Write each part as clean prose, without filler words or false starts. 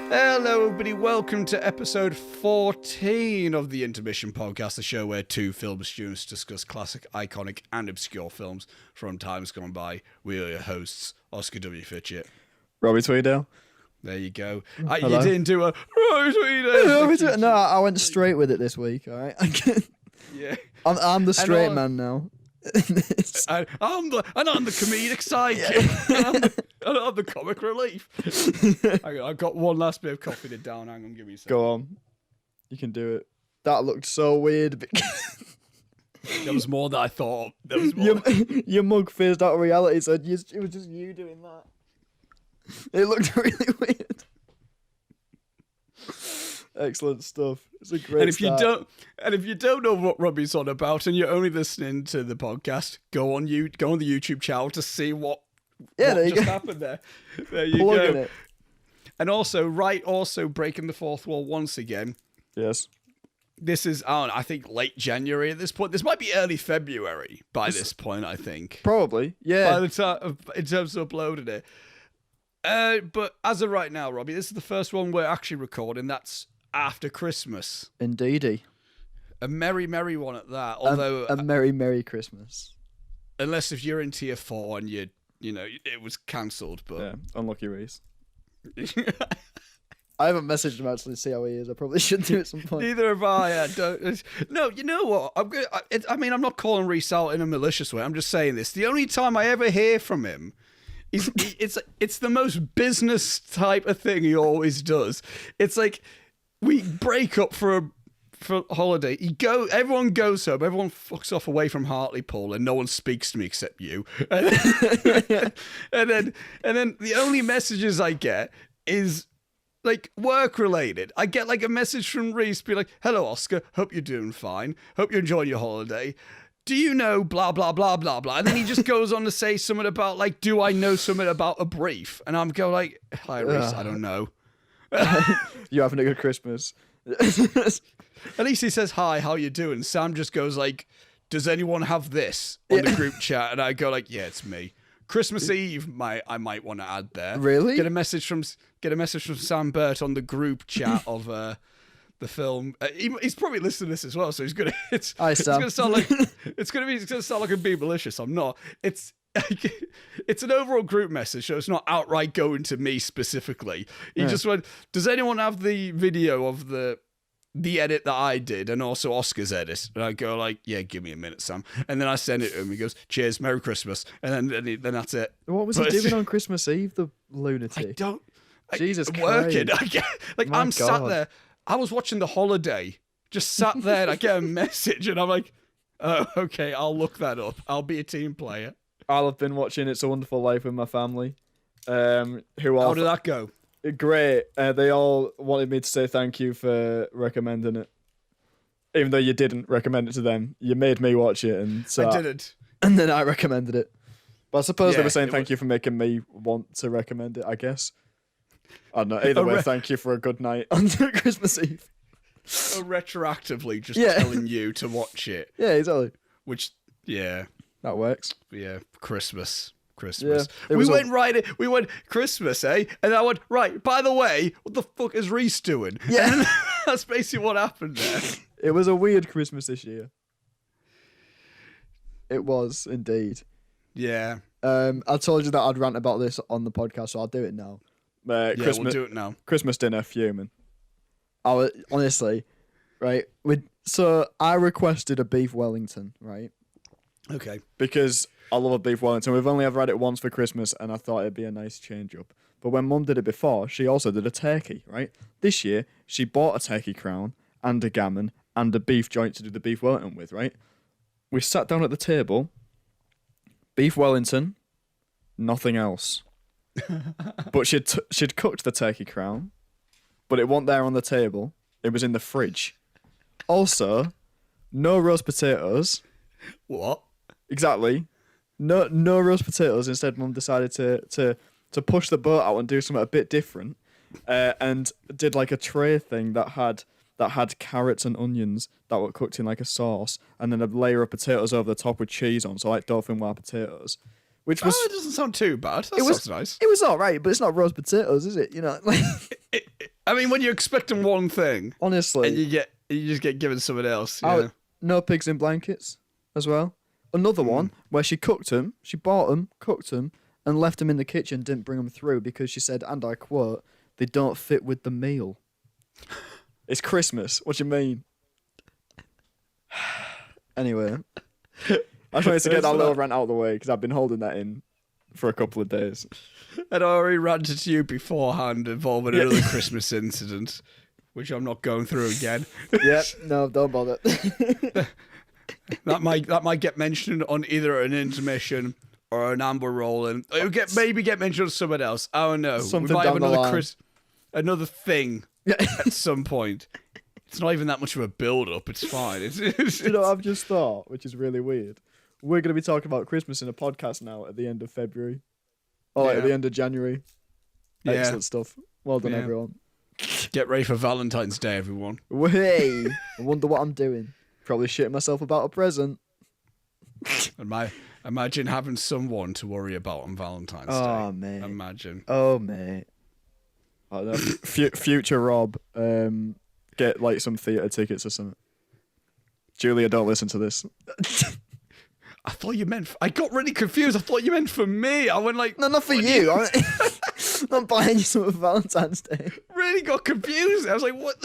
Hello, everybody. Welcome to episode 14 of the Intermission podcast, the show where two film students discuss classic, iconic, and obscure films from times gone by. We are your hosts, Oscar W. Fitchett. Robbie Tweedale. There you go. You didn't do a Robbie Tweedale. No, I went straight with it this week, all right? Yeah. I'm the straight man now. I'm the comedic sidekick. I'm the comic relief. I've got one last bit of coffee to down. Hang on, give me a second. Go on. You can do it. That looked so weird. There was more than I thought. There was more. Your mug phased out of reality, so it was just you doing that. It looked really weird. Excellent stuff. It's a great if you don't know what Robbie's on about, and you're only listening to the podcast, go on the YouTube channel to see what just happened there. There you go. It. And also breaking the fourth wall once again. Yes. This is I think late January at this point. This might be early February by this point. I think probably. Yeah. By the time in terms of uploading it. But as of right now, Robbie, this is the first one we're actually recording. That's after Christmas. Indeedy. A merry one at that. Although a merry Christmas. Unless if you're in tier 4 and you know it was cancelled, but yeah, unlucky race. I haven't messaged him actually to see how he is. I probably should do at some point. Neither have I. No, you know what? I'm not calling Reese out in a malicious way. I'm just saying this. The only time I ever hear from him. It's the most business type of thing he always does. It's like we break up for holiday. Everyone goes home. Everyone fucks off away from Hartlepool, and no one speaks to me except you. And then the only messages I get is like work related. I get like a message from Reese, be like, "Hello, Oscar. Hope you're doing fine. Hope you're enjoying your holiday. Do you know blah, blah, blah, blah, blah?" And then he just goes on to say something about, like, do I know something about a brief? And I'm going like, hi, Reese, I don't know. You having a good Christmas? At least he says, hi, how you doing? Sam just goes like, does anyone have this on the group chat? And I go like, yeah, it's me. Christmas Eve, I might want to add there. Really? Get a message from Sam Burt on the group chat of... the film. He's probably listening to this as well, so he's gonna. It's gonna sound like I'm being malicious. I'm not. It's an overall group message, so it's not outright going to me specifically. He just went, "Does anyone have the video of the edit that I did, and also Oscar's edit?" And I go like, "Yeah, give me a minute, Sam." And then I send it to him. He goes, "Cheers, Merry Christmas," and then that's it. What was he doing on Christmas Eve? The lunatic. Jesus working. Christ. I'm sat there. I was watching The Holiday, just sat there, and I get a message, and I'm like, oh, okay, I'll look that up. I'll be a team player. I'll have been watching It's a Wonderful Life with my family. How did that go? Great. They all wanted me to say thank you for recommending it. Even though you didn't recommend it to them. You made me watch it. And so I didn't. And then I recommended it. But I suppose they were saying thank you for making me want to recommend it, I guess. I don't know. Either way, thank you for a good night on Christmas Eve. Retroactively, just telling you to watch it. Yeah, exactly. Which, yeah. That works. Yeah, Christmas. Yeah, we went Christmas, eh? And I went, right, by the way, what the fuck is Reese doing? Yeah. And that's basically what happened there. It was a weird Christmas this year. It was, indeed. Yeah. I told you that I'd rant about this on the podcast, so I'll do it now. We'll do it now. Christmas dinner, fuming. I was honestly, right. So I requested a beef Wellington, right? Okay. Because I love a beef Wellington. We've only ever had it once for Christmas, and I thought it'd be a nice change up. But when Mum did it before, she also did a turkey, right? This year, she bought a turkey crown and a gammon and a beef joint to do the beef Wellington with, right? We sat down at the table. Beef Wellington, nothing else. But she'd cooked the turkey crown, but it wasn't there on the table. It was in the fridge. Also, no roast potatoes. What? Exactly. No roast potatoes. Instead, Mum decided to push the boat out and do something a bit different, and did like a tray thing that had carrots and onions that were cooked in like a sauce, and then a layer of potatoes over the top with cheese on, so like dauphinoise potatoes. Which was it doesn't sound too bad. That sounds nice. It was all right, but it's not roast potatoes, is it? You know, like I mean, when you're expecting one thing, Honestly. and you just get given something else. Yeah. No pigs in blankets as well. Another one where she cooked them, she bought them, cooked them, and left them in the kitchen, didn't bring them through because she said, and I quote, they don't fit with the meal. It's Christmas. What do you mean? Anyway, I just wanted to get that little rant out of the way because I've been holding that in for a couple of days. I'd already ranted to you beforehand involving another Christmas incident, which I'm not going through again. Yep, no, don't bother. That might get mentioned on either an intermission or an amber roll, and it'll maybe get mentioned on someone else. I don't know. Something we might have down the line. another thing at some point. It's not even that much of a build-up. It's fine. You know what I've just thought, which is really weird? We're going to be talking about Christmas in a podcast now at the end of February. Or at the end of January. Excellent stuff. Well done, everyone. Get ready for Valentine's Day, everyone. Hey, I wonder what I'm doing. Probably shitting myself about a present. Imagine having someone to worry about on Valentine's Day. Oh, mate. Imagine. Oh, mate. Oh, no. Future Rob, get like some theatre tickets or something. Julia, don't listen to this. I thought you meant... I got really confused. I thought you meant for me. I went like... No, not for you. I'm not buying you something for Valentine's Day. Really got confused. I was like, what?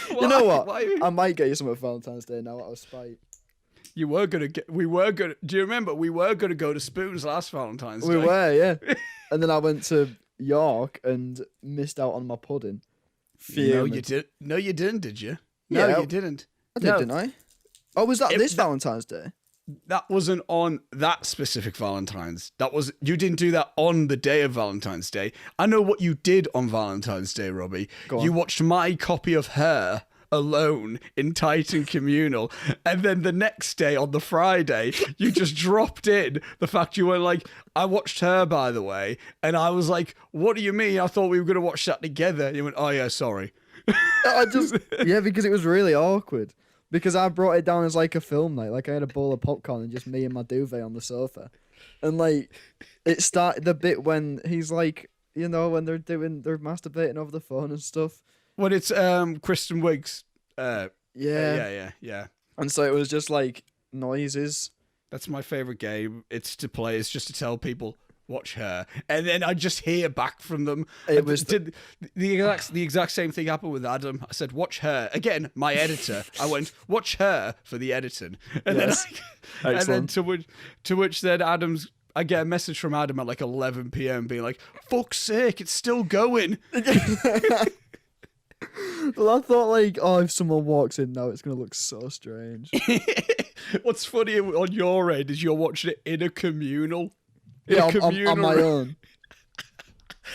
You know what? I might get you something for Valentine's Day now out of spite. We were gonna. Do you remember? We were gonna go to Spoons last Valentine's Day. We were, yeah. And then I went to York and missed out on my pudding. No, you did. No, you didn't. Did you? No, Yeah, you didn't. I did, didn't I? Oh, was that this Valentine's Day? That wasn't on that specific Valentine's. You didn't do that on the day of Valentine's Day. I know what you did on Valentine's Day, Robbie. Go on. You watched my copy of Her alone in Titan Communal, and then the next day on the Friday you just dropped in the fact you were like, I watched Her, by the way, and I was like, what do you mean? I thought we were going to watch that together. And you went, oh yeah, sorry. Because it was really awkward because I brought it down as like a film night, like I had a bowl of popcorn and just me and my duvet on the sofa, and like it started the bit when he's like, you know, when they're masturbating over the phone and stuff. When it's Kristen Wiig's. Yeah. And so it was just like noises. That's my favorite game. It's to play. It's just to tell people watch Her, and then I just hear back from them. It was the exact same thing happened with Adam. I said watch Her again. My editor. I went watch Her for the editing, and then to which then Adam's. I get a message from Adam at like 11 p.m. being like, "Fuck's sake, it's still going." Well, I thought like, oh, if someone walks in now, it's gonna look so strange. What's funny on your end is you're watching it in a communal. On my own.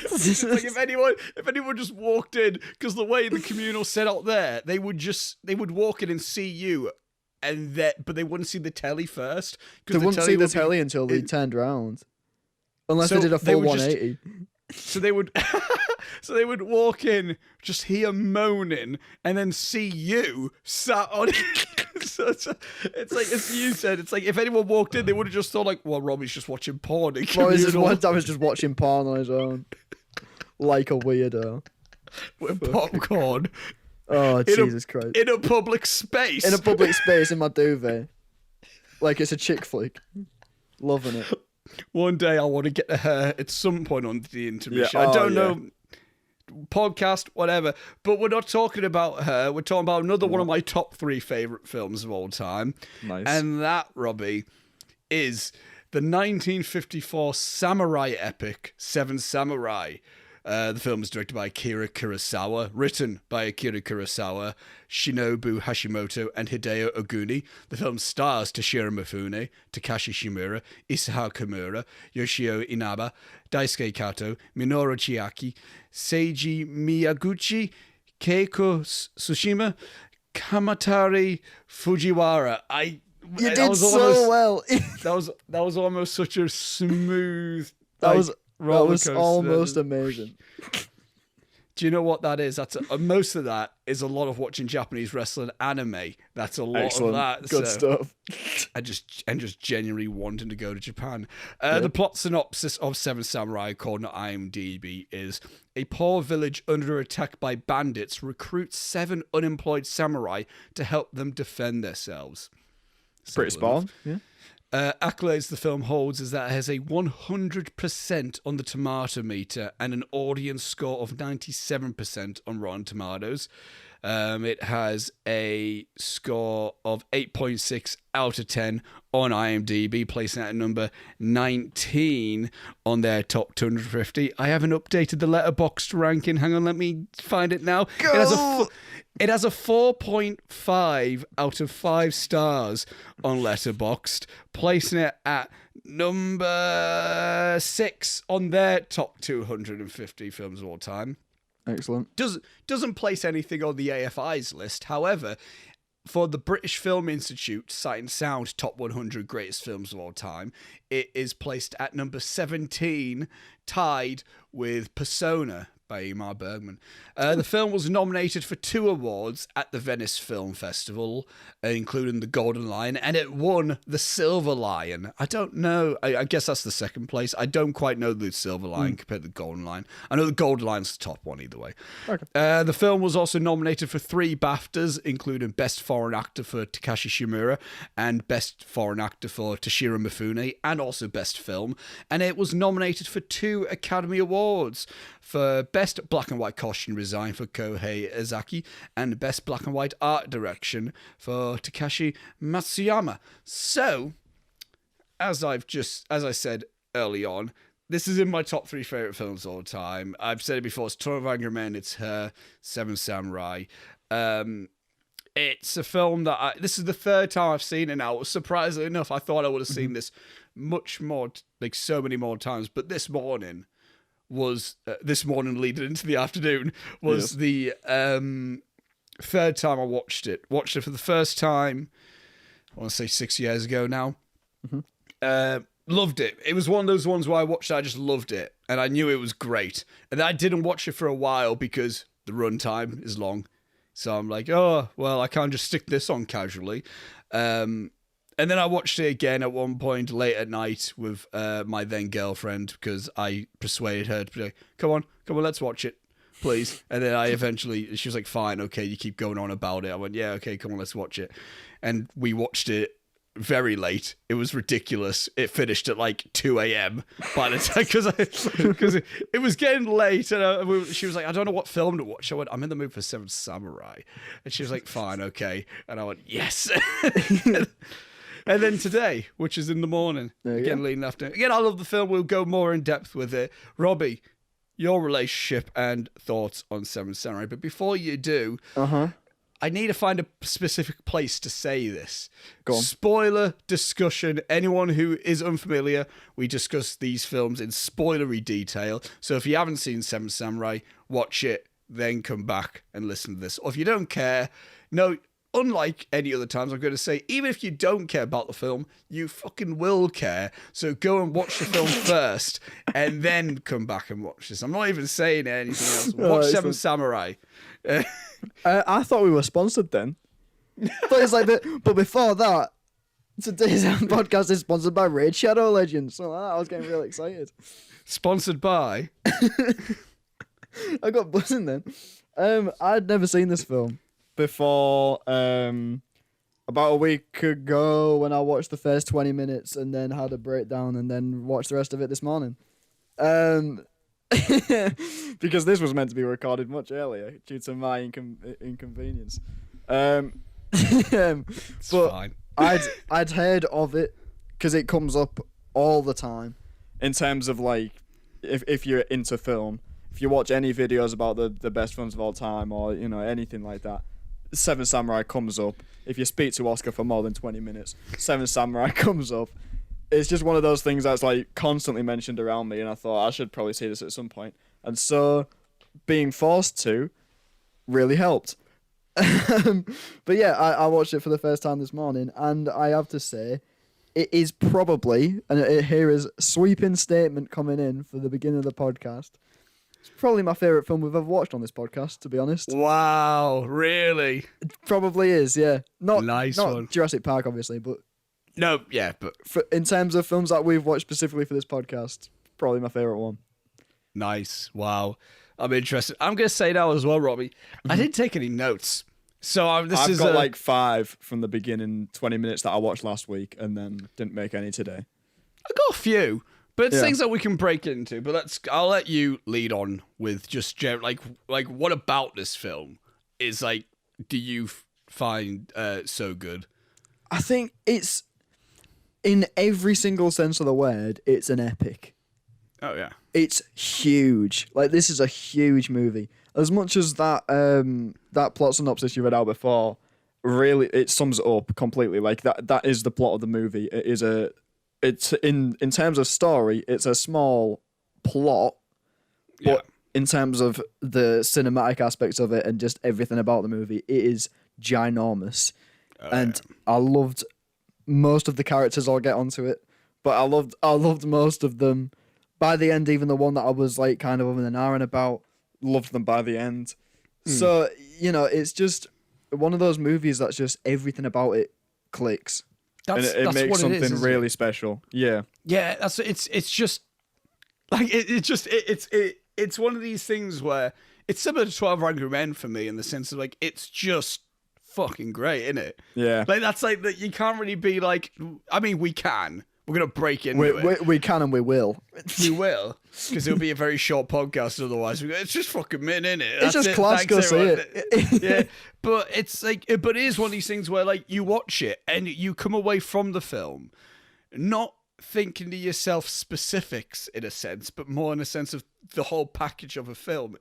Like if anyone just walked in, because the way the communal set out there, they would walk in and see you, but they wouldn't see the telly first. They wouldn't see the telly until they turned around, unless they did a full 180. So they would walk in, just hear moaning, and then see you sat on it. So it's like, as you said, it's like if anyone walked in, they would have just thought like, well, Robbie's just watching porn. I was just watching porn on his own, like a weirdo. With popcorn. Oh, Jesus Christ. In a public space. In a public space in my duvet. Like it's a chick flick. Loving it. One day I want to get to Her at some point on the intermission. I don't know. Podcast, whatever. But we're not talking about Her. We're talking about another one of my top 3 favourite films of all time. Nice. And that, Robbie, is the 1954 samurai epic, Seven Samurai. The film is directed by Akira Kurosawa, written by Akira Kurosawa, Shinobu Hashimoto, and Hideo Oguni. The film stars Toshiro Mifune, Takashi Shimura, Isao Kimura, Yoshio Inaba, Daisuke Kato, Minoru Chiaki, Seiji Miyaguchi, Keiko Tsushima, Kamatari Fujiwara. You did so well. That was almost such a smooth. That was almost amazing. Do you know what that is? That's most of that is a lot of watching Japanese wrestling anime. That's a lot Excellent. of that. Good stuff. And just genuinely wanting to go to Japan. The plot synopsis of Seven Samurai, according to IMDb, is a poor village under attack by bandits recruits 7 unemployed samurai to help them defend themselves. Pretty spot on. Yeah. Accolades the film holds is that it has a 100% on the tomato meter and an audience score of 97% on Rotten Tomatoes. It has a score of 8.6 out of 10 on IMDb, placing it at number 19 on their top 250. I haven't updated the Letterboxd ranking. Hang on, let me find it now. Go! It has a 4.5 out of 5 stars on Letterboxd, placing it at number 6 on their top 250 films of all time. Excellent. Doesn't place anything on the AFI's list. However, for the British Film Institute Sight and Sound Top 100 Greatest Films of All Time, it is placed at number 17, tied with Persona by Ingmar Bergman. The film was nominated for 2 awards at the Venice Film Festival, including the Golden Lion, and it won the Silver Lion. I don't know. I guess that's the second place. I don't quite know the Silver Lion compared to the Golden Lion. I know the Golden Lion's the top one either way. Okay. The film was also nominated for 3 BAFTAs, including Best Foreign Actor for Takashi Shimura and Best Foreign Actor for Toshiro Mifune, and also Best Film. And it was nominated for 2 Academy Awards for Best Black and White Costume Design for Kohei Ezaki and Best Black and White Art Direction for Takashi Matsuyama. So, as I said early on, this is in my top 3 favorite films of all time. I've said it before. It's 12 Angry Men. It's Her. Seven Samurai. It's a film that this is the 3rd time I've seen it now. Surprisingly enough, I thought I would have seen this much more, like so many more times. But this morning leading into the afternoon was the 3rd time I watched it. Watched it for the first time, I want to say 6 years ago now. Loved it. It was one of those ones where I watched it, I just loved it. And I knew it was great. And I didn't watch it for a while because the runtime is long. So I'm like, oh, well, I can't just stick this on casually. And then I watched it again at one point late at night with my then girlfriend because I persuaded her to be like, come on, let's watch it, please. And then she was like, fine, okay, you keep going on about it. I went, yeah, okay, come on, let's watch it. And we watched it very late. It was ridiculous. It finished at like 2 a.m. by the time because it was getting late, and she was like, I don't know what film to watch. I went, I'm in the mood for Seven Samurai, and she was like, fine, okay. And I went, yes. And then today, which is in the morning, again leading after. Again, I love the film. We'll go more in depth with it. Robbie, your relationship and thoughts on Seven Samurai. But before you do, I need to find a specific place to say this. Go on. Spoiler discussion. Anyone who is unfamiliar, we discuss these films in spoilery detail. So if you haven't seen Seven Samurai, watch it, then come back and listen to this. Or if you don't care, no. Unlike any other times, I'm going to say, even if you don't care about the film, you fucking will care. So go and watch the film first, and then come back and watch this. I'm not even saying anything else. Watch Seven Samurai. I thought we were sponsored then. But it's like but before that, today's podcast is sponsored by Raid Shadow Legends. So I was getting really excited. Sponsored by? I got buzzing then. I'd never seen this film before about a week ago when I watched the first 20 minutes and then had a breakdown and then watched the rest of it this morning. Because this was meant to be recorded much earlier due to my inconvenience. But fine. I'd heard of it because it comes up all the time in terms of like if you're into film, if you watch any videos about the best films of all time or anything like that, Seven Samurai comes up. If you speak to Oscar for more than 20 minutes, Seven Samurai comes up. It's just one of those things that's like constantly mentioned around me, and I thought I should probably see this at some point. And so being forced to really helped. But yeah, I watched it for the first time this morning, and I have to say, it is probably, and here is a sweeping statement coming in for the beginning of the podcast, It's probably my favourite film we've ever watched on this podcast, to be honest. Wow, really? It probably is, yeah. Not one. Jurassic Park, obviously, but No, yeah, but in terms of films that we've watched specifically for this podcast, probably my favourite one. nice. Wow. I'm interested. I'm going to say now as well, Robbie. I didn't take any notes. So I've got like 5 from the beginning 20 minutes that I watched last week and then didn't make any today. I got a few, but it's Yeah. things that we can break into. But I'll let you lead on with just like what about this film is like, do you find so good? I think it's, in every single sense of the word, it's an epic. Oh yeah. It's huge. Like, this is a huge movie. As much as that that plot synopsis you read out before, really, it sums it up completely. Like, that is the plot of the movie. It's in terms of story, it's a small plot, but in terms of the cinematic aspects of it and just everything about the movie, it is ginormous. And I loved most of the characters. I'll get onto it, but I loved most of them. By the end, even the one that I was like kind of an hour about, loved them by the end. So, it's just one of those movies that's just everything about it clicks. That's makes what something it is, really special. Yeah. Yeah, it's just like it's one of these things where it's similar to 12 Angry Men for me in the sense of like it's just fucking great, isn't it? Yeah. Like that's like that you can't really be like, I mean we can. We're going to break into it. We can and we will. We will, because it'll be a very short podcast otherwise. It's just fucking mint, innit? It's just class, go see it. Yeah, but it's like, but it is one of these things where like you watch it and you come away from the film not thinking to yourself specifics in a sense, but more in a sense of the whole package of a film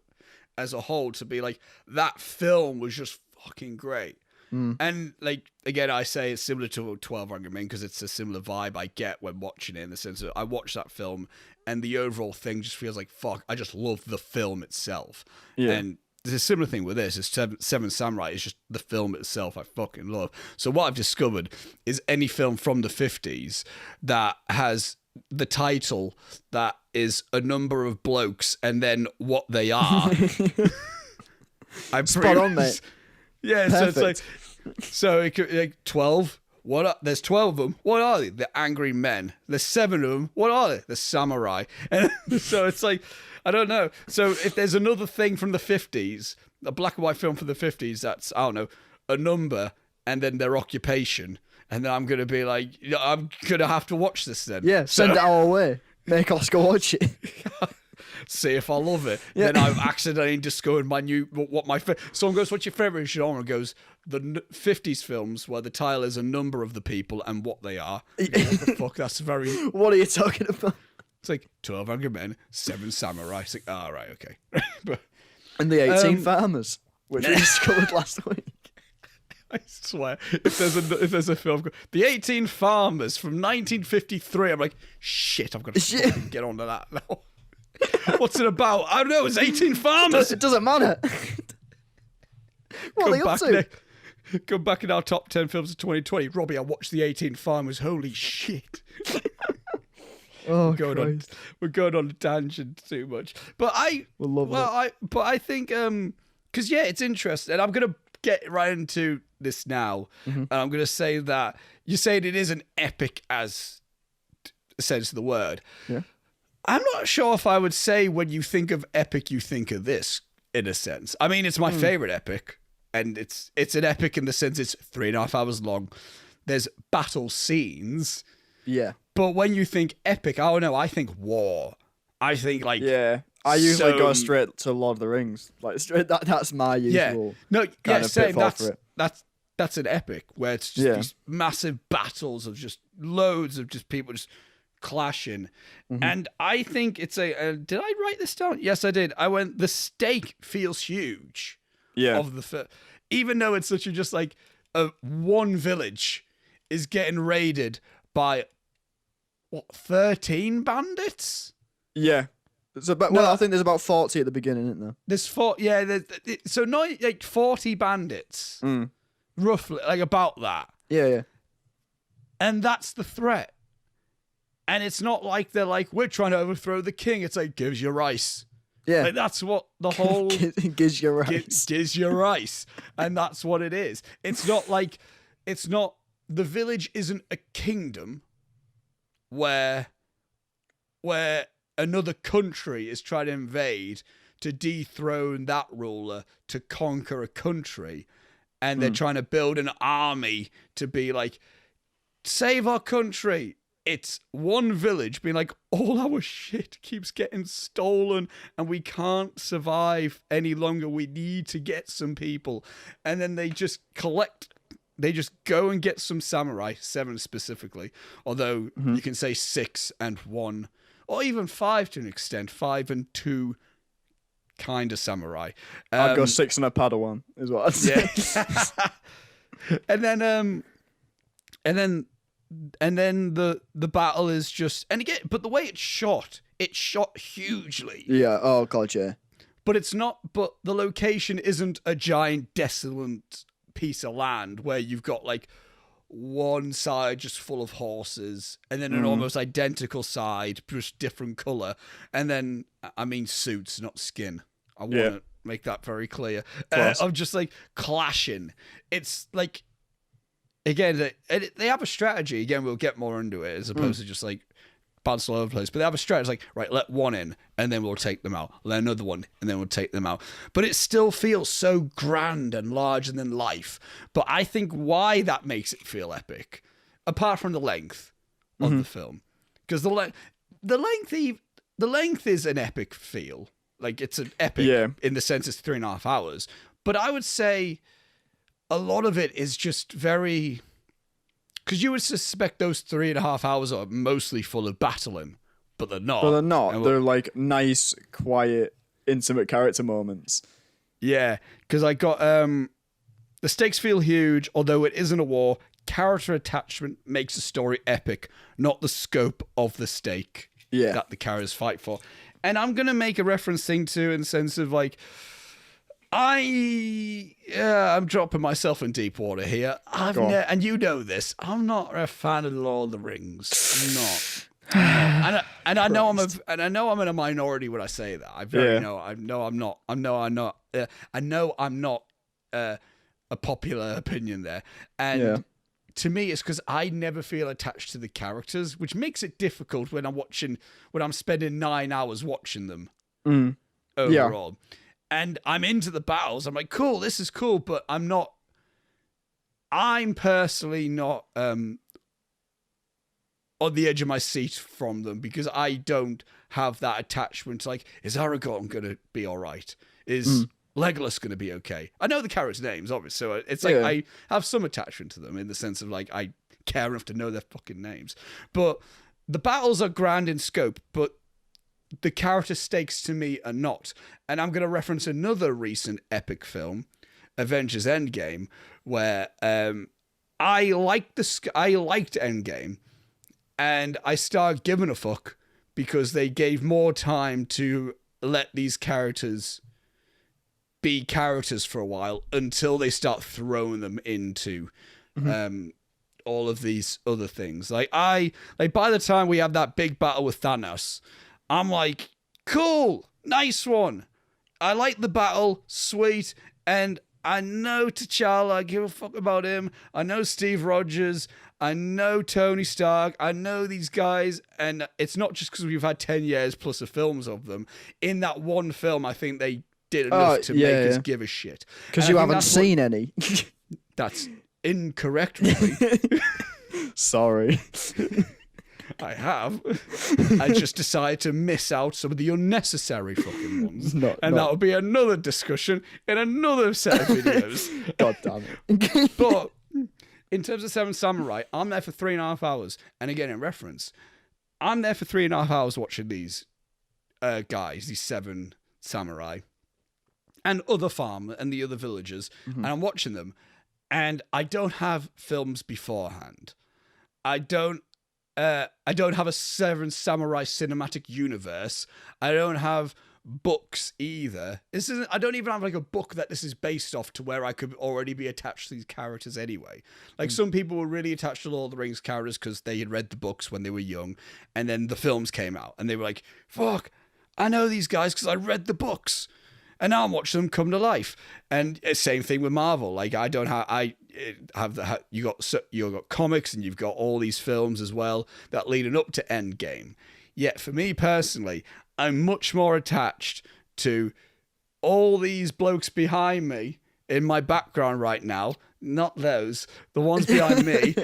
as a whole, to be like, that film was just fucking great. And like again, I say it's similar to 12 Angry Men because it's a similar vibe I get when watching it, in the sense that I watch that film and the overall thing just feels like fuck. I just love the film itself. Yeah. And there's a similar thing with this. Is Seven Samurai is just the film itself I fucking love. So what I've discovered is any film from the 50s that has the title that is a number of blokes and then what they are. I'm spot on, mate. Yeah, perfect. So it's it could like 12. There's 12 of them. What are they? The angry men. There's 7 of them. What are they? The samurai. And so it's like, I don't know. So if there's another thing from the 50s, a black and white film from the 50s, that's, I don't know, a number and then their occupation. And then I'm going to be like, I'm going to have to watch this then. Yeah, send it our way. Make us go watch it. See if I love it. Yeah. Then I've accidentally discovered someone goes, what's your favourite genre? Goes, the 50s films where the title is a number of the people and what they are. Go, what the fuck? That's very... What are you talking about? It's like 12 Angry Men, 7 Samurai. It's like, oh, right, okay. And the 18 Farmers, which we discovered last week. I swear, if there's a film, The 18 Farmers from 1953, I'm like, shit, I've got to fucking get onto that now. What's it about? I don't know. It's 18 farmers. It doesn't matter. What are they up to? Go back in our top 10 films of 2020. Robbie, I watched The 18 Farmers. Holy shit. Oh, we're going on a tangent too much. But I think because it's interesting, and I'm gonna get right into this now, and I'm gonna say that you said it is an epic as sense of the word. Yeah. I'm not sure if I would say when you think of epic, you think of this, in a sense. I mean, it's my favorite epic, and it's an epic in the sense it's 3.5 hours long. There's battle scenes. Yeah. But when you think epic, I don't know, I think war. I think like... Yeah. I usually go straight to Lord of the Rings. Like straight, that's my usual kind of pitfall for it. That's an epic, where it's just these massive battles of just loads of just people just... clashing. And I think it's did I write this down? Yes, I did. I went, the stake feels huge. Yeah. Of the even though it's such a just like one village is getting raided by 13 bandits? Yeah. I think there's about 40 at the beginning, isn't there? There's 40, yeah. So not like 40 bandits, roughly, like about that. Yeah. And that's the threat. And it's not like they're like, we're trying to overthrow the king. It's like, gives you rice. Yeah. Like, that's what the whole Gives you rice. gives you rice, and that's what it is. It's not like the village isn't a kingdom where another country is trying to invade to dethrone that ruler to conquer a country, and they're trying to build an army to be like, save our country. It's one village being like, all our shit keeps getting stolen and we can't survive any longer. We need to get some people. And then they just go and get some samurai, 7 specifically. Although you can say 6 and 1, or even 5 to an extent, 5 and 2 kind of samurai. I'd go 6 and a Padawan, is what I'd say. Yeah. And then the battle is just, and again, but the way it's shot hugely. Yeah. Oh god, yeah. But it's not. But the location isn't a giant desolate piece of land where you've got like one side just full of horses, and then an almost identical side, just different color, and then I mean suits, not skin. I want to make that very clear. Of just like clashing. It's like. Again, they have a strategy. Again, we'll get more into it as opposed to just like bounce all over the place. But they have a strategy like, right, let one in and then we'll take them out. Let another one and then we'll take them out. But it still feels so grand and larger than life. But I think why that makes it feel epic, apart from the length of the film, because the length is an epic feel. Like it's an epic in the sense it's 3.5 hours. But I would say a lot of it is just very, because you would suspect those 3.5 hours are mostly full of battling, but they're not. But they're not. They're like nice, quiet, intimate character moments. Yeah, because I got the stakes feel huge, although it isn't a war. Character attachment makes the story epic, not the scope of the stake that the characters fight for. And I'm gonna make a reference thing to in the sense of like, I'm dropping myself in deep water here. And you know this. I'm not a fan of Lord of the Rings. I'm not. And I know I'm in a minority when I say that. I know I'm not. I know I'm not a popular opinion there. And to me, it's because I never feel attached to the characters, which makes it difficult when I'm spending 9 hours watching them overall. Yeah. And I'm into the battles. I'm like, cool, this is cool, but I'm personally not on the edge of my seat from them because I don't have that attachment. Like, is Aragorn going to be all right? Is Legolas going to be okay? I know the characters' names, obviously, so it's like I have some attachment to them in the sense of like I care enough to know their fucking names. But the battles are grand in scope, but the character stakes to me are not. And I'm going to reference another recent epic film, Avengers Endgame, where I liked Endgame, and I started giving a fuck because they gave more time to let these characters be characters for a while until they start throwing them into all of these other things. Like by the time we have that big battle with Thanos, I'm like, cool, nice one. I like the battle, sweet, and I know T'Challa, I give a fuck about him. I know Steve Rogers, I know Tony Stark, I know these guys, and it's not just because we've had 10 years plus of films of them. In that one film, I think they did enough to make us give a shit. Because you haven't seen any. That's incorrect, really. Sorry. I have. I just decided to miss out some of the unnecessary fucking ones. That'll be another discussion in another set of videos. God damn it. But in terms of Seven Samurai, I'm there for 3.5 hours. And again, in reference, I'm there for 3.5 hours watching these guys, these 7 samurai, and other farm and the other villagers. And I'm watching them. And I don't have films beforehand. I don't have a 7 Samurai cinematic universe. I don't have books either. I don't even have like a book that this is based off to where I could already be attached to these characters anyway. Like some people were really attached to Lord of the Rings characters because they had read the books when they were young, and then the films came out and they were like, fuck, I know these guys because I read the books, and now I'm watching them come to life. And same thing with Marvel. Like I don't have you got comics and you've got all these films as well that leading up to Endgame. Yet for me personally, I'm much more attached to all these blokes behind me in my background right now. Not those, the ones behind me.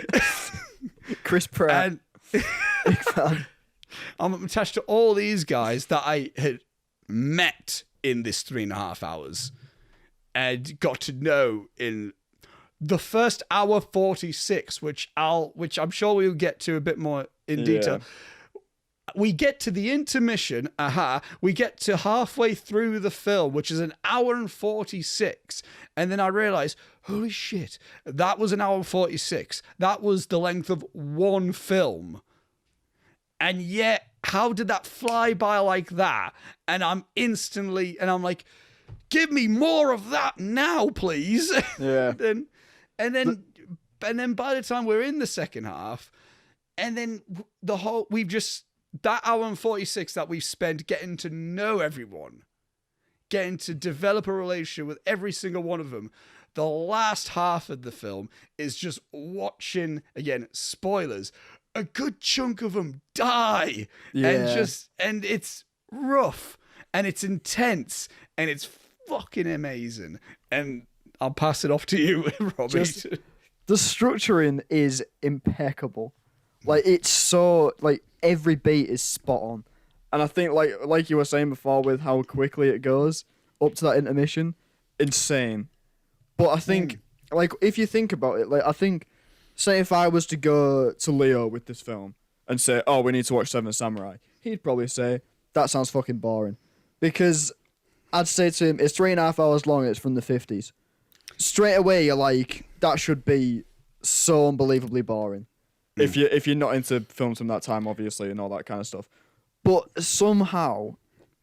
Chris Pratt. And Big fan. I'm attached to all these guys that I had met in this 3.5 hours and got to know in the first hour 46, which I'm sure we'll get to a bit more in detail. We get to the intermission, we get to halfway through the film, which is an hour and 46, and then I realize, holy shit, that was an hour and 46. That was the length of one film. And yet, how did that fly by like that? And I'm like, give me more of that now, please. Yeah. and then by the time we're in the second half, and then that hour and 46 that we've spent getting to know everyone, getting to develop a relationship with every single one of them. The last half of the film is just watching, again, spoilers, a good chunk of them die. Yeah. And it's rough and it's intense and it's fucking amazing. And I'll pass it off to you, Robbie. The structuring is impeccable. Like, it's so, like, every beat is spot on. And I think, like you were saying before with how quickly it goes up to that intermission, insane. But I think, like, if you think about it, like, I think, say if I was to go to Leo with this film and say, oh, we need to watch Seven Samurai, he'd probably say, that sounds fucking boring. Because I'd say to him, it's 3.5 hours long and it's from the 50s. Straight away, you're like, that should be so unbelievably boring. If you're not into films from that time, obviously, and all that kind of stuff. But somehow,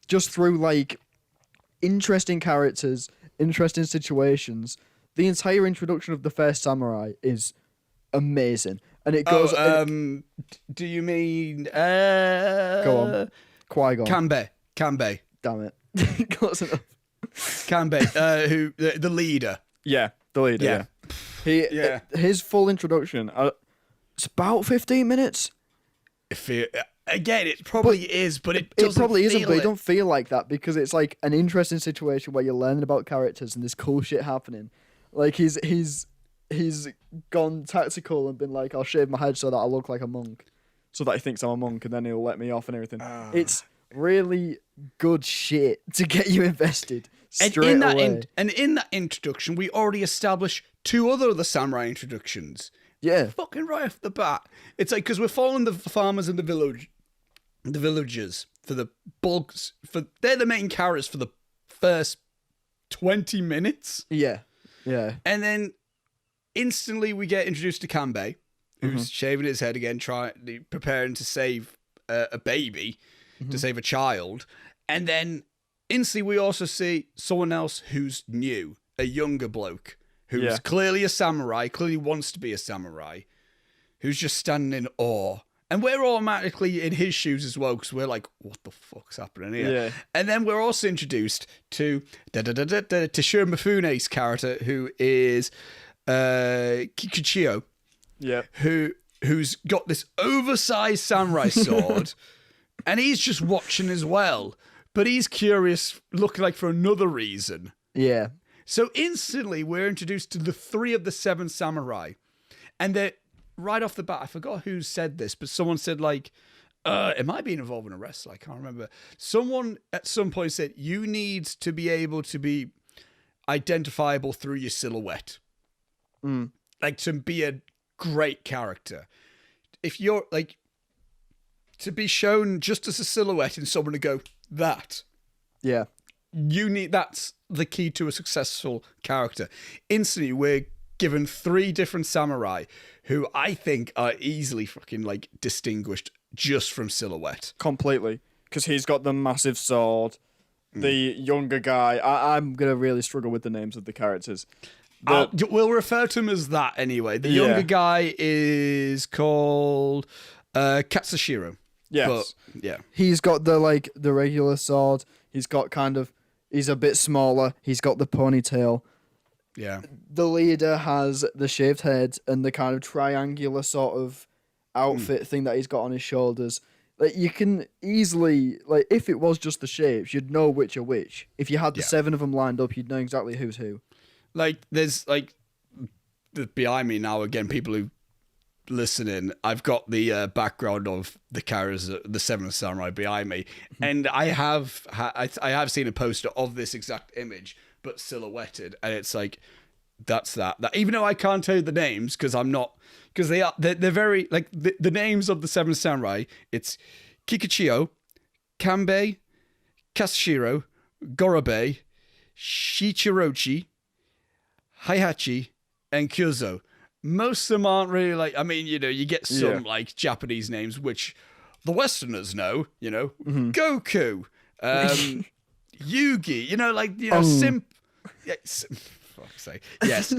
just through, like, interesting characters, interesting situations, the entire introduction of the first samurai is amazing. And it goes... do you mean... Go on. Qui-Gon. Kanbei. Damn it. Close enough. Kanbei, who the leader. Yeah, the leader, yeah. His full introduction... it's about 15 minutes. Again, it probably is, but it doesn't. It probably isn't, feel but it don't feel like that because it's like an interesting situation where you're learning about characters and there's cool shit happening. Like he's gone tactical and been like, I'll shave my head so that I look like a monk, so that he thinks I'm a monk, and then he'll let me off and everything. It's really good shit to get you invested straight away. And in that introduction, we already established 2 other of the samurai introductions. Yeah. Fucking right off the bat. It's like, because we're following the farmers in the villagers for the bulks. They're the main characters for the first 20 minutes. Yeah. Yeah. And then instantly we get introduced to Kanbei, who's shaving his head again, preparing to save a baby, to save a child. And then instantly we also see someone else who's new, a younger bloke. Who's clearly a samurai, clearly wants to be a samurai, who's just standing in awe. And we're automatically in his shoes as well, because we're like, what the fuck's happening here? Yeah. And then we're also introduced to Toshiro Mifune's character, who is Kikuchiyo, who's got this oversized samurai sword, and he's just watching as well. But he's curious, looking like for another reason. Yeah. So instantly, we're introduced to the 3 of the 7 samurai. And they're, right off the bat, I forgot who said this, but someone said, like, it might be involving a wrestler, I can't remember. Someone at some point said, you need to be able to be identifiable through your silhouette. Like, to be a great character. If you're, like, to be shown just as a silhouette and someone to go, that. Yeah. That's the key to a successful character. Instantly, we're given 3 different samurai who I think are easily fucking, like, distinguished just from silhouette. Completely. Because he's got the massive sword. The younger guy, I'm going to really struggle with the names of the characters. We'll refer to him as that anyway. The younger guy is called Katsushiro. Yes. But yeah. He's got the regular sword. He's a bit smaller. He's got the ponytail. Yeah. The leader has the shaved head and the kind of triangular sort of outfit thing that he's got on his shoulders. Like, you can easily, like, if it was just the shapes, you'd know which are which. If you had the 7 of them lined up, you'd know exactly who's who. Like, there's, like, behind me now, again, people who listening, I've got the background of the characters, the Seven Samurai behind me, and I have seen a poster of this exact image, but silhouetted, and it's like, that's that. Even though I can't tell you the names, because they're very, like, the names of the Seven Samurai, it's Kikuchiyo, Kanbei, Kasashiro, Gorobe, Shichirochi, Heihachi, and Kyuzo. Most of them aren't really like, I mean, you know, you get some like Japanese names, which the Westerners know, you know, Goku, Yugi, you know, like, you know, fuck's sake. Yes.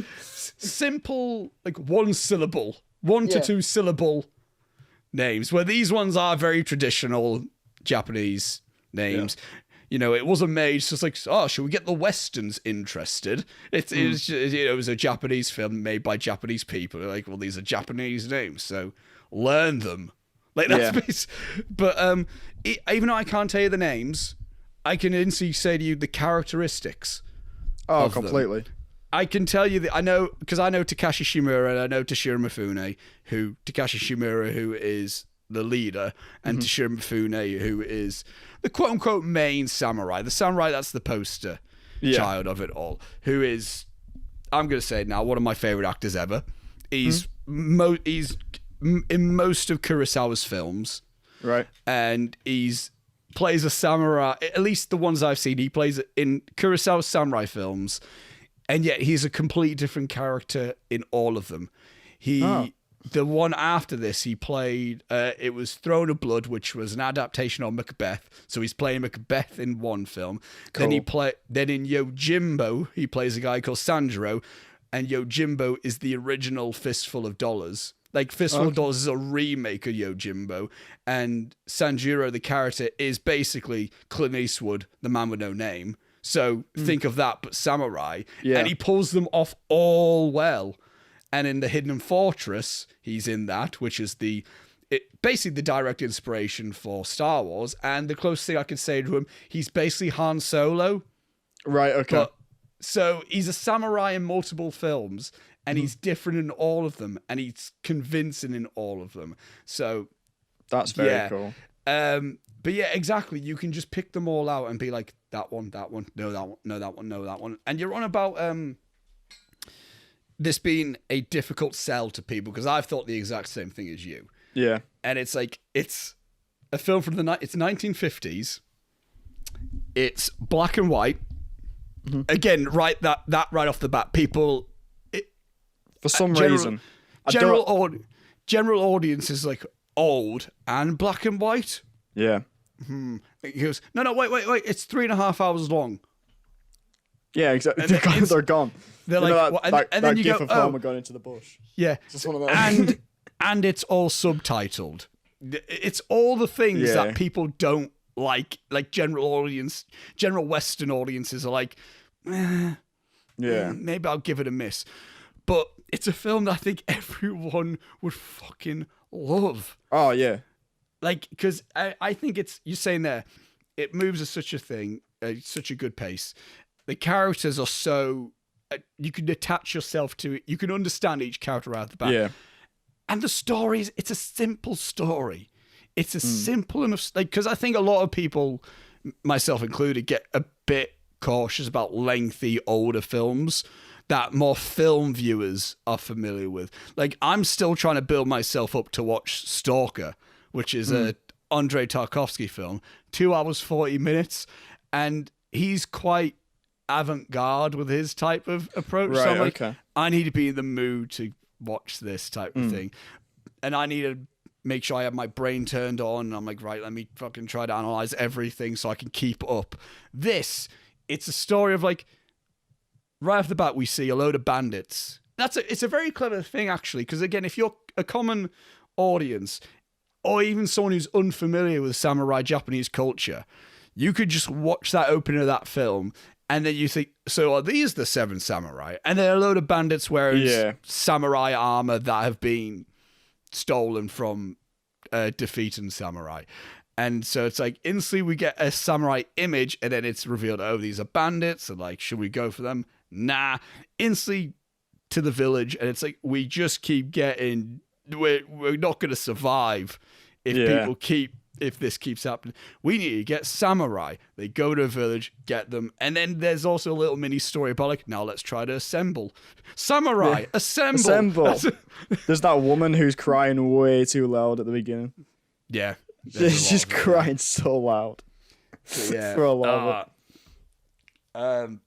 Simple, like one to two syllable names, where these ones are very traditional Japanese names. Yeah. You know, it wasn't made just like, oh, should we get the Westerns interested? It was, you know, it was a Japanese film made by Japanese people. They're like, well, these are Japanese names, so learn them. Like, that's but even though I can't tell you the names, I can instantly say to you the characteristics. Oh, completely. I can tell you that I know, because I know Takashi Shimura and I know Toshiro Mifune, Takashi Shimura, who is the leader, and Toshiro Mifune, who is the quote-unquote main samurai, the samurai that's the poster child of it all, who is, I'm going to say it now, one of my favorite actors ever. He's he's in most of Kurosawa's films. Right. And plays a samurai, at least the ones I've seen, he plays in Kurosawa's samurai films, and yet he's a completely different character in all of them. The one after this, he played, it was Throne of Blood, which was an adaptation of Macbeth. So he's playing Macbeth in one film. Cool. Then in Yojimbo, he plays a guy called Sanjiro, and Yojimbo is the original Fistful of Dollars. Like, Fistful of Dollars is a remake of Yojimbo, and Sanjiro, the character, is basically Clint Eastwood, the man with no name. So think of that, but samurai. Yeah. And he pulls them off all well. And in The Hidden Fortress, he's in that, which is basically the direct inspiration for Star Wars. And the closest thing I can say to him, he's basically Han Solo. Right, okay. So he's a samurai in multiple films, and he's different in all of them, and he's convincing in all of them. So that's very cool. But yeah, exactly. You can just pick them all out and be like, that one, no, that one, no, that one, no, that one. And you're on about this being a difficult sell to people, because I've thought the exact same thing as you. Yeah. And it's like, it's a film from it's 1950s. It's black and white. Again, that right off the bat, people, for some reason, general audience is like old and black and white. Yeah. He goes, no, wait, it's 3.5 hours long. Yeah, exactly. They're gone. They're like, and then you go, Homer going into the bush. Yeah. It's just one of those. And it's all subtitled. It's all the things that people don't like general Western audiences are like, maybe I'll give it a miss. But it's a film that I think everyone would fucking love. Oh, yeah. Like, because I think you're saying there, it moves at such a good pace. The characters are so, you can attach yourself to it. You can understand each character right at the back. Yeah. And the stories, it's a simple story. It's a simple enough, like, because I think a lot of people, myself included, get a bit cautious about lengthy, older films that more film viewers are familiar with. Like, I'm still trying to build myself up to watch Stalker, which is a Andrei Tarkovsky film, 2 hours, 40 minutes. And he's quite avant-garde with his type of approach. Right, so I'm like, I need to be in the mood to watch this type of thing. And I need to make sure I have my brain turned on. And I'm like, right, let me fucking try to analyze everything so I can keep up. It's a story of, like, right off the bat, we see a load of bandits. It's a very clever thing, actually, because, again, if you're a common audience, or even someone who's unfamiliar with samurai Japanese culture, you could just watch that opening of that film, and then you think, so are these the 7 samurai? And there are a load of bandits wearing samurai armor that have been stolen from defeating samurai. And so it's like, instantly we get a samurai image, and then it's revealed, oh, these are bandits, and like, should we go for them? Nah. Instantly to the village, and it's like, we just keep getting, we're not going to survive if this keeps happening. We need to get samurai. They go to a village, get them, and then there's also a little mini story about like, now let's try to assemble. Samurai, assemble. There's that woman who's crying way too loud at the beginning. Yeah. She's just crying so loud. Yeah. For a lot of it.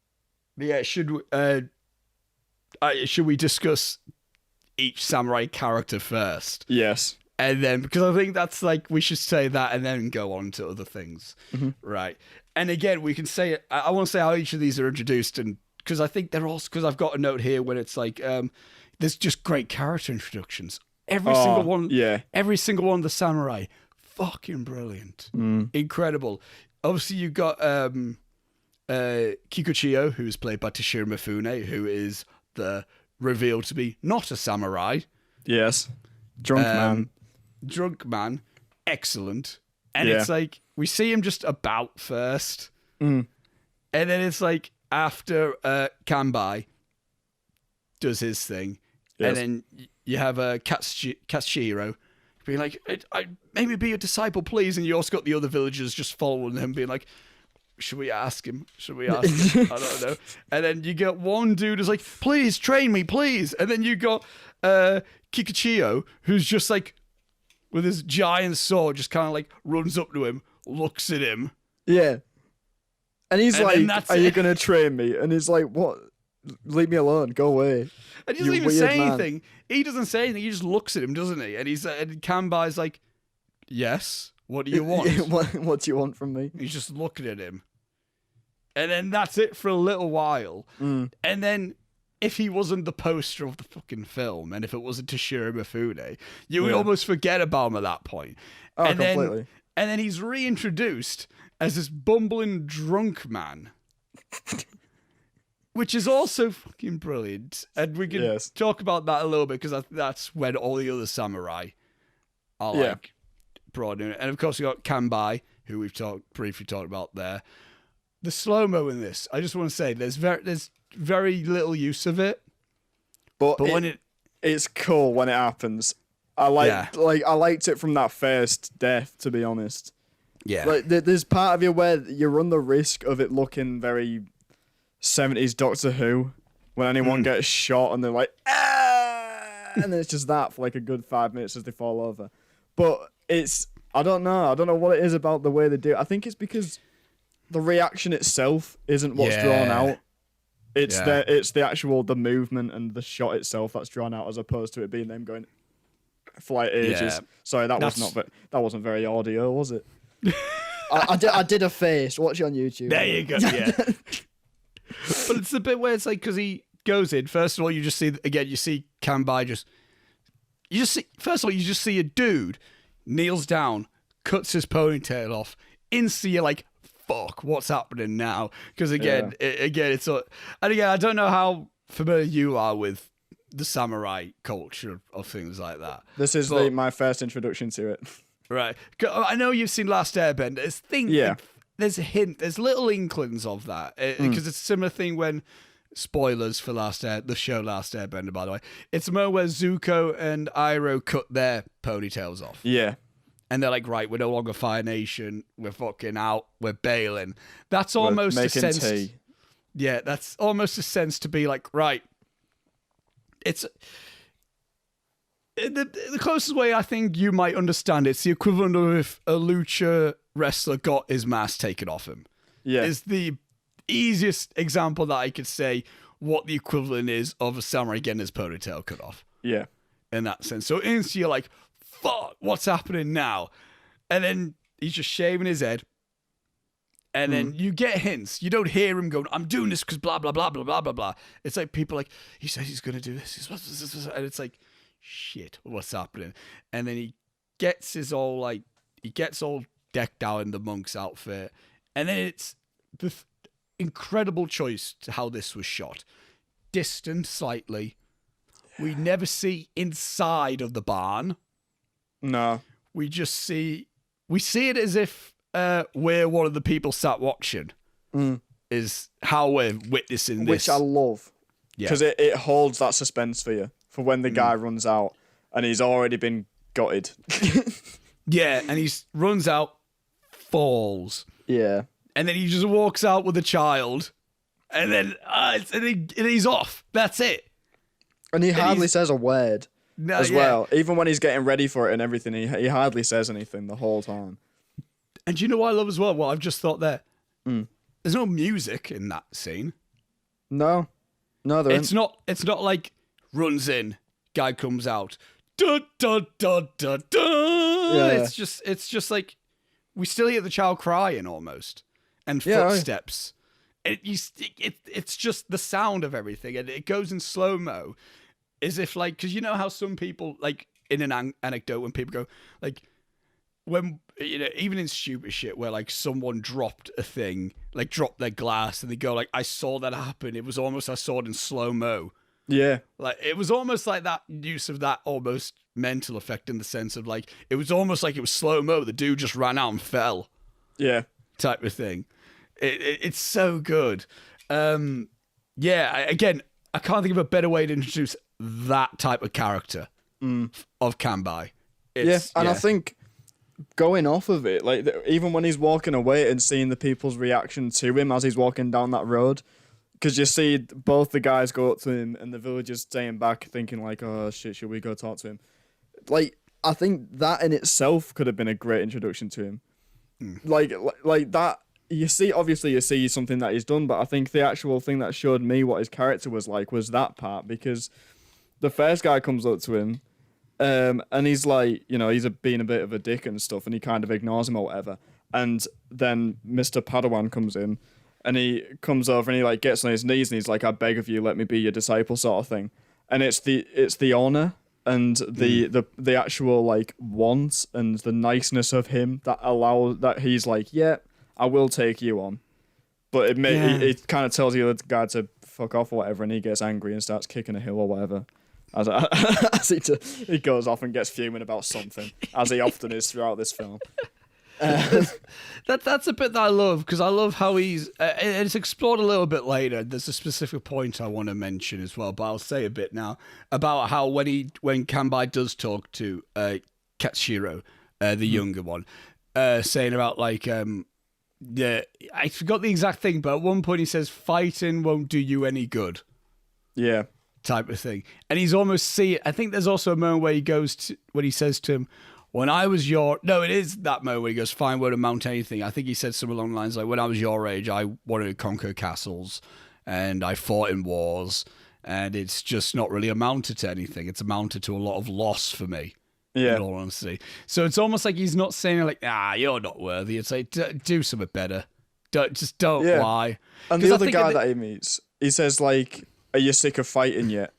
Yeah, should we discuss each samurai character first? Yes. And then, because I think that's like, we should say that and then go on to other things. Mm-hmm. Right. And again, we can say, I want to say how each of these are introduced, and because I think they're also, because I've got a note here when it's like, there's just great character introductions. Every single one of the samurai, fucking brilliant. Incredible. Obviously, you've got Kikuchiyo, who's played by Toshiro Mifune, who is revealed to be not a samurai. Yes. Drunk man. Excellent. And it's like, we see him just about first. And then it's like, after Kanbai does his thing, and then you have Katsushiro being like, I maybe be a disciple, please. And you also got the other villagers just following him, being like, should we ask him? I don't know. And then you get one dude who's like, please train me, please. And then you got Kikuchiyo, who's just like, with his giant sword, just kind of like runs up to him, looks at him. Yeah. And he's like, are you going to train me? And he's like, what? Leave me alone. Go away. And he doesn't even say anything. He doesn't say anything. He just looks at him, doesn't he? And and Kanbai's like, yes, what do you want? What do you want from me? He's just looking at him. And then that's it for a little while. And then, if he wasn't the poster of the fucking film, and if it wasn't Toshiro Mifune, you would almost forget about him at that point. Oh, completely. And then he's reintroduced as this bumbling drunk man. Which is also fucking brilliant. And we can talk about that a little bit, because that's when all the other samurai are like brought in. And of course, we got Kanbai, who we've briefly talked about there. The slow-mo in this, I just want to say, there's very little use of it. But when it's cool when it happens. I liked it from that first death, to be honest. Yeah. Like there's part of you where you run the risk of it looking very 70s Doctor Who, when anyone gets shot and they're like, ah! And then it's just that for like a good 5 minutes as they fall over. But I don't know what it is about the way they do it. I think it's because the reaction itself isn't what's drawn out. It's the movement and the shot itself that's drawn out, as opposed to it being them going for like ages. Yeah. Sorry, that wasn't very audio, was it? I did a face. Watch it on YouTube. There you go. Yeah. But it's the bit where it's like, because he goes in. First of all, you see Kanbai you just see a dude kneels down, cuts his ponytail off. Instantly, you're like, fuck, what's happening now? Because again, it's and again, I don't know how familiar you are with the samurai culture of things like that. This is my first introduction to it. Right. I know you've seen Last Airbender. There's little inklings of that, because it's a similar thing when, spoilers for the show Last Airbender, by the way, it's a moment where Zuko and Iroh cut their ponytails off. Yeah. And they're like, right, we're no longer Fire Nation, we're fucking out, we're bailing. That's almost a sense. Tea. Yeah, that's almost a sense to be like, right, it's the closest way I think you might understand it's the equivalent of if a lucha wrestler got his mask taken off him. Yeah. Is the easiest example that I could say what the equivalent is of a samurai getting his ponytail cut off. Yeah. In that sense. So instantly you're like, fuck, what's happening now? And then he's just shaving his head. And then you get hints. You don't hear him going, I'm doing this because blah, blah, blah, blah, blah, blah, blah. It's like people like, he says he's going to do this. And it's like, shit, what's happening? And then he gets his all like he gets all decked out in the monk's outfit, and then it's the incredible choice to how this was shot, distant slightly. We never see inside of the barn. No. We see it as if we're one of the people sat watching. Is how we're witnessing this, which I love, because it holds that suspense for you for when the guy runs out and he's already been gutted. Yeah, and he runs out, falls, yeah, and then he just walks out with a child, and then and he's off. That's it. And he hardly says a word as well. Even when he's getting ready for it and everything, he hardly says anything the whole time. And you know what I love as well? Well, I've just thought there. There's no music in that scene. No, there it's not. It's not like runs in, guy comes out. Da, da, da, da, da. Yeah. It's just like we still hear the child crying almost, and footsteps. It's just the sound of everything, and it goes in slow mo, as if like, because you know how some people like in an anecdote when people go like, when even in stupid shit where like someone dropped a thing, like dropped their glass, and they go like, I saw that happen. It was almost I saw it in slow mo. Yeah, like it was almost like that use of that almost mental effect in the sense of like it was almost like it was slow mo. The dude just ran out and fell. Yeah, type of thing. It's so good. Again, I can't think of a better way to introduce that type of character of Kanbai. I think going off of it, like even when he's walking away and seeing the people's reaction to him as he's walking down that road, because you see both the guys go up to him and the villagers staying back thinking like, oh shit, should we go talk to him? Like, I think that in itself could have been a great introduction to him. Like that, you see something that he's done, but I think the actual thing that showed me what his character was like was that part, because the first guy comes up to him and he's like, he's being a bit of a dick and stuff, and he kind of ignores him or whatever. And then Mr. Padawan comes in, and he comes over and he like gets on his knees and he's like, I beg of you, let me be your disciple, sort of thing. And it's the honor and the actual like want and the niceness of him that he's like, yeah, I will take you on. But it kind of tells you the guy to fuck off or whatever, and he gets angry and starts kicking a hill or whatever. As he goes off and gets fuming about something, as he often is throughout this film. That's a bit that I love, because I love how he's it's explored a little bit later. There's a specific point I want to mention as well, but I'll say a bit now about how when Kanbai does talk to Katsuhiro, the younger one, saying about like I forgot the exact thing, but at one point he says fighting won't do you any good. Yeah. Type of thing. And he's almost I think there's also a moment where when he says to him, when I was it is that moment where he goes, fine won't amount to anything. I think he said something along the lines like, when I was your age, I wanted to conquer castles and I fought in wars, and it's just not really amounted to anything. It's amounted to a lot of loss for me. Yeah. In all honesty. So it's almost like he's not saying like, you're not worthy. It's like, do something better. Don't lie. And the other guy that he meets, he says like, are you sick of fighting yet?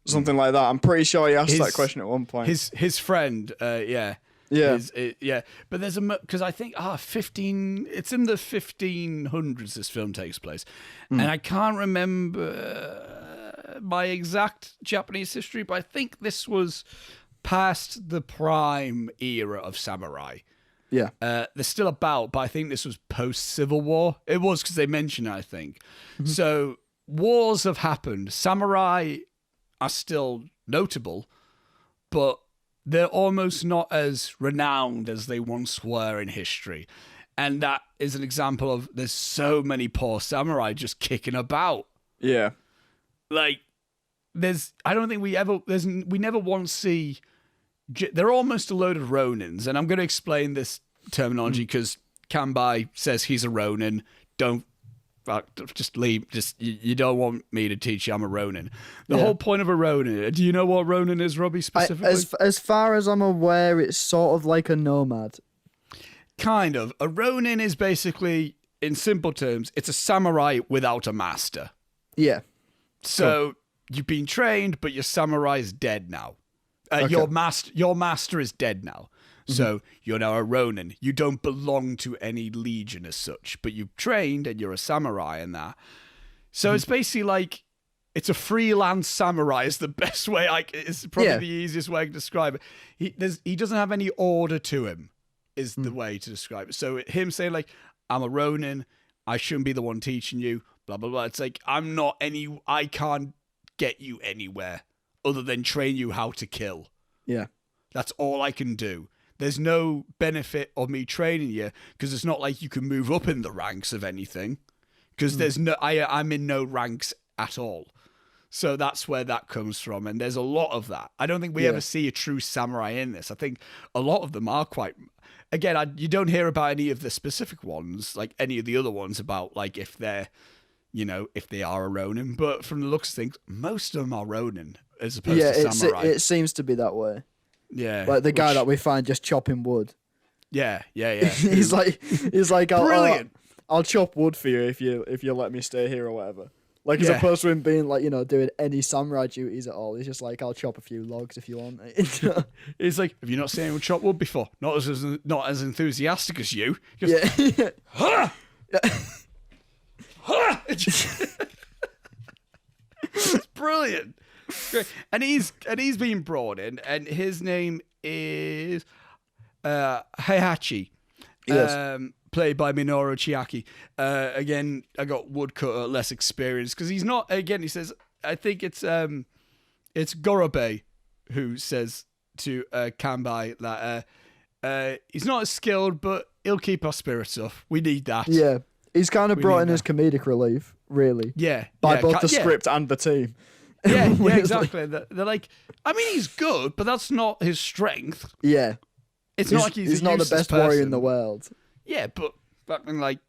Something like that. I'm pretty sure he asked that question at one point. His friend, yeah. Yeah. But there's because I think, 15, it's in the 1500s this film takes place. And I can't remember my exact Japanese history, but I think this was past the prime era of samurai. Yeah. They're still about, but I think this was post-Civil War. It was, because they mentioned it, I think. So wars have happened. Samurai are still notable, but they're almost not as renowned as they once were in history. And that is an example of there's so many poor samurai just kicking about. Yeah. Like, I don't think we never once see, they're almost a load of ronins. And I'm going to explain this terminology because Kanbai says he's a ronin. Just leave. You don't want me to teach you I'm a ronin. The whole point of a ronin. Do you know what ronin is, Robbie, specifically? As far as I'm aware, it's sort of like a nomad. Kind of. A ronin is basically, in simple terms, it's a samurai without a master. Yeah. So you've been trained, but your samurai is dead now. Okay. Your master is dead now. So you're now a Ronin. You don't belong to any legion as such, but you've trained and you're a samurai and that. So it's basically like it's a freelance samurai is the best way. It's probably the easiest way to describe it. He doesn't have any order to him is the way to describe it. So him saying like, I'm a Ronin, I shouldn't be the one teaching you, blah, blah, blah. It's like, I can't get you anywhere other than train you how to kill. Yeah. That's all I can do. There's no benefit of me training you because it's not like you can move up in the ranks of anything because I'm in no ranks at all. So that's where that comes from. And there's a lot of that. I don't think we ever see a true samurai in this. I think a lot of them are quite, again, you don't hear about any of the specific ones, like any of the other ones about like if they're, if they are a Ronin. But from the looks of things, most of them are Ronin as opposed to samurai. It seems to be that way. Yeah. Like the guy that we find just chopping wood. Yeah. he's like, Brilliant. I'll chop wood For you if you let me stay here or whatever. Like as opposed to him being like, doing any samurai duties at all. He's just like, I'll chop a few logs if you want. He's like, have you not seen anyone chop wood before? Not as enthusiastic as you. He goes, Yeah. ha! Ha! It's brilliant. Great. And he's been brought in, and his name is Heihachi. Yes. Played by Minoru Chiaki. Again, I got woodcutter, less experience because he's not. Again, he says, I think it's Gorobe who says to Kanbai that he's not as skilled, but he'll keep our spirits up. We need that. Yeah. He's kind of brought in as comedic relief, really. Yeah. By both the script and the team. Yeah, exactly. They're like, I mean, he's good, but that's not his strength. Yeah. It's not like he's not the best warrior in the world. Yeah, but fucking like,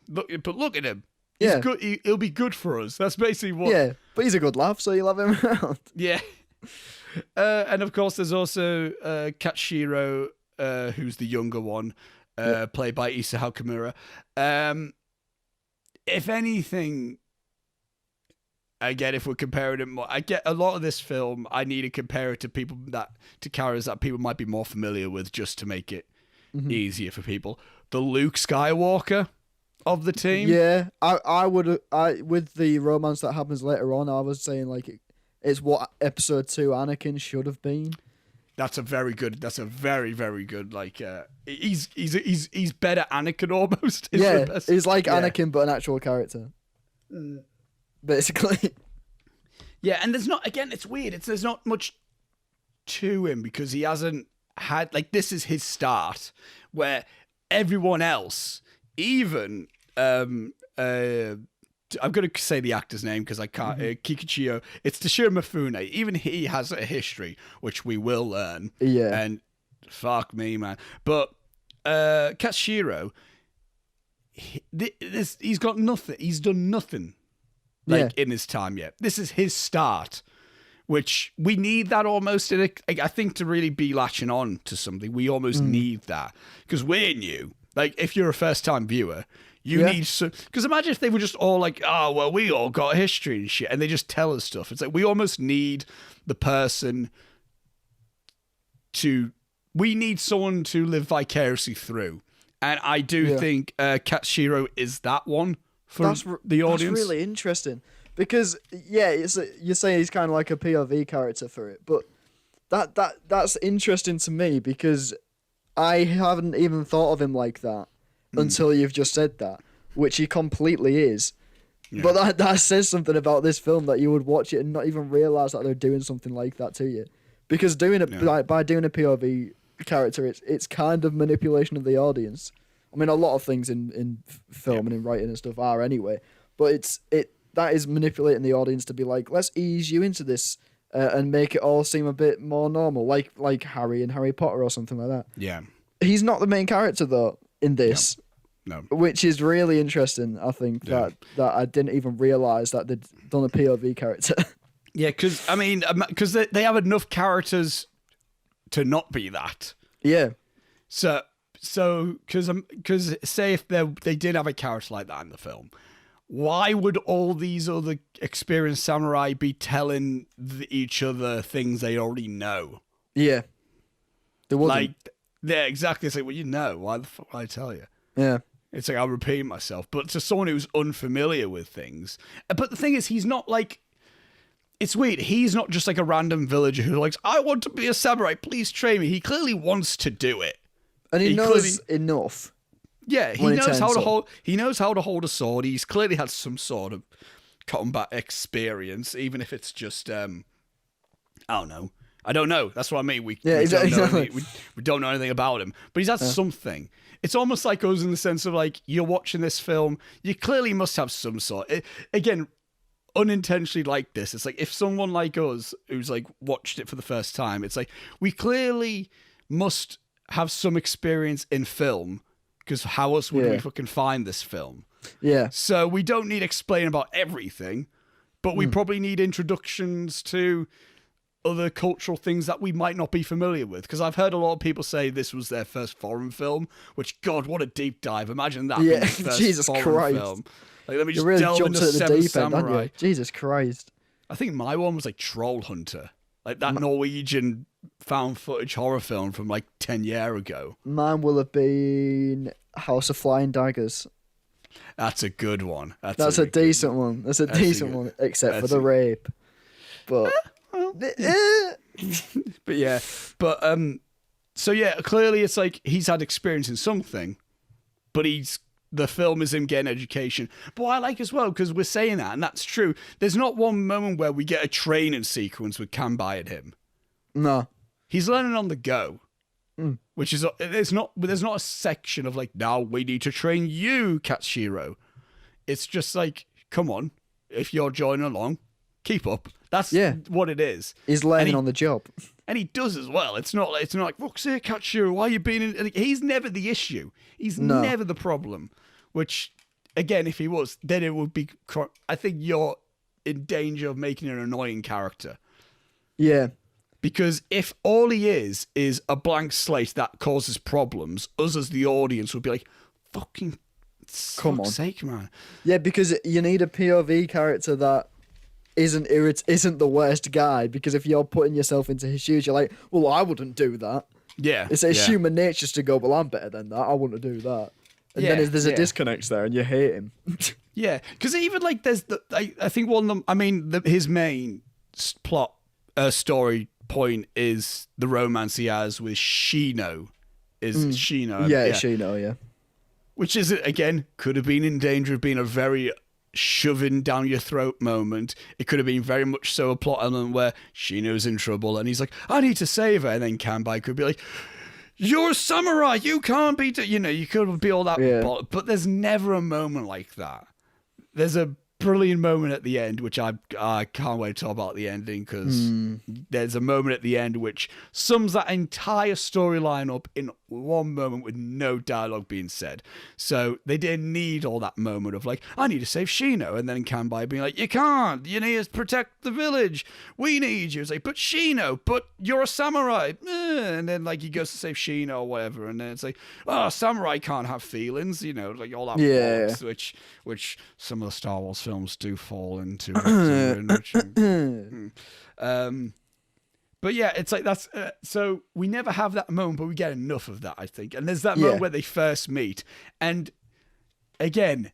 look at him. He's good. He'll be good for us. That's basically what. Yeah, but he's a good laugh, so you'll have him around. Yeah. And of course, there's also Katshiro, who's the younger one, played by Isao Kimura. If anything, again, if we're comparing it more, I get a lot of this film. I need to compare it to characters that people might be more familiar with, just to make it easier for people. The Luke Skywalker of the team. Yeah, I would. With the romance that happens later on, I was saying like it's what Episode 2 Anakin should have been. That's a very, very good. Like, he's better Anakin almost. He's like Anakin, but an actual character. Basically. Yeah, and there's not. Again, it's weird. There's not much to him because he hasn't had like this is his start, where everyone else, even I'm going to say the actor's name because I can't. Kikuchiyo. It's Toshiro Mifune. Even he has a history, which we will learn. Yeah. And fuck me, man. But Katsuhiro, he's got nothing. He's done nothing in his time yet. This is his start, which we need that almost. I think to really be latching on to something, we almost need that because we're new. Like if you're a first-time viewer. You need so because imagine if they were just all like, oh well, we all got history and shit, and they just tell us stuff. It's like we almost need the person to. We need someone to live vicariously through, and I do think Katsuhiro is that one for the audience. That's really interesting because you're saying he's kind of like a POV character for it, but that's interesting to me because I haven't even thought of him like that. Until you've just said that, which he completely is. Yeah. But that says something about this film that you would watch it and not even realise that they're doing something like that to you. Because doing it by doing a POV character, it's kind of manipulation of the audience. I mean, a lot of things in film and in writing and stuff are anyway. But that is manipulating the audience to be like, let's ease you into this and make it all seem a bit more normal, like Harry and Harry Potter or something like that. Yeah, he's not the main character though. In this, no. Which is really interesting. I think that I didn't even realize that they'd done a POV character. Yeah, because they have enough characters to not be that. Yeah. So because say if they did have a character like that in the film, why would all these other experienced samurai be telling each other things they already know? Yeah. They wouldn't. Yeah, exactly. It's like, well, you know, why the fuck would I tell you? Yeah. It's like, I'll repeat myself. But to someone who's unfamiliar with things. But the thing is, he's not like. It's weird. He's not just like a random villager who likes, I want to be a samurai, please train me. He clearly wants to do it. And he knows enough. Yeah, he knows how to hold. He knows how to hold a sword. He's clearly had some sort of combat experience, even if it's just I don't know. I don't know. That's what I mean. We don't know anything about him, but he's had something. It's almost like us in the sense of like, you're watching this film, you clearly must have some sort. Again, unintentionally like this. It's like if someone like us who's like watched it for the first time, it's like we clearly must have some experience in film, because how else would we fucking find this film? Yeah. So we don't need explaining about everything, but we probably need introductions to other cultural things that we might not be familiar with. Because I've heard a lot of people say this was their first foreign film, which, God, what a deep dive. Imagine that. Yeah, being the first Jesus foreign Christ. Film. Like, let me You just really delve jumped into at the Seven deep end, Samurai. didn't you? Jesus Christ. I think my one was like Troll Hunter. Like that Norwegian found footage horror film from like 10 years ago. Mine will have been House of Flying Daggers. That's a good one. That's a decent one. That's a decent one, except for the rape. But but yeah, but so yeah, clearly it's like he's had experience in something, but the film is him getting education. But what I like as well, because we're saying that, and that's true, there's not one moment where we get a training sequence with Kanbai and him. No. He's learning on the go. Which is, there's not a section of like, now we need to train you, Katsuhiro. It's just like, come on, if you're joining along, keep up. That's what it is. He's learning on the job. And he does as well. It's not like, fuck's sake, Katsuhiro, why are you being in? He's never the issue. He's never the problem. Which, again, if he was, then it would be, I think you're in danger of making an annoying character. Yeah. Because if all he is a blank slate that causes problems, us as the audience would be like, fucking come on, sake, man. Yeah, because you need a POV character that isn't the worst guy. Because if you're putting yourself into his shoes, you're like, well, I wouldn't do that. Yeah, it's human nature just to go, well, I'm better than that. I wouldn't do that. And then there's a disconnect there, and you hate him. Yeah, because even like there's I think one of them. I mean, his main plot story point is the romance he has with Shino. Shino? Yeah, Shino, yeah. Which is, again, could have been in danger of being a very shoving down your throat moment. It could have been very much so a plot element where Shino's in trouble and he's like, I need to save her. And then Kanbai could be like, you're a samurai, you can't be, you could be all that. But there's never a moment like that. There's a brilliant moment at the end, which I can't wait to talk about the ending, because there's a moment at the end which sums that entire storyline up in one moment with no dialogue being said. So they didn't need all that moment of like, I need to save Shino, and then Kanbai being like, you can't, you need to protect the village, we need you. It's like, but Shino, but you're a samurai. And then like he goes to save Shino or whatever, and then it's like, oh, samurai can't have feelings, like all that bollocks, which some of the Star Wars films do fall into. But yeah, it's like that's so we never have that moment, but we get enough of that, I think. And there's that moment where they first meet, and again,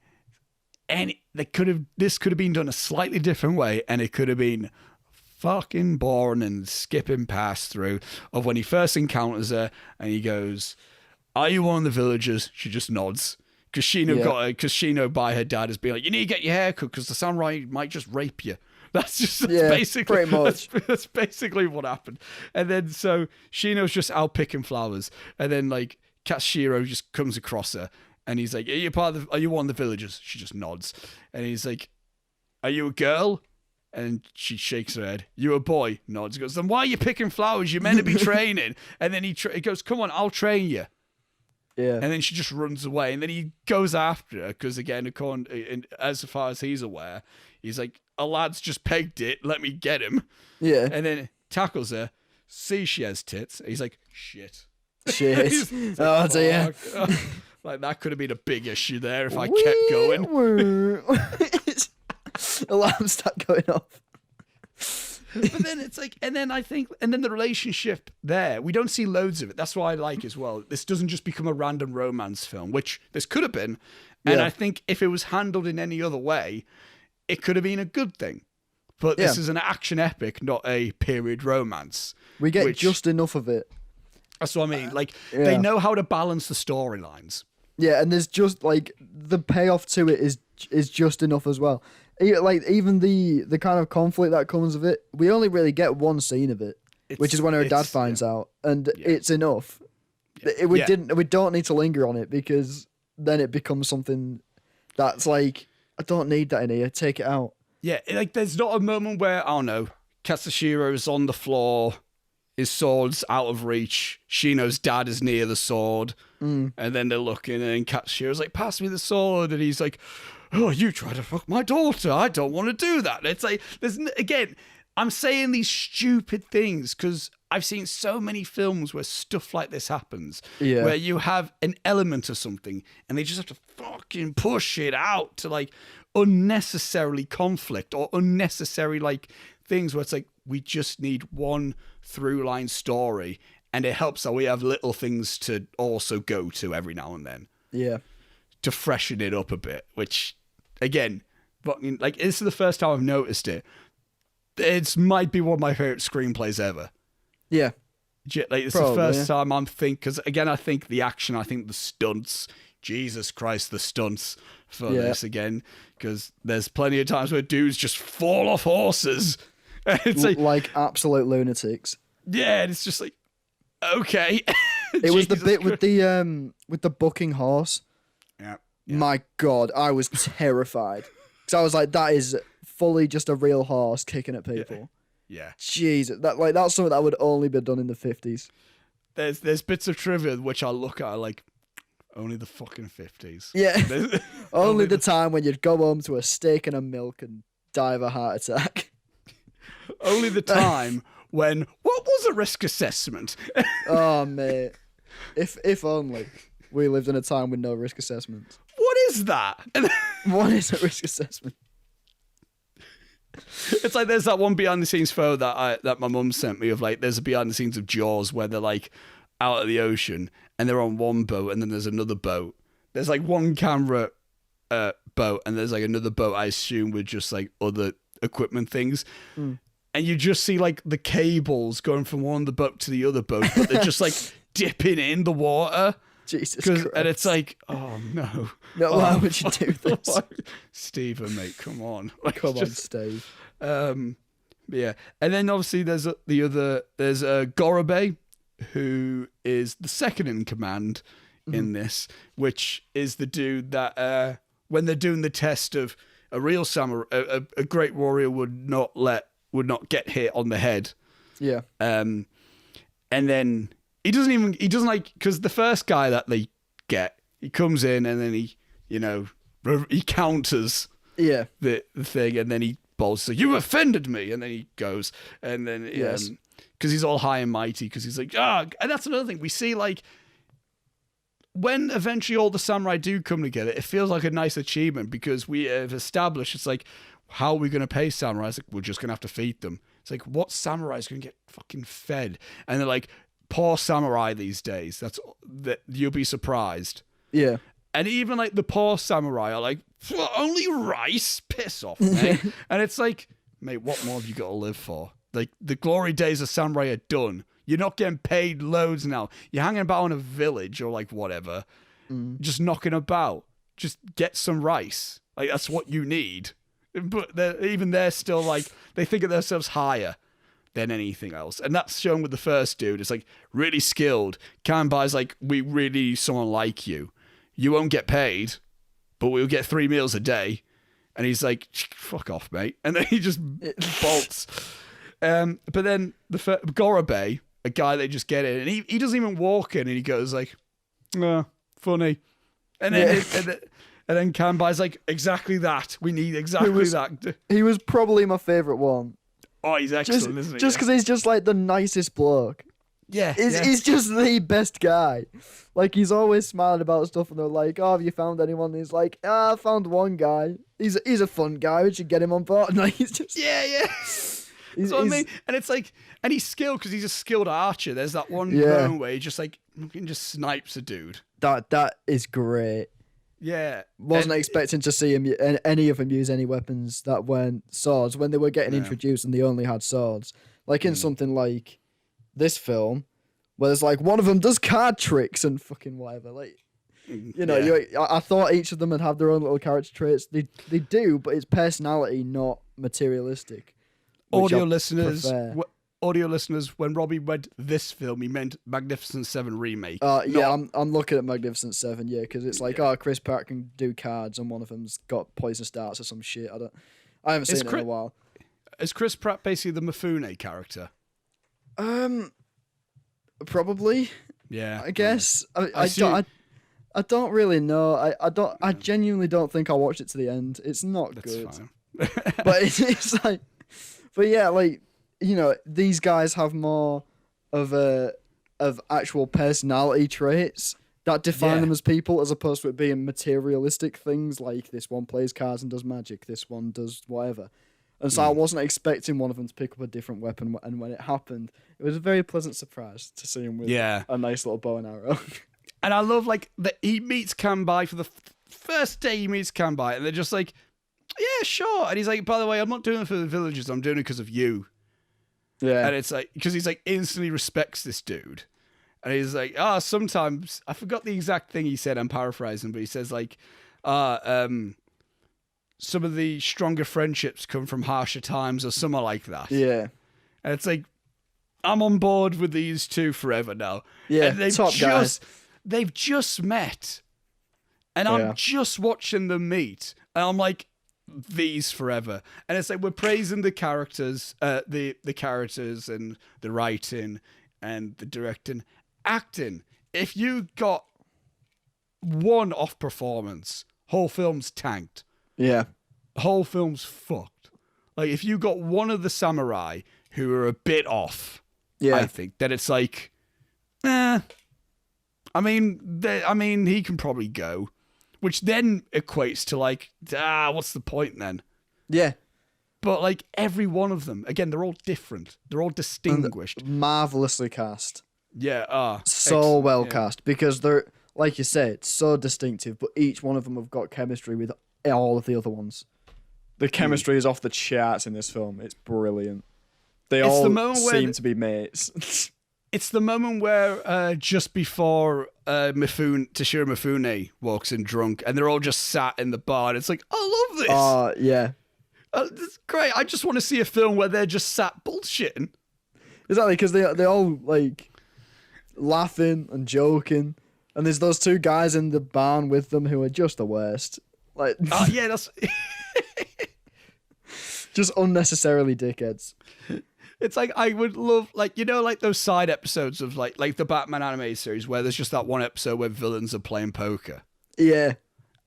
this could have been done a slightly different way, and it could have been fucking boring and skipping past through of when he first encounters her, and he goes, "Are you one of the villagers?" She just nods. Because Shino by her dad has been like, you need to get your hair cut because the samurai might just rape you. That's basically pretty much. That's basically what happened. And then so Shino's just out picking flowers, and then like Katsuhiro just comes across her, and he's like, are you one of the villagers? She just nods, and he's like, are you a girl? And she shakes her head. You a boy? Nods. He goes, then why are you picking flowers? You're meant to be training. And then he goes, come on, I'll train you. Yeah. And then she just runs away, and then he goes after her because, again, as far as he's aware, he's like, a lad's just pegged it, let me get him. Yeah. And then tackles her, sees she has tits. He's like, shit. Shit. Like, oh dear. Like, that could have been a big issue there if I kept going. Alarms start going off. But then it's like, and then the relationship there, we don't see loads of it. That's what I like as well. This doesn't just become a random romance film, which this could have been. And I think if it was handled in any other way, it could have been a good thing. But this is an action epic, not a period romance. We get just enough of it. That's what I mean. Like, they know how to balance the storylines. Yeah, and there's just, like, the payoff to it is just enough as well. Like, even the kind of conflict that comes with it, we only really get one scene of it, which is when her dad finds out, and it's enough. Yeah. We don't need to linger on it, because then it becomes something that's like, I don't need that in here, take it out. Yeah, like, there's not a moment where, I don't know, Katsuhiro's on the floor, his sword's out of reach, Shino's dad is near the sword, and then they're looking, and Katsuhiro's like, pass me the sword, and he's like, oh, you try to fuck my daughter, I don't want to do that. It's like, again, I'm saying these stupid things because I've seen so many films where stuff like this happens, where you have an element of something, and they just have to fucking push it out to, like, unnecessarily conflict or unnecessary, like, things where it's like, we just need one through line story, and it helps that we have little things to also go to every now and then. Yeah. To freshen it up a bit, which, again, like, this is the first time I've noticed it. It might be one of my favorite screenplays ever. Yeah. Like, it's the first time I'm thinking, because, again, I think the action, I think the stunts, Jesus Christ, the stunts for this again, because there's plenty of times where dudes just fall off horses. It's like absolute lunatics. Yeah, and it's just like, okay. It was the bit with the bucking horse. Yeah. My God, I was terrified because I was like, that is fully just a real horse kicking at people. Yeah. Jesus, that's something that would only be done in the 50s. There's bits of trivia which I look at like, only the fucking 50s. Yeah. only the time when you'd go home to a steak and a milk and die of a heart attack. Only the time when, what was a risk assessment? Oh, mate. If only we lived in a time with no risk assessments. What is that? What is a risk assessment? It's like there's that one behind the scenes photo that my mum sent me of, like, there's a behind the scenes of Jaws where they're like out at the ocean and they're on one boat and then there's another boat. There's like one camera boat and there's like another boat, I assume, with just like other equipment things. And you just see like the cables going from one the boat to the other boat, but they're just like dipping in the water. Jesus Christ. And it's like, oh no. No, why would you do this? Steven, mate, come on. Like, come on, Steve. Yeah. And then obviously there's Gorobe, who is the second in command in this, which is the dude that when they're doing the test of a real samurai, a great warrior would not get hit on the head. Yeah. And then he doesn't like, because the first guy that they get, he comes in and then he counters the thing, and then he bolts like, you offended me, and then he goes, and then because he's all high and mighty, because he's like, and that's another thing we see, like, when eventually all the samurai do come together, it feels like a nice achievement, because we have established, it's like, how are we going to pay samurai? It's like, we're just going to have to feed them. It's like, what samurai is going to get fucking fed? And they're like, poor samurai these days. That you'll be surprised. Yeah. And even like the poor samurai are like, only rice? Piss off, mate. And it's like, mate, what more have you got to live for? Like, the glory days of samurai are done. You're not getting paid loads now. You're hanging about in a village or like whatever, just knocking about. Just get some rice. Like, that's what you need. But they're still like, they think of themselves higher than anything else. And that's shown with the first dude. It's like, really skilled. Kanbai's like, we really need someone like you. You won't get paid, but we'll get 3 meals a day. And he's like, fuck off, mate. And then he just bolts. But then Gorobe, a guy they just get in, and he doesn't even walk in, and he goes like, funny. And then and then Kanbai's like, exactly that. We need exactly that. He was probably my favourite one. Oh, he's excellent, isn't he? Just because he's just like the nicest bloke. Yeah. He's just the best guy. Like, he's always smiling about stuff, and they're like, oh, have you found anyone? And he's like, I found one guy. He's a fun guy. We should get him on board. And like, he's just... Yeah. That's what I mean. And it's like, and he's skilled because he's a skilled archer. There's that one Yeah. moment where he just like fucking just snipes a dude. That is great. Yeah. Wasn't And- expecting to see him any of them use any weapons that weren't swords when they were getting introduced and they only had swords. Like in something like this film, where there's like one of them does card tricks and fucking whatever. Like, you know, I thought each of them would have their own little character traits. They do, but it's personality, not materialistic. which Audio I listeners, prefer. audio listeners, when Robbie read this film, he meant Magnificent Seven remake. Yeah, I'm looking at Magnificent Seven, yeah, because it's like, oh, Chris Pratt can do cards, and one of them's got poisonous darts or some shit. I haven't seen it in a while. Is Chris Pratt basically the Mifune character? Probably. Yeah, I guess. I don't really know. I genuinely don't think I watched it to the end. It's not That's good. fine. But it's like, but yeah, like, you know, these guys have more of actual personality traits that define them as people, as opposed to it being materialistic things like this one plays cards and does magic, this one does whatever. And so I wasn't expecting one of them to pick up a different weapon, and when it happened, it was a very pleasant surprise to see him with a nice little bow and arrow. And I love like that he meets Kanbai for the first day he meets Kanbai, and they're just like, yeah, sure. And he's like, by the way, I'm not doing it for the villagers, I'm doing it because of you. Yeah. And it's like, because he's like instantly respects this dude. And he's like, sometimes, I forgot the exact thing he said, I'm paraphrasing, but he says like, some of the stronger friendships come from harsher times or something like that. Yeah. And it's like, I'm on board with these two forever now. Yeah, and top guys. They've just met. And I'm just watching them meet. And I'm like, these forever. And it's like, we're praising the characters, the characters and the writing and the directing. Acting. If you got one off performance, whole film's tanked. Yeah. Whole film's fucked. Like, if you got one of the samurai who are a bit off, I think, then it's like, I mean, he can probably go. Which then equates to like, what's the point then? Yeah. But like, every one of them, again, they're all different. They're all distinguished. Marvelously cast. Yeah. So well cast, because they're, like you said, so distinctive, but each one of them have got chemistry with all of the other ones. The chemistry is off the charts in this film. It's brilliant. They all seem to be mates. It's the moment where just before Toshiro Mifune walks in drunk, and they're all just sat in the bar, and it's like, I love this. Yeah. It's great. I just want to see a film where they're just sat bullshitting. Exactly, because they all like laughing and joking, and there's those two guys in the barn with them who are just the worst. Like, Yeah, that's. just unnecessarily dickheads. It's like, I would love, like, you know, like those side episodes of like the Batman animated series where there's just that one episode where villains are playing poker. Yeah.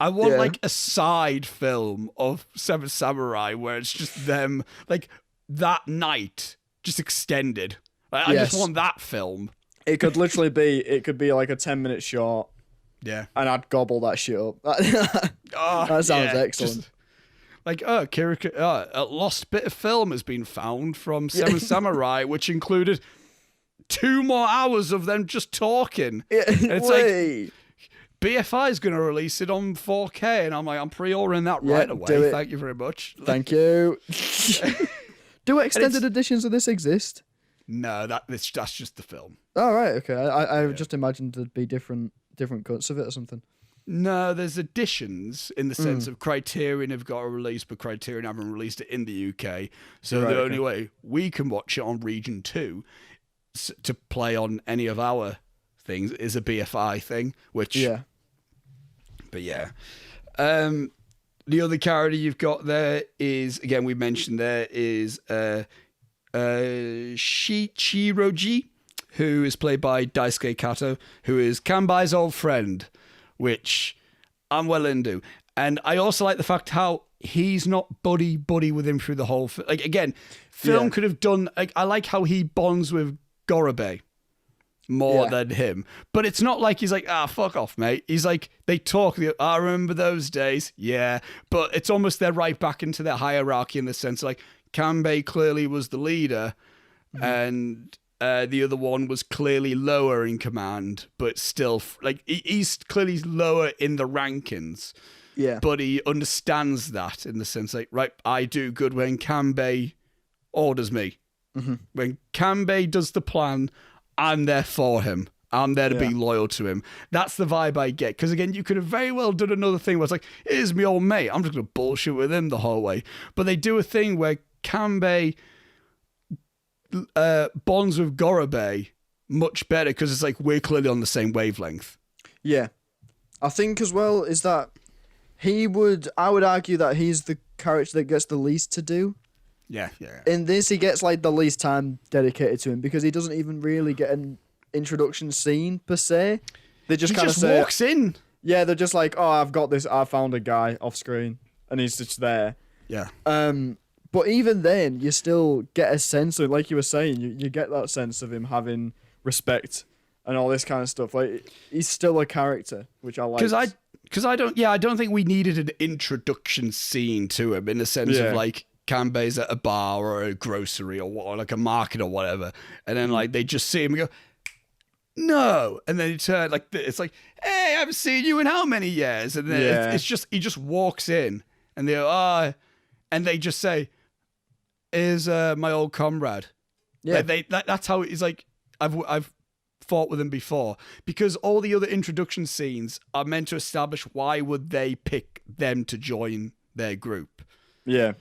I want like a side film of Seven Samurai where it's just them, like, that night just extended. I just want that film. It could literally be like a 10-minute short. Yeah. And I'd gobble that shit up. That sounds excellent. Like, a lost bit of film has been found from Seven Samurai, which included 2 more hours of them just talking. Yeah, and it's like, BFI is going to release it on 4K, and I'm like, I'm pre-ordering that right away. Do it. Thank you very much. Thank you. Do extended editions of this exist? No, that's just the film. Oh, right, okay. I just imagined there'd be different cuts of it or something. No, there's editions in the sense of Criterion have got a release, but Criterion haven't released it in the UK. So the only way we can watch it on Region 2 to play on any of our things is a BFI thing, which... Yeah. But yeah. The other character you've got there is, again, we mentioned there, is Shichiroji, who is played by Daisuke Kato, who is Kanbai's old friend, which I'm well into. And I also like the fact how he's not buddy with him through the whole film. Like, again, film could have done... Like, I like how he bonds with Gorobe more than him. But it's not like he's like, fuck off, mate. He's like, they talk, I remember those days. Yeah. But it's almost they're right back into their hierarchy in the sense like, Kanbei clearly was the leader, and the other one was clearly lower in command, but still, like, he's clearly lower in the rankings. Yeah. But he understands that in the sense, like, right, I do good when Kanbei orders me. When Kanbei does the plan, I'm there for him. I'm there to be loyal to him. That's the vibe I get. Because, again, you could have very well done another thing where it's like, here's me old mate. I'm just going to bullshit with him the whole way. But they do a thing where Kanbei bonds with Gorobei much better because it's like, we're clearly on the same wavelength. Yeah. I think as well is that I would argue that he's the character that gets the least to do. Yeah. In this, he gets like the least time dedicated to him because he doesn't even really get an introduction scene per se. They just kind of say, walks in. Yeah, they're just like, oh, I've got this. I found a guy off screen, and he's just there. Yeah. But even then, you still get a sense of, like you were saying, you get that sense of him having respect and all this kind of stuff. Like, he's still a character, which I like. Because I don't think we needed an introduction scene to him in the sense of like Kanbei's at a bar or a grocery or like a market or whatever, and then like they just see him and go, no, and then he turn like it's like, hey, I haven't seen you in how many years, and then it's just he just walks in and they go, and they just say, is my old comrade. Yeah, that's how he's like. I've fought with him before because all the other introduction scenes are meant to establish why would they pick them to join their group. Yeah.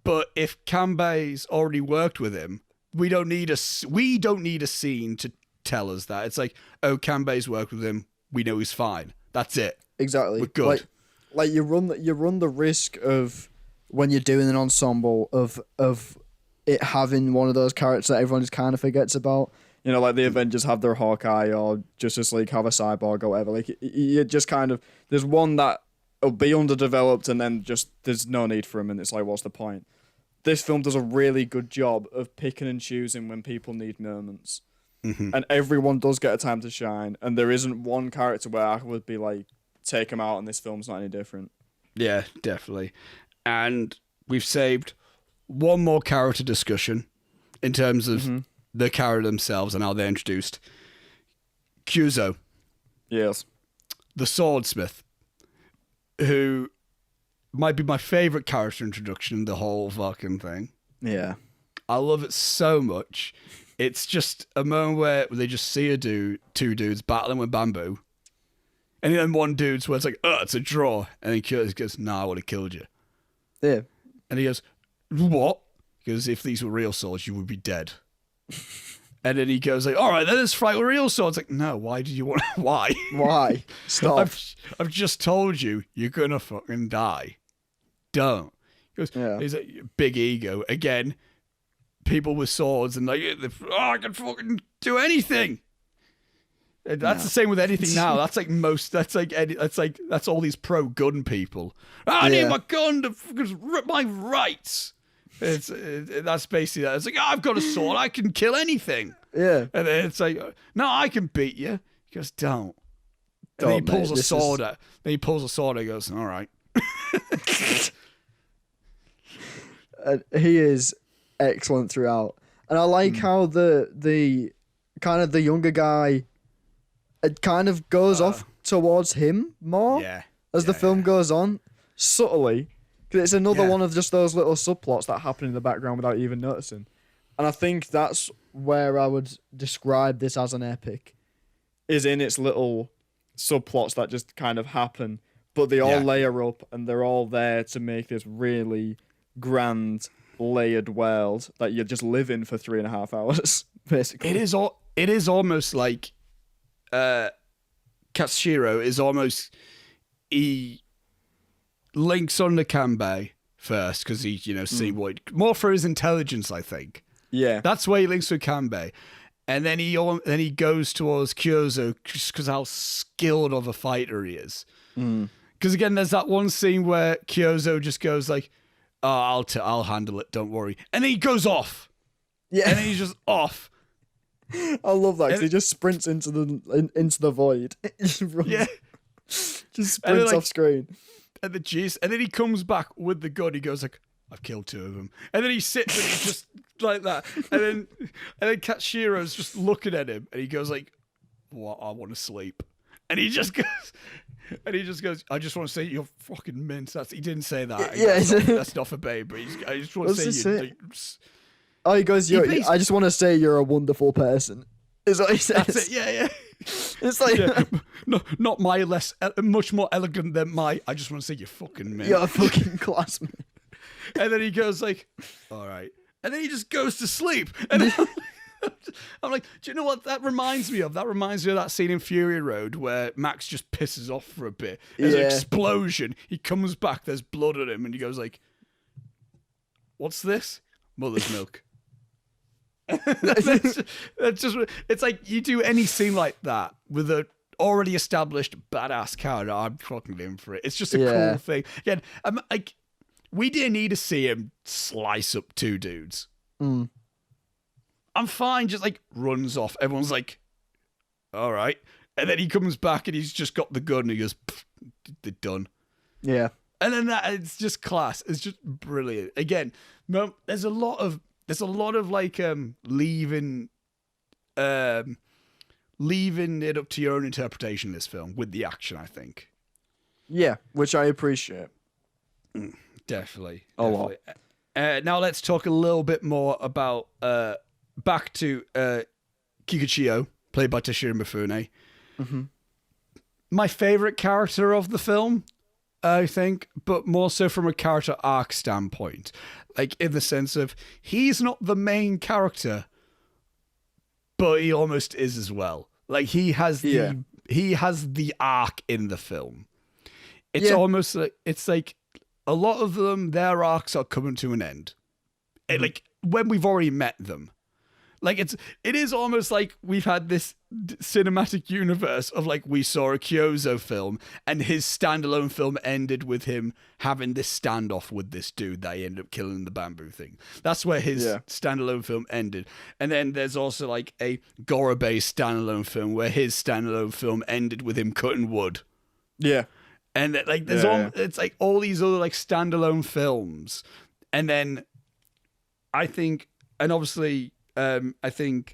But if Kanbei's already worked with him, we don't need a scene to tell us that. It's like, oh, Kanbei's worked with him. We know he's fine. That's it. Exactly. We're good. Like you run the risk of when you're doing an ensemble of it having one of those characters that everyone just kind of forgets about. You know, like the Avengers have their Hawkeye or Justice League have a Cyborg or whatever. Like, you just kind of... There's one that will be underdeveloped and then just there's no need for him and it's like, what's the point? This film does a really good job of picking and choosing when people need moments. And everyone does get a time to shine. And there isn't one character where I would be like, take him out and this film's not any different. Yeah, definitely. And we've saved one more character discussion in terms of... the character themselves and how they're introduced. Kyuzo. Yes. The swordsmith, who might be my favourite character introduction in the whole fucking thing. Yeah. I love it so much. It's just a moment where they just see two dudes battling with bamboo. And then one dude's where it's like, it's a draw. And then Kyuzo goes, I would have killed you. Yeah. And he goes, what? Because if these were real swords, you would be dead. And then he goes like, all right, then let's fight with real swords. Like, no, why did you want why? Why? Stop. I've just told you you're gonna fucking die. Don't. He goes, he's like, big ego. Again, people with swords and like, I can fucking do anything. And that's the same with anything now. That's all these pro gun people. I need my gun to rip my rights. That's basically that. It's like, I've got a sword, I can kill anything. Yeah. And then it's like, no, I can beat you. He goes, don't. And then he pulls a sword out. Then he pulls a sword and he goes, all right. He is excellent throughout. And I like how the kind of the younger guy, it kind of goes off towards him more as the film goes on, subtly. Because it's another one of just those little subplots that happen in the background without you even noticing. And I think that's where I would describe this as an epic. Is in its little subplots that just kind of happen, but they all layer up and they're all there to make this really grand, layered world that you just live in for 3.5 hours, basically. It is almost like Katsushiro is almost... He links on to Kanbei first because he, see what more for his intelligence, I think. Yeah, that's why he links with Kanbei, and then he goes towards Kyuzo just because how skilled of a fighter he is. Because again, there's that one scene where Kyuzo just goes like, "Oh, I'll handle it, don't worry," and then he goes off. Yeah, and then he's just off. I love that because he just sprints into the void. Just runs, just sprints off screen. And then he comes back with the gun. He goes like, I've killed 2 of them. And then he sits and he's just like that. And then Katshiro's just looking at him and he goes like, "What? I want to sleep." And he just goes, "I just want to say you're fucking mint." He didn't say that. Yeah, that's not for babe, but I just want to say you. Oh, he goes, "I just want to say you're a wonderful person." Is what he says. That's it. Yeah. It's like, no, not my much more elegant than my. I just want to say you're fucking mint. you're a fucking classmate. And then he goes like, "All right," and then he just goes to sleep. And I'm like, do you know what that reminds me of? That reminds me of that scene in Fury Road where Max just pisses off for a bit. There's an explosion. He comes back. There's blood on him, and he goes like, "What's this? Mother's milk." It's like you do any scene like that with a already established badass character, I'm fucking in for it. It's just a cool thing. Again, like we didn't need to see him slice up 2 dudes. I'm fine. Just like runs off. Everyone's like, "All right," and then he comes back and he's just got the gun and he goes, "They're done." Yeah, and then it's just class. It's just brilliant. Again, there's a lot of like leaving it up to your own interpretation of this film with the action, I think. Yeah, which I appreciate. Definitely. A lot. Now let's talk a little bit more about back to Kikuchiyo, played by Toshiro Mifune. Mm-hmm. My favorite character of the film, I think, but more so from a character arc standpoint. Like, in the sense of, he's not the main character, but he almost is as well. Like, he has the arc in the film. It's almost like, it's like, a lot of them, their arcs are coming to an end. Mm-hmm. Like, when we've already met them. Like, it is almost like we've had this cinematic universe of, like, we saw a Kyozo film and his standalone film ended with him having this standoff with this dude that he ended up killing the bamboo thing. That's where his standalone film ended. And then there's also, like, a Gorobe standalone film where his standalone film ended with him cutting wood. Yeah. And, like, there's it's, like, all these other, like, standalone films. And then I think, and obviously... I think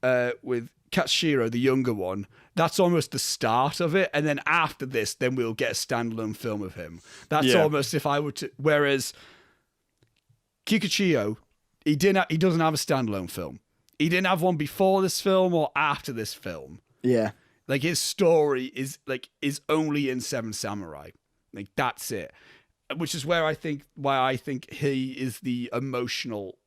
with Katsushiro, the younger one, that's almost the start of it. And then after this, then we'll get a standalone film of him. That's almost if I were to... Whereas Kikuchiyo, he doesn't have a standalone film. He didn't have one before this film or after this film. Yeah. Like, his story is only in Seven Samurai. Like, that's it. Which is why I think he is the emotional...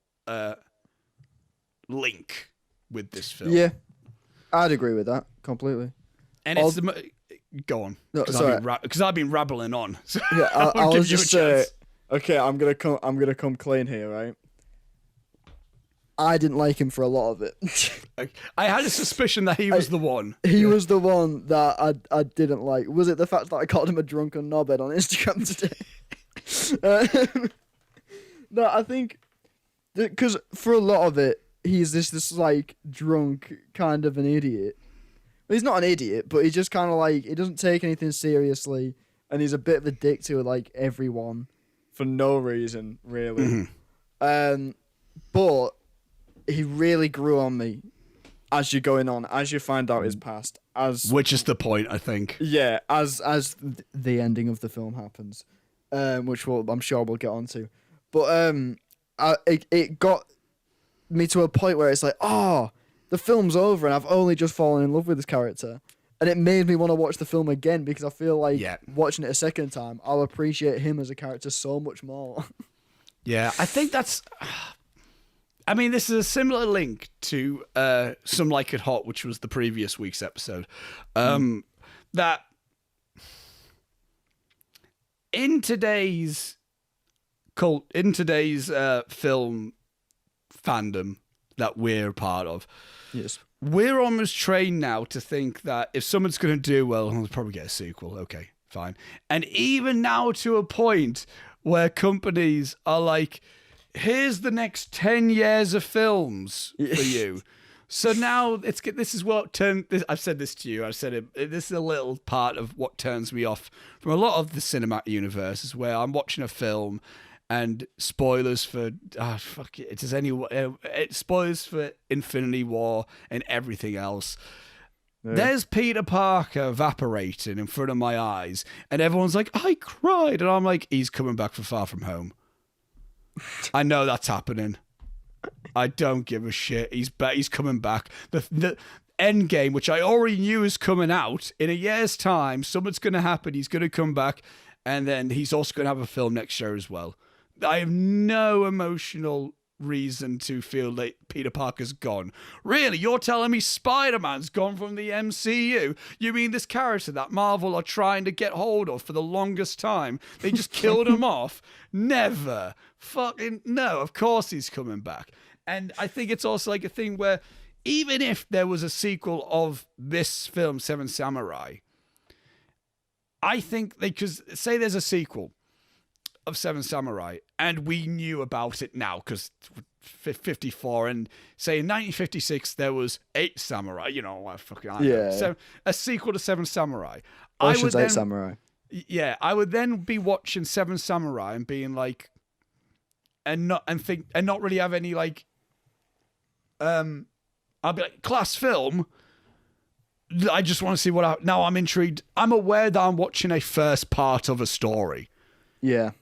link with this film. Yeah, I'd agree with that completely. And it's go on, because I've been rabbling on. So yeah, I'll give just you a say, chance. okay, I'm gonna come clean here, right? I didn't like him for a lot of it. I had a suspicion that he was the one. He was the one that I didn't like. Was it the fact that I called him a drunken knobhead on Instagram today? No, I think because for a lot of it, he's this like drunk kind of an idiot. Well, he's not an idiot, but he's just kind of like, he doesn't take anything seriously, and he's a bit of a dick to like everyone for no reason, really. Mm-hmm. But he really grew on me as you're going on, as you find out his past, which is the point, I think. Yeah, as the ending of the film happens, which I'm sure we'll get onto. But it got me to a point where it's like, oh, the film's over and I've only just fallen in love with this character. And it made me want to watch the film again because I feel like watching it a second time, I'll appreciate him as a character so much more. Yeah, I think that's... I mean, this is a similar link to Some Like It Hot, which was the previous week's episode. That in today's film fandom that we're a part of, we're almost trained now to think that if someone's going to do well, they'll probably get a sequel. Okay, fine. And even now to a point where companies are like, here's the next 10 years of films for you. So now this is what turned... I've said this to you. I've said it. This is a little part of what turns me off from a lot of the cinematic universe, is where I'm watching a film And spoilers for spoilers for Infinity War and everything else. Yeah. There's Peter Parker evaporating in front of my eyes, and everyone's like, I cried, and I'm like, he's coming back for Far From Home. I know that's happening. I don't give a shit. He's coming back. The Endgame, which I already knew is coming out in a year's time, something's going to happen. He's going to come back, and then he's also going to have a film next year as well. I have no emotional reason to feel that Peter Parker's gone. Really? You're telling me Spider-Man's gone from the MCU? You mean this character that Marvel are trying to get hold of for the longest time? They just killed him off? Never. Fucking no. Of course he's coming back. And I think it's also like a thing where even if there was a sequel of this film, Seven Samurai, I think they could say there's a sequel of Seven Samurai, and we knew about it now because 54, and say in 1956 there was 8 Samurai. You know, a sequel to Seven Samurai. Ocean's 8 Samurai. Yeah, I would then be watching Seven Samurai and being like, and not really have any like, I'll be like, class film. I just want to see now I'm intrigued. I'm aware that I'm watching a first part of a story. Yeah.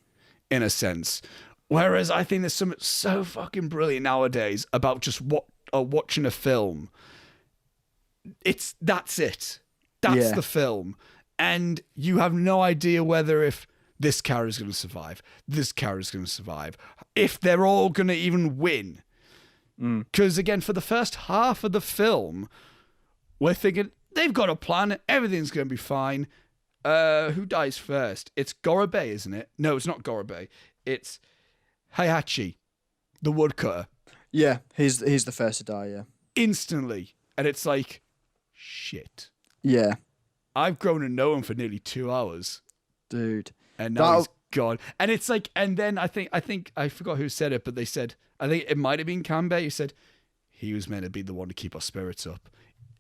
In a sense. Whereas I think there's something so fucking brilliant nowadays about just watching a film. That's it. That's the film. And you have no idea whether if this character's going to survive, this character's going to survive, if they're all going to even win. Because again, for the first half of the film, we're thinking, they've got a plan, everything's going to be fine. Who dies first? It's Gorobei, isn't it? No, it's not Gorobei. It's Heihachi, the woodcutter. Yeah, he's the first to die, yeah. Instantly. And it's like, shit. Yeah. I've grown to know him for nearly 2 hours. Dude. And now he's gone. And it's like, and then I think, I forgot who said it, but they said, I think it might have been Kanbei who said, he was meant to be the one to keep our spirits up.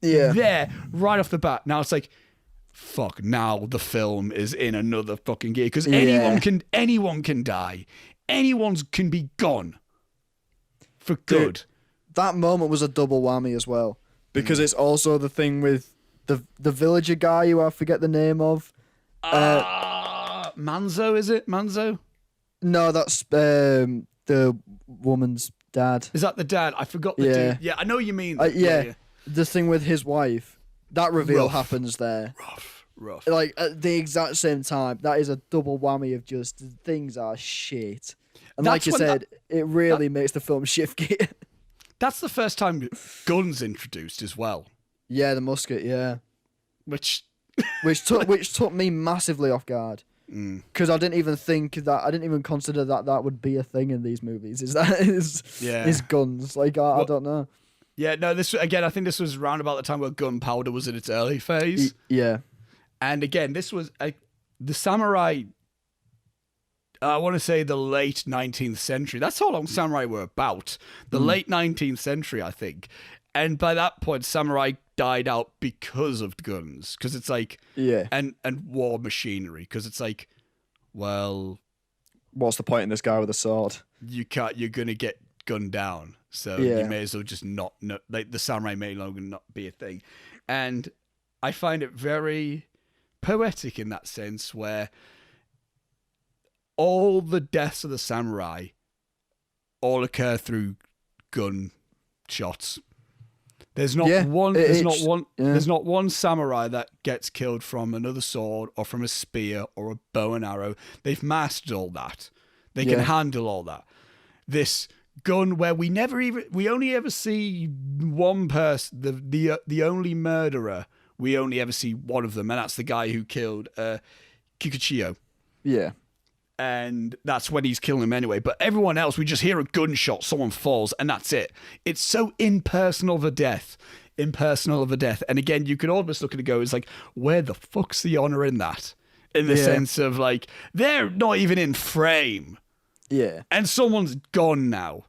Yeah. There, right off the bat. Now it's like, fuck, now the film is in another fucking gear because anyone can die. Anyone can be gone for good. Dude, that moment was a double whammy as well because it's also the thing with the villager guy who I forget the name of. Manzo, is it? Manzo? No, that's the woman's dad. Is that the dad? I forgot the dude. Yeah, I know what you mean. Yeah. The thing with his wife. That reveal happens there. Rough. Like, at the exact same time. That is a double whammy of just things are shit. And like you said, it really makes the film shift gear. That's the first time guns introduced as well. Yeah, the musket, yeah. Which took me massively off guard. Because I didn't even consider that would be a thing in these movies. Is guns. Like, I don't know. Yeah, no, this again, I think this was around about the time where gunpowder was in its early phase. Yeah. And again, this was the samurai, I want to say the late 19th century. That's how long samurai were about. The late 19th century, I think. And by that point, samurai died out because of guns. Because it's like, and war machinery. Because it's like, well, what's the point in this guy with a sword? You're going to get gunned down. So you may as well just not like the samurai may no longer not be a thing. And I find it very poetic in that sense where all the deaths of the samurai all occur through gun shots. There's not one samurai that gets killed from another sword or from a spear or a bow and arrow. They've mastered all that. They can handle all that. This gun where we only ever see one person, the only murderer, we only ever see one of them, and that's the guy who killed Kikuchiyo. Yeah. And that's when he's killing him anyway. But everyone else, we just hear a gunshot, someone falls, and that's it. It's so impersonal of a death. And again, you could almost look at it and go, it's like, where the fuck's the honor in that? In the sense of like, they're not even in frame. Yeah. And someone's gone now.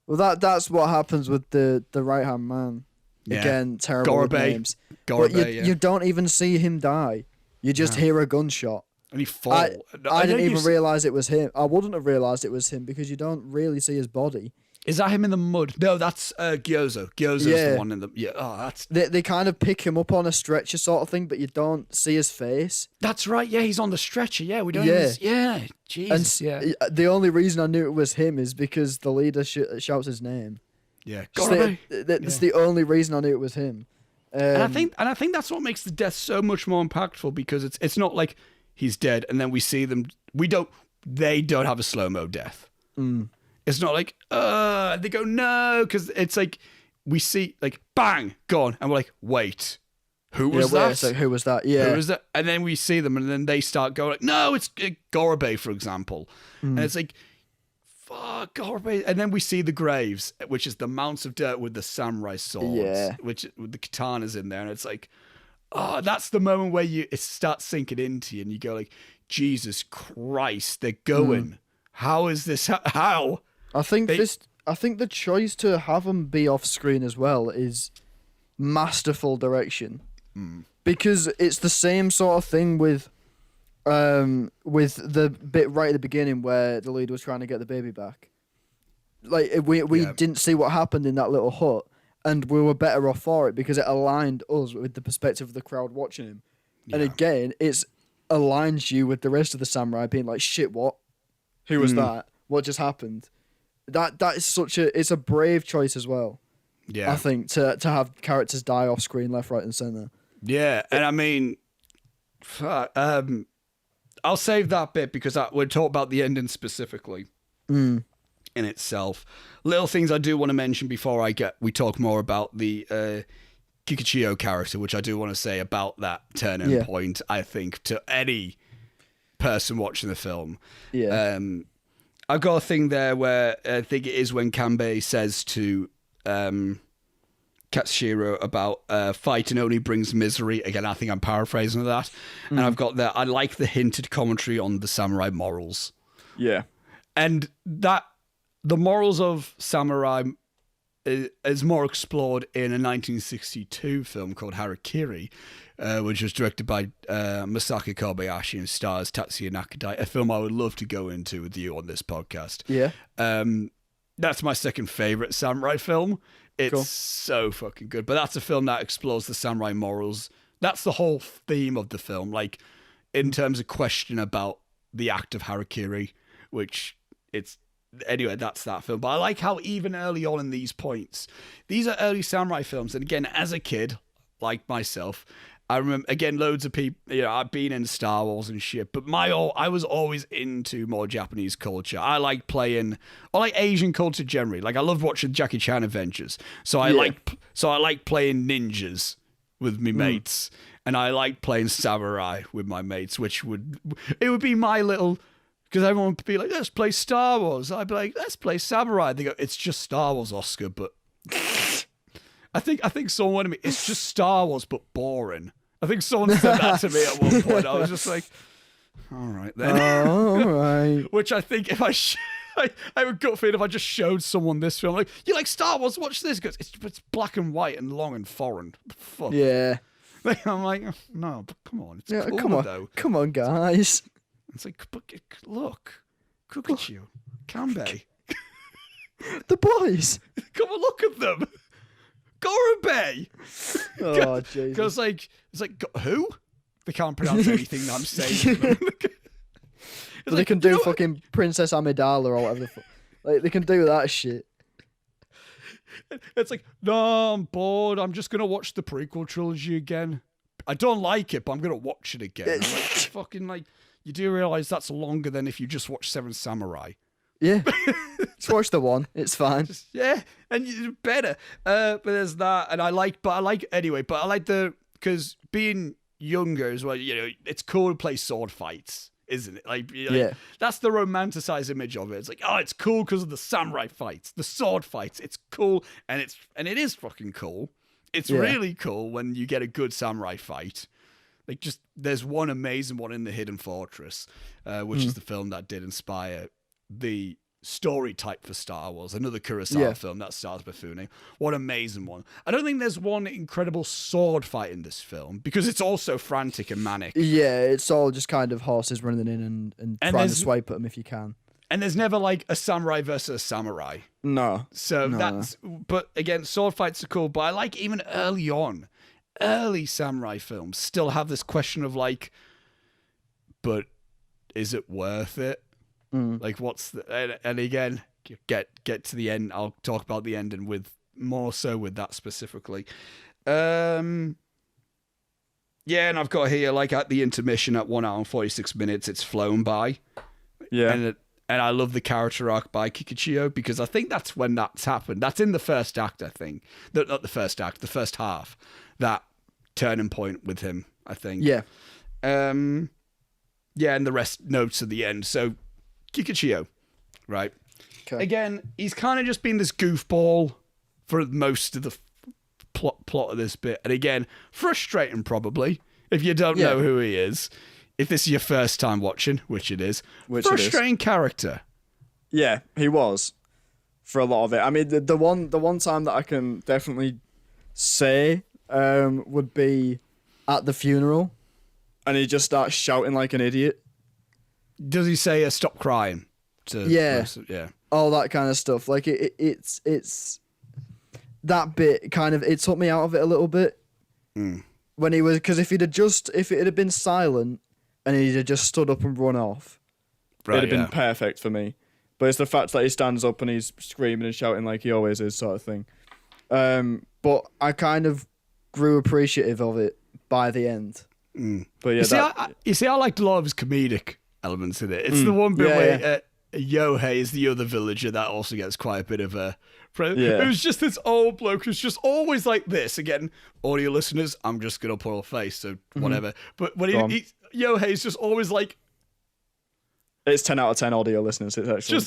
Well, that's what happens with the right-hand man. Yeah. Again, terrible names. Gorobei, you don't even see him die. You just hear a gunshot. And he fall. I didn't even realize it was him. I wouldn't have realized it was him because you don't really see his body. Is that him in the mud? No, that's Gyozo. Gyozo's the one in the... Yeah, that's... They kind of pick him up on a stretcher sort of thing, but you don't see his face. That's right, yeah, he's on the stretcher, yeah. We don't yeah, Jesus, yeah. The only reason I knew it was him is because the leader shouts his name. Yeah, that's the only reason I knew it was him. And I think that's what makes the death so much more impactful, because it's not like he's dead and then we see them... They don't have a slow-mo death. It's not like, they go, no, because it's like, we see, like, bang, gone, and we're like, wait, who was that? So who was that? Yeah. Who was that? And then we see them, and then they start going, like, no, it's Gorobei, for example. And it's like, fuck, Gorobei. And then we see the graves, which is the mounts of dirt with the samurai swords, with the katanas in there, and it's like, that's the moment where it starts sinking into you, and you go like, Jesus Christ, they're going. How is this? How? I think the choice to have them be off screen as well is masterful direction, because it's the same sort of thing with the bit right at the beginning where the lead was trying to get the baby back. Like we didn't see what happened in that little hut, and we were better off for it because it aligned us with the perspective of the crowd watching him, and again it's aligns you with the rest of the samurai being like, shit, what? Who was that? What just happened? That is it's a brave choice as well. Yeah, I think to have characters die off screen, left, right, and center. Yeah, and I mean, I'll save that bit because we'll talk about the ending specifically in itself. Little things I do want to mention before we talk more about the Kikuchiyo character, which I do want to say about that turning point. I think to any person watching the film. Yeah. I've got a thing there where I think it is when Kanbei says to Katsushiro about fighting only brings misery. Again, I think I'm paraphrasing that. And I've got there, I like the hinted commentary on the samurai morals. Yeah. And that the morals of samurai is more explored in a 1962 film called Harakiri, which was directed by Masaki Kobayashi and stars Tatsuya Nakadai, a film I would love to go into with you on this podcast. Yeah. That's my second favourite samurai film. It's so fucking good. But that's a film that explores the samurai morals. That's the whole theme of the film, like in terms of question about the act of Harakiri, which it's... Anyway, that's that film. But I like how even early on in these points, these are early samurai films. And again, as a kid, like myself, I remember, again, loads of people, I've been in Star Wars and shit, but I was always into more Japanese culture. I like Asian culture generally. Like, I loved watching Jackie Chan adventures. So I like playing ninjas with me mates. And I like playing samurai with my mates, which would be my little... Because everyone would be like, let's play Star Wars. I'd be like, let's play Samurai. They go, it's just Star Wars, Oscar, but... I think someone wanted me, it's just Star Wars, but boring. I think someone said that to me at one point. I was just like, all right then. All right. Which I think if I have a gut feeling if I just showed someone this film, like, you like Star Wars, watch this. Because it's black and white and long and foreign. What the fuck? Yeah. I'm like, no, but come on. It's cool, come on. though. Come on, guys. It's like, look at you, Kanbei. The boys. Come and look at them. Gorobei. Oh, Jesus. Because it's like, who? They can't pronounce anything that I'm saying. They can do fucking Princess Amidala or whatever. Like, they can do that shit. It's like, no, I'm bored. I'm just going to watch the prequel trilogy again. I don't like it, but I'm going to watch it again. I'm like, fucking like... You do realise that's longer than if you just watch Seven Samurai. Yeah. Just watch the one. It's fine. And you better. But there's that. And I like because being younger as well, it's cool to play sword fights, isn't it? Like, that's the romanticized image of it. It's like, it's cool because of the samurai fights, the sword fights. It's cool. And it is fucking cool. It's really cool when you get a good samurai fight. Like, just, there's one amazing one in The Hidden Fortress, which is the film that did inspire the story type for Star Wars. Another Kurosawa film that stars Mifune. What an amazing one. I don't think there's one incredible sword fight in this film because it's also frantic and manic. Yeah, it's all just kind of horses running in and trying to swipe at them if you can. And there's never like a samurai versus a samurai. No. So that's, but again, sword fights are cool. But I like even early samurai films still have this question of like, but is it worth it? Like, what's the, and again, get to the end. I'll talk about the ending with more so with that specifically. Yeah, and I've got here like at the intermission at 1 hour and 46 minutes, it's flown by. Yeah. And I love the character arc by Kikuchiyo because I think that's when that's happened. That's in the first act, I think. Not the first act, the first half. That turning point with him, I think. Yeah. Yeah, and the rest notes at the end. So, Kikuchiyo, right? Okay. Again, he's kind of just been this goofball for most of the plot of this bit. And again, frustrating probably, if you don't know who he is. If this is your first time watching, which it is, frustrating character. Yeah, he was for a lot of it. I mean, the one time that I can definitely say would be at the funeral, and he just starts shouting like an idiot. Does he say stop crying? Yeah, all that kind of stuff. Like it's that bit kind of it took me out of it a little bit when he was, because if it had been silent and he'd have just stood up and run off, it'd have been perfect for me. But it's the fact that he stands up and he's screaming and shouting like he always is, sort of thing. But I kind of grew appreciative of it by the end. But yeah, you see, I liked a lot of his comedic elements in it. It's the one bit where Yohei is the other villager that also gets quite a bit of a. It was just this old bloke who's just always like this. Again, audio listeners, I'm just gonna put a face, so whatever. But when Yohei's just always like. It's 10 out of 10 audio listeners. It's actually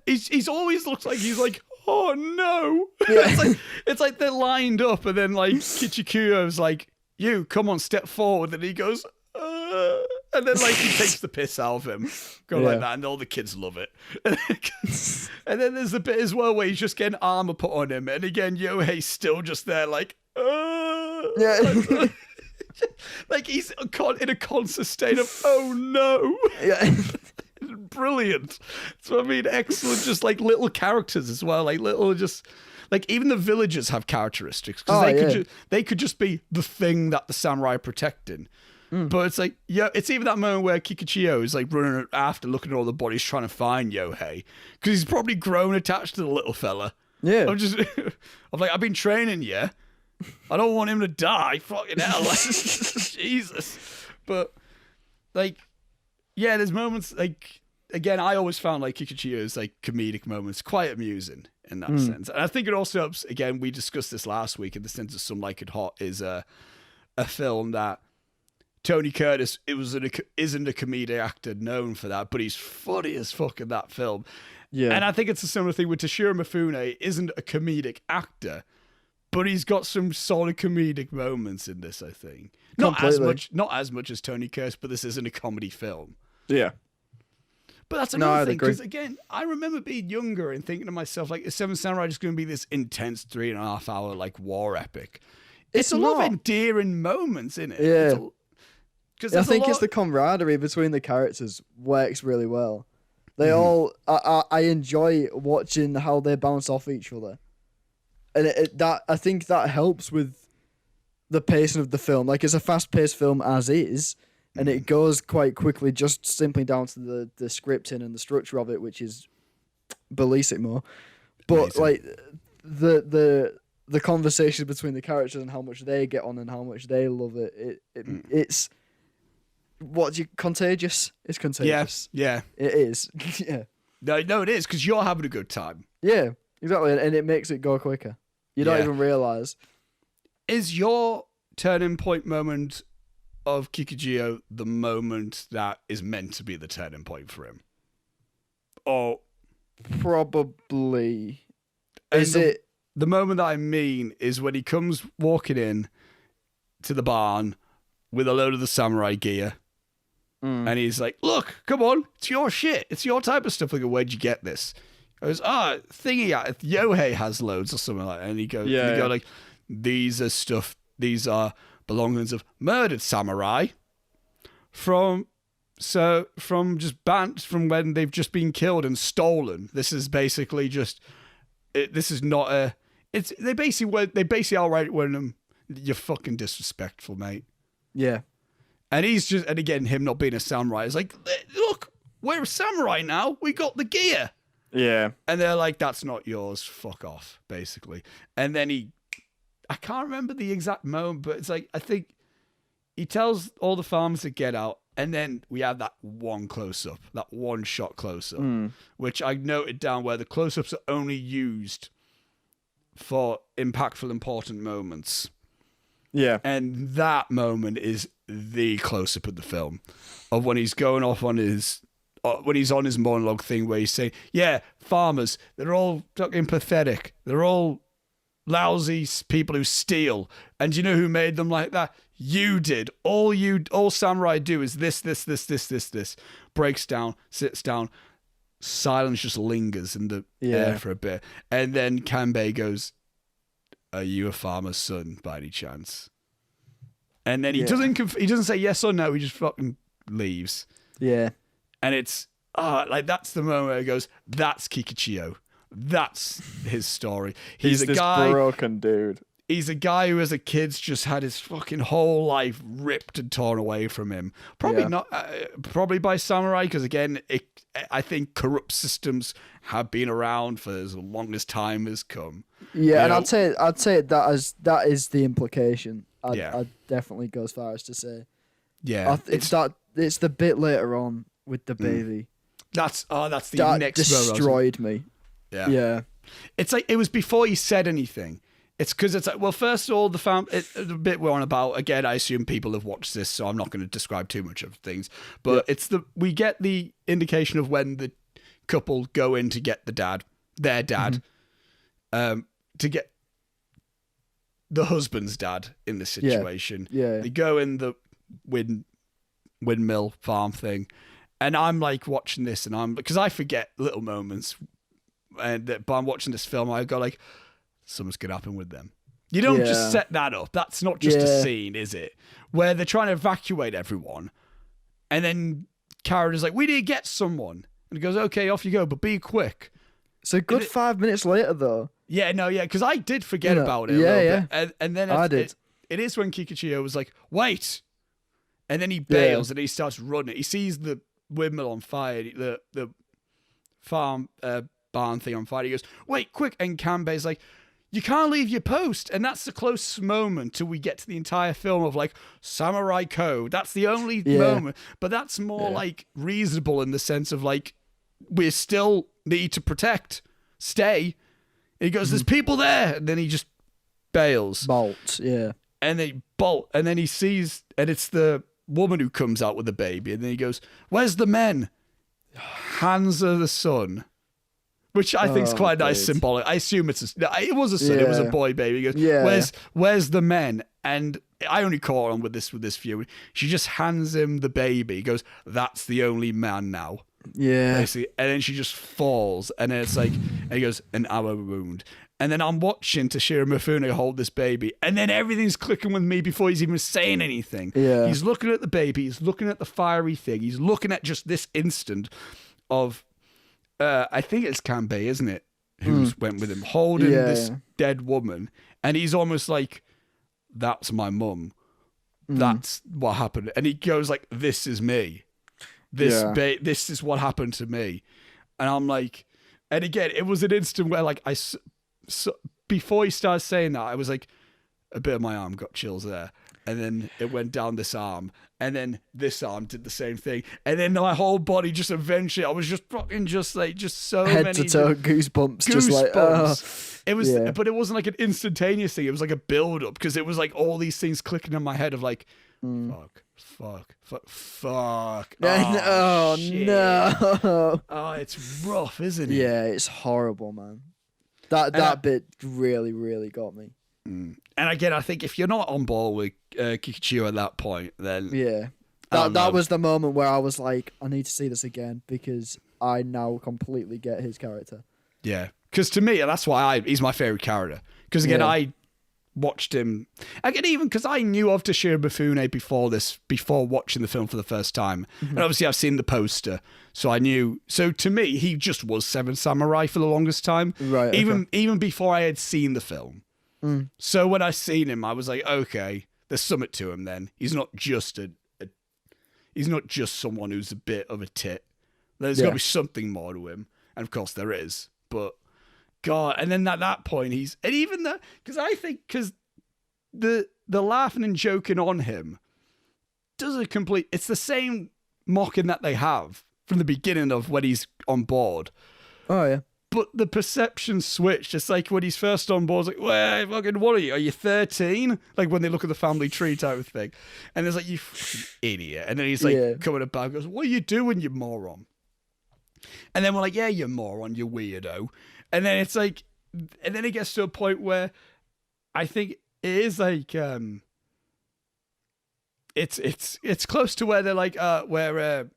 he's always looks like he's like, oh no. Yeah. it's like they're lined up, and then like Kichikuyo's like, you come on, step forward, and he goes, and then like he takes the piss out of him, like that, and all the kids love it. And then there's the bit as well where he's just getting armor put on him, and again Yohei's still just there like, like he's in a constant state of oh no. Yeah. Brilliant. So I mean, excellent. Just like little characters as well, like little just. Like, even the villagers have characteristics, because they could just be the thing that the samurai are protecting. But it's like, it's even that moment where Kikuchiyo is like running after, looking at all the bodies, trying to find Yohei, because he's probably grown attached to the little fella. Yeah. I'm like, I've been training you. I don't want him to die. Fucking hell. Like, Jesus. But, like, yeah, there's moments, like, again, I always found, like, Kikuchiyo's, like, comedic moments quite amusing in that sense. And I think it also helps, again, we discussed this last week in the sense of Some Like It Hot is a film that Tony Curtis isn't a comedic actor known for that, but he's funny as fuck in that film. Yeah. And I think it's a similar thing with Toshiro Mifune isn't a comedic actor, but he's got some solid comedic moments in this, I think. Not as much as Tony Curtis, but this isn't a comedy film. Yeah. But that's another thing, because again, I remember being younger and thinking to myself, like, is Seven Samurai just going to be this intense 3.5 hour, like, war epic? It's a lot of endearing moments in it. Yeah. I think it's the camaraderie between the characters works really well. They all, I enjoy watching how they bounce off each other. And I think that helps with the pacing of the film. Like, it's a fast-paced film as is, and it goes quite quickly, just simply down to the scripting and the structure of it, which is bellissimo. But amazing. Like the conversations between the characters and how much they get on and how much they love it, it's contagious. It's contagious. Yeah. It is. Yeah. No, it is, because you're having a good time. Yeah, exactly, and it makes it go quicker. You don't even realise. Is your turning point moment of Kikuchiyo the moment that is meant to be the turning point for him? Or probably. The moment that I mean is when he comes walking in to the barn with a load of the samurai gear, And he's like, look, come on, it's your shit. It's your type of stuff. Like, where'd you get this? I goes, thingy, Yohei has loads or something like that. And he goes, like, these are belongings of murdered samurai from when they've just been killed and stolen. This is basically just, this is not a, they basically outright when you're fucking disrespectful, mate. Yeah. And and again, him not being a samurai is like, look, we're a samurai now. We got the gear. Yeah. And they're like, that's not yours. Fuck off, basically. And then I can't remember the exact moment, but it's like, I think he tells all the farmers to get out. And then we have that one close-up, that one shot close-up, which I noted down where the close-ups are only used for impactful, important moments. Yeah. And that moment is the close-up of the film, of when he's going off on his, when he's on his monologue thing where he's saying, yeah, farmers, they're all fucking pathetic. They're all lousy people who steal. And you know who made them like that? You did. All samurai do is this. Breaks down, sits down. Silence just lingers in the air for a bit. And then Kanbei goes, are you a farmer's son by any chance? And then he doesn't say yes or no. He just fucking leaves. Yeah. And it's, like, that's the moment where he goes, that's Kikuchiyo. That's his story. He's a this guy, broken dude. He's a guy who as a kid's just had his fucking whole life ripped and torn away from him. Probably by samurai, because again, I think corrupt systems have been around for as long as time has come. Yeah, and I'd say that is the implication. I'd definitely go as far as to say. Yeah, it's the bit later on with the baby. That's the that next destroyed me. Yeah. It's like, it was before he said anything. It's because it's like, well, first of all, the bit we're on about, again, I assume people have watched this, so I'm not going to describe too much of things. But we get the indication of when the couple go in to get their dad, to get the husband's dad in this situation. Yeah. They go in the windmill farm thing, and I'm like watching this, and because I forget little moments, but I'm watching this film, I go like, something's going to happen with them. You don't just set that up. That's not just a scene, is it? Where they're trying to evacuate everyone, and then Karen is like, we need to get someone. And he goes, okay, off you go, but be quick. It's a good 5 minutes later, though. Yeah, because I did forget about it a little bit. And then I did. It is when Kikuchiyo was like, wait. And then he bails and he starts running. He sees the windmill on fire, the farm barn thing on fire. He goes, wait, quick. And Kanbei's like, you can't leave your post. And that's the closest moment till we get to the entire film of like samurai code. That's the only moment. But that's more like reasonable in the sense of like, we still need to protect. Stay. And he goes, there's people there. And then he just bails. Bolt, yeah. And they bolt. And then he sees, and it's the woman who comes out with the baby. And then he goes, where's the men? Hands are the son. Which I think is quite nice, symbolic. I assume it was a son. It was a boy baby. He goes, where's the men? And I only caught on with this view. She just hands him the baby. He goes, that's the only man now. Yeah. Basically. And then she just falls. And then it's like, and he goes, an hour wound. And then I'm watching Toshiro Mifune hold this baby. And then everything's clicking with me before he's even saying anything. Yeah. He's looking at the baby. He's looking at the fiery thing. He's looking at just this instant of, I think it's Kanbei, isn't it? Who's went with him, holding this dead woman. And he's almost like, that's my mum. That's what happened. And he goes like, this is me. This is what happened to me. And I'm like, and again, it was an instant where like before he started saying that, I was like, a bit of my arm got chills there. And then it went down this arm. And then this arm did the same thing. And then my whole body just eventually, I was just fucking just so head many. to toe goosebumps. Just like, it was, but it wasn't like an instantaneous thing. It was like a build up because it was like all these things clicking in my head of like, fuck. Oh, shit. no. Oh, it's rough, isn't it? Yeah, it's horrible, man. That bit really, really got me. And again, I think if you're not on board with Kikuchiyo at that point, then That was the moment where I was like, I need to see this again because I now completely get his character. Yeah, because to me, that's why he's my favorite character. Because again, I watched him again, even because I knew of Toshiro Mifune before watching the film for the first time, and obviously I've seen the poster, so I knew. So to me, he just was Seven Samurai for the longest time, right? Even before I had seen the film. So when I seen him, I was like, okay, there's something to him. Then he's not just he's not just someone who's a bit of a tit. There's got to be something more to him, and of course there is, but. God, and then at that point because the laughing and joking on him does it's the same mocking that they have from the beginning of when he's on board. Oh yeah. But the perception switched. It's like when he's first on board, it's like, well, fucking, what are you? Are you 13? Like when they look at the family tree type of thing. And it's like, you fucking idiot. And then he's like coming about and goes, what are you doing, you moron? And then we're like, yeah, you moron, you weirdo. And then it's like, and then it gets to a point where I think it is like, it's close to where they're like, the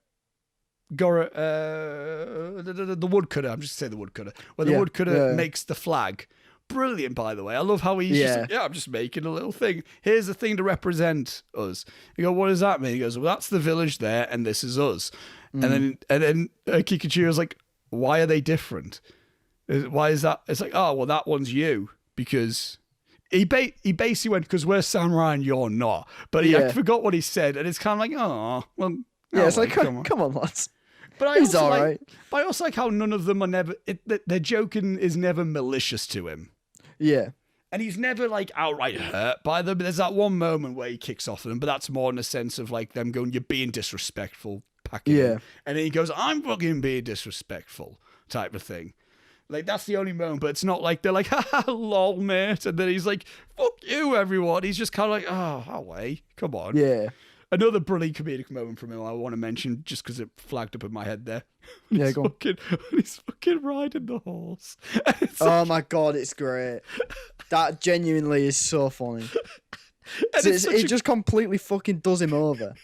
woodcutter. I'm just saying the woodcutter. Where the woodcutter makes the flag. Brilliant, by the way. I love how he's just like, I'm just making a little thing. Here's the thing to represent us. You go, what does that mean? He goes, well, that's the village there, and this is us. And then Kikuchiyo's like, why are they different? Why is that? It's like, oh, well, that one's you. Because he basically went, because we're samurai and you're not. But I forgot what he said. And it's kind of like, oh, well. Yeah, it's like, come on, lads. But he's all right. But I also like how none of them are never, their joking is never malicious to him. Yeah. And he's never like outright hurt by them. But there's that one moment where he kicks off at them, but that's more in a sense of like them going, you're being disrespectful. And then he goes, I'm fucking being disrespectful type of thing. Like, that's the only moment, but it's not like they're like, ha, lol, mate. And then he's like, fuck you, everyone. He's just kind of like, oh, away. Come on. Yeah. Another brilliant comedic moment from him I want to mention, just because it flagged up in my head there. Yeah, go on. When he's fucking riding the horse. Oh, my God, it's great. That genuinely is so funny. It just completely fucking does him over.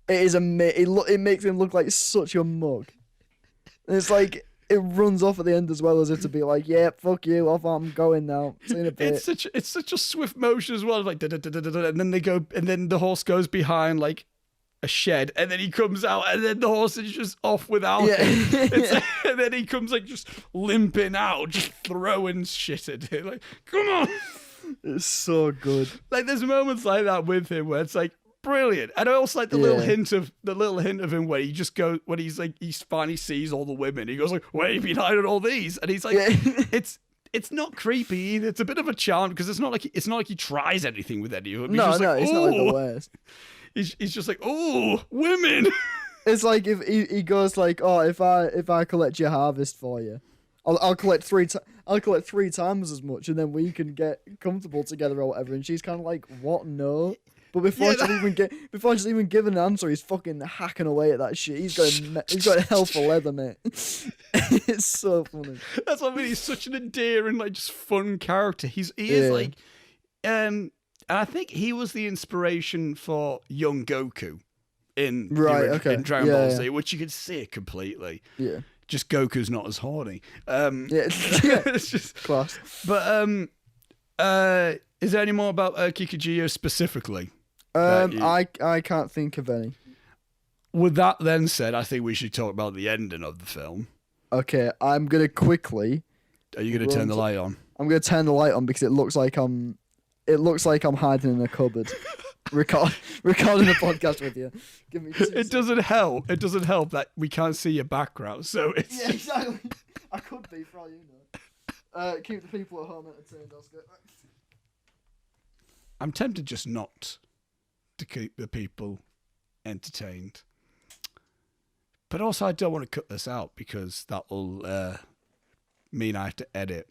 It is it makes him look like such a mug. And it's like... It runs off at the end as well as if to be like, yeah, fuck you, off I'm going now. See you in a bit. It's such a swift motion as well, like and then they go, and then the horse goes behind like a shed, and then he comes out, and then the horse is just off without him. Like, and then he comes like just limping out, just throwing shit at him, like, come on. It's so good. Like there's moments like that with him where it's like. Brilliant, and I also like the little hint of him when he just goes when he's like he finally sees all the women. He goes like, "Where have you been hiding all these?" And he's like, "It's not creepy either. It's a bit of a charm because it's not like he tries anything with any of them. It's not like the worst. He's just like, oh, women. It's like if he goes like, oh, if I collect your harvest for you, I'll collect three times as much, and then we can get comfortable together or whatever. And she's kind of like, what? No. But before she's even given an answer, he's fucking hacking away at that shit. He's got hell for leather, mate. It's so funny. That's what I mean. He's such an endearing, like, just fun character. He is like, and I think he was the inspiration for young Goku in Dragon Ball Z, which you could see it completely. Yeah. Just Goku's not as horny. It's just class. But is there any more about Kikuchiyo specifically? I can't think of any. With that then said, I think we should talk about the ending of the film. Okay, I'm gonna quickly. Are you gonna turn the light on? I'm gonna turn the light on because it looks like I'm hiding in a cupboard, recording a podcast with you. Give me 2 seconds. It doesn't help. It doesn't help that we can't see your background. So it's exactly. I could be for all you know. Keep the people at home entertained. Oscar. I'm tempted just not to keep the people entertained. But also I don't want to cut this out because that will mean I have to edit.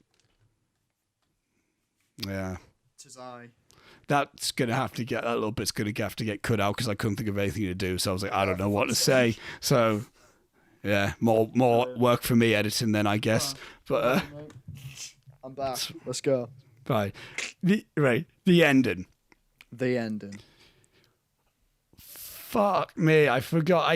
Yeah. Tis I. That's going to have to get, that little bit's going to have to get cut out because I couldn't think of anything to do. So I was like, I don't know what to say. So, yeah, more work for me editing then, I guess. But I'm back. Let's go. Right. The ending. The ending. Fuck me, I forgot.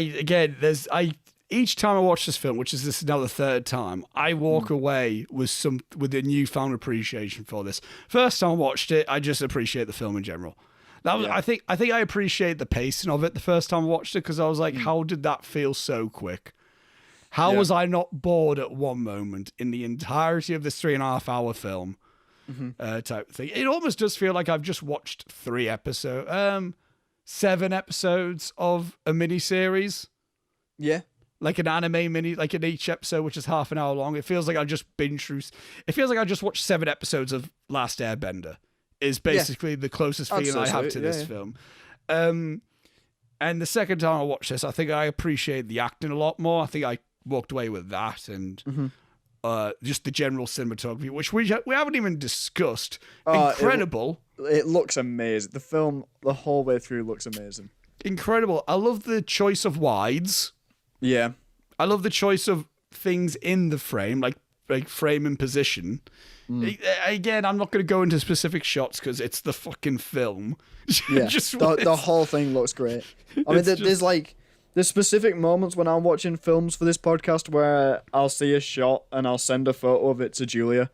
Each time I watch this film, which is this now the third time, I walk away with a newfound appreciation for this. First time I watched it, I just appreciate the film in general. I think I appreciate the pacing of it the first time I watched it, because I was like, how did that feel so quick? How was I not bored at one moment in the entirety of this 3.5 hour film? Type thing. It almost does feel like I've just watched 7 episodes of a miniseries. Yeah. Like an anime mini, like in each episode, which is half an hour long. It feels like I just binge through. It feels like I just watched 7 episodes of Last Airbender. Is basically the closest feeling I have to this film. And the second time I watched this, I think I appreciate the acting a lot more. I think I walked away with that and just the general cinematography, which we haven't even discussed. Incredible. It looks amazing. The film, the whole way through, looks amazing. Incredible. I love the choice of wides. Yeah. I love the choice of things in the frame, like frame and position. Again, I'm not going to go into specific shots because it's the fucking film. Yeah, the whole thing looks great. I mean, there's specific moments when I'm watching films for this podcast where I'll see a shot and I'll send a photo of it to Julia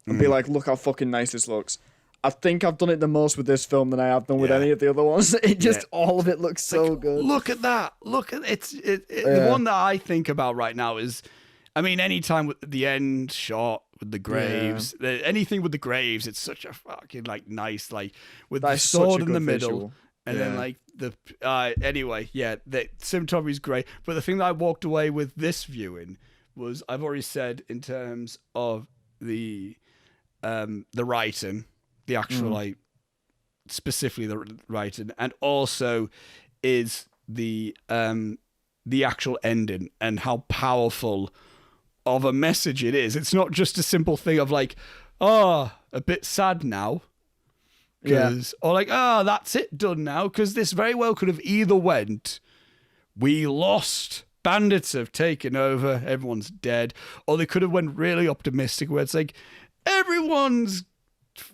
and be like, look how fucking nice this looks. I think I've done it the most with this film than I have done with any of the other ones. All of it looks so good. Look at that. Look at it. The one that I think about right now is, I mean, anytime with the end shot with the graves, anything with the graves, it's such a fucking like nice, like with the sword in the middle. Visual. And then like the anyway, the cinematography is great. But the thing that I walked away with this viewing was, I've already said in terms of the writing, the actual like specifically the writing, and also is the actual ending and how powerful of a message it is. It's not just a simple thing of like, a bit sad now. Or like, that's it, done now. Because this very well could have either went, we lost, bandits have taken over, everyone's dead. Or they could have went really optimistic where it's like, everyone's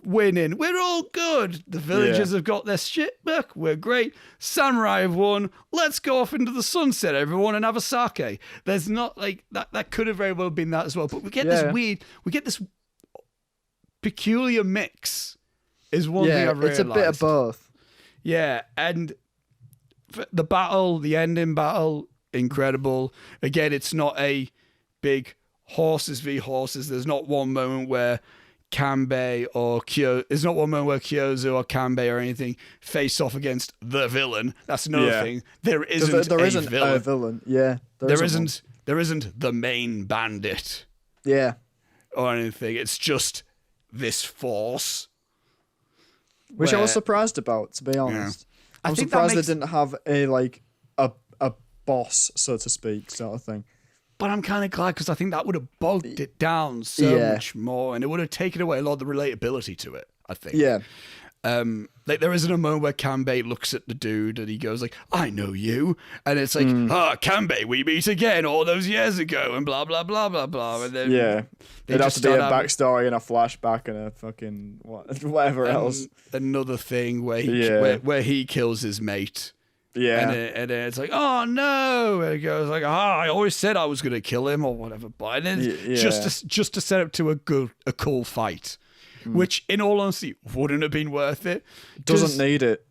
winning, we're all good. The villagers have got their shit back, we're great. Samurai have won, let's go off into the sunset, everyone, and have a sake. There's not like, that could have very well been that as well. But we get this peculiar mix. Is one thing I've realized. It's a bit of both. Yeah, and the ending battle, incredible. Again, it's not a big horses v horses. There's not one moment where Kanbei or Kyo. There's not one moment where Kyozo or Kanbei or anything face off against the villain. That's another thing. There isn't a villain. Yeah, there isn't the main bandit. Yeah, or anything. It's just this force. Which I was surprised about, to be honest. I'm surprised they didn't have a boss, so to speak, sort of thing. But I'm kind of glad, because I think that would have bogged it down so much more, and it would have taken away a lot of the relatability to it, I think. Yeah. Like there isn't a moment where Kanbei looks at the dude and he goes like, I know you. And it's like, Kanbei, we meet again all those years ago and blah, blah, blah, blah, blah. And then it'd have to be a backstory and a flashback and a fucking whatever else. Another thing where he kills his mate. Yeah. And then it's like, oh no. And it goes like, I always said I was going to kill him or whatever. But then just to set up to a cool fight. Which, in all honesty, wouldn't have been worth it. Doesn't need it.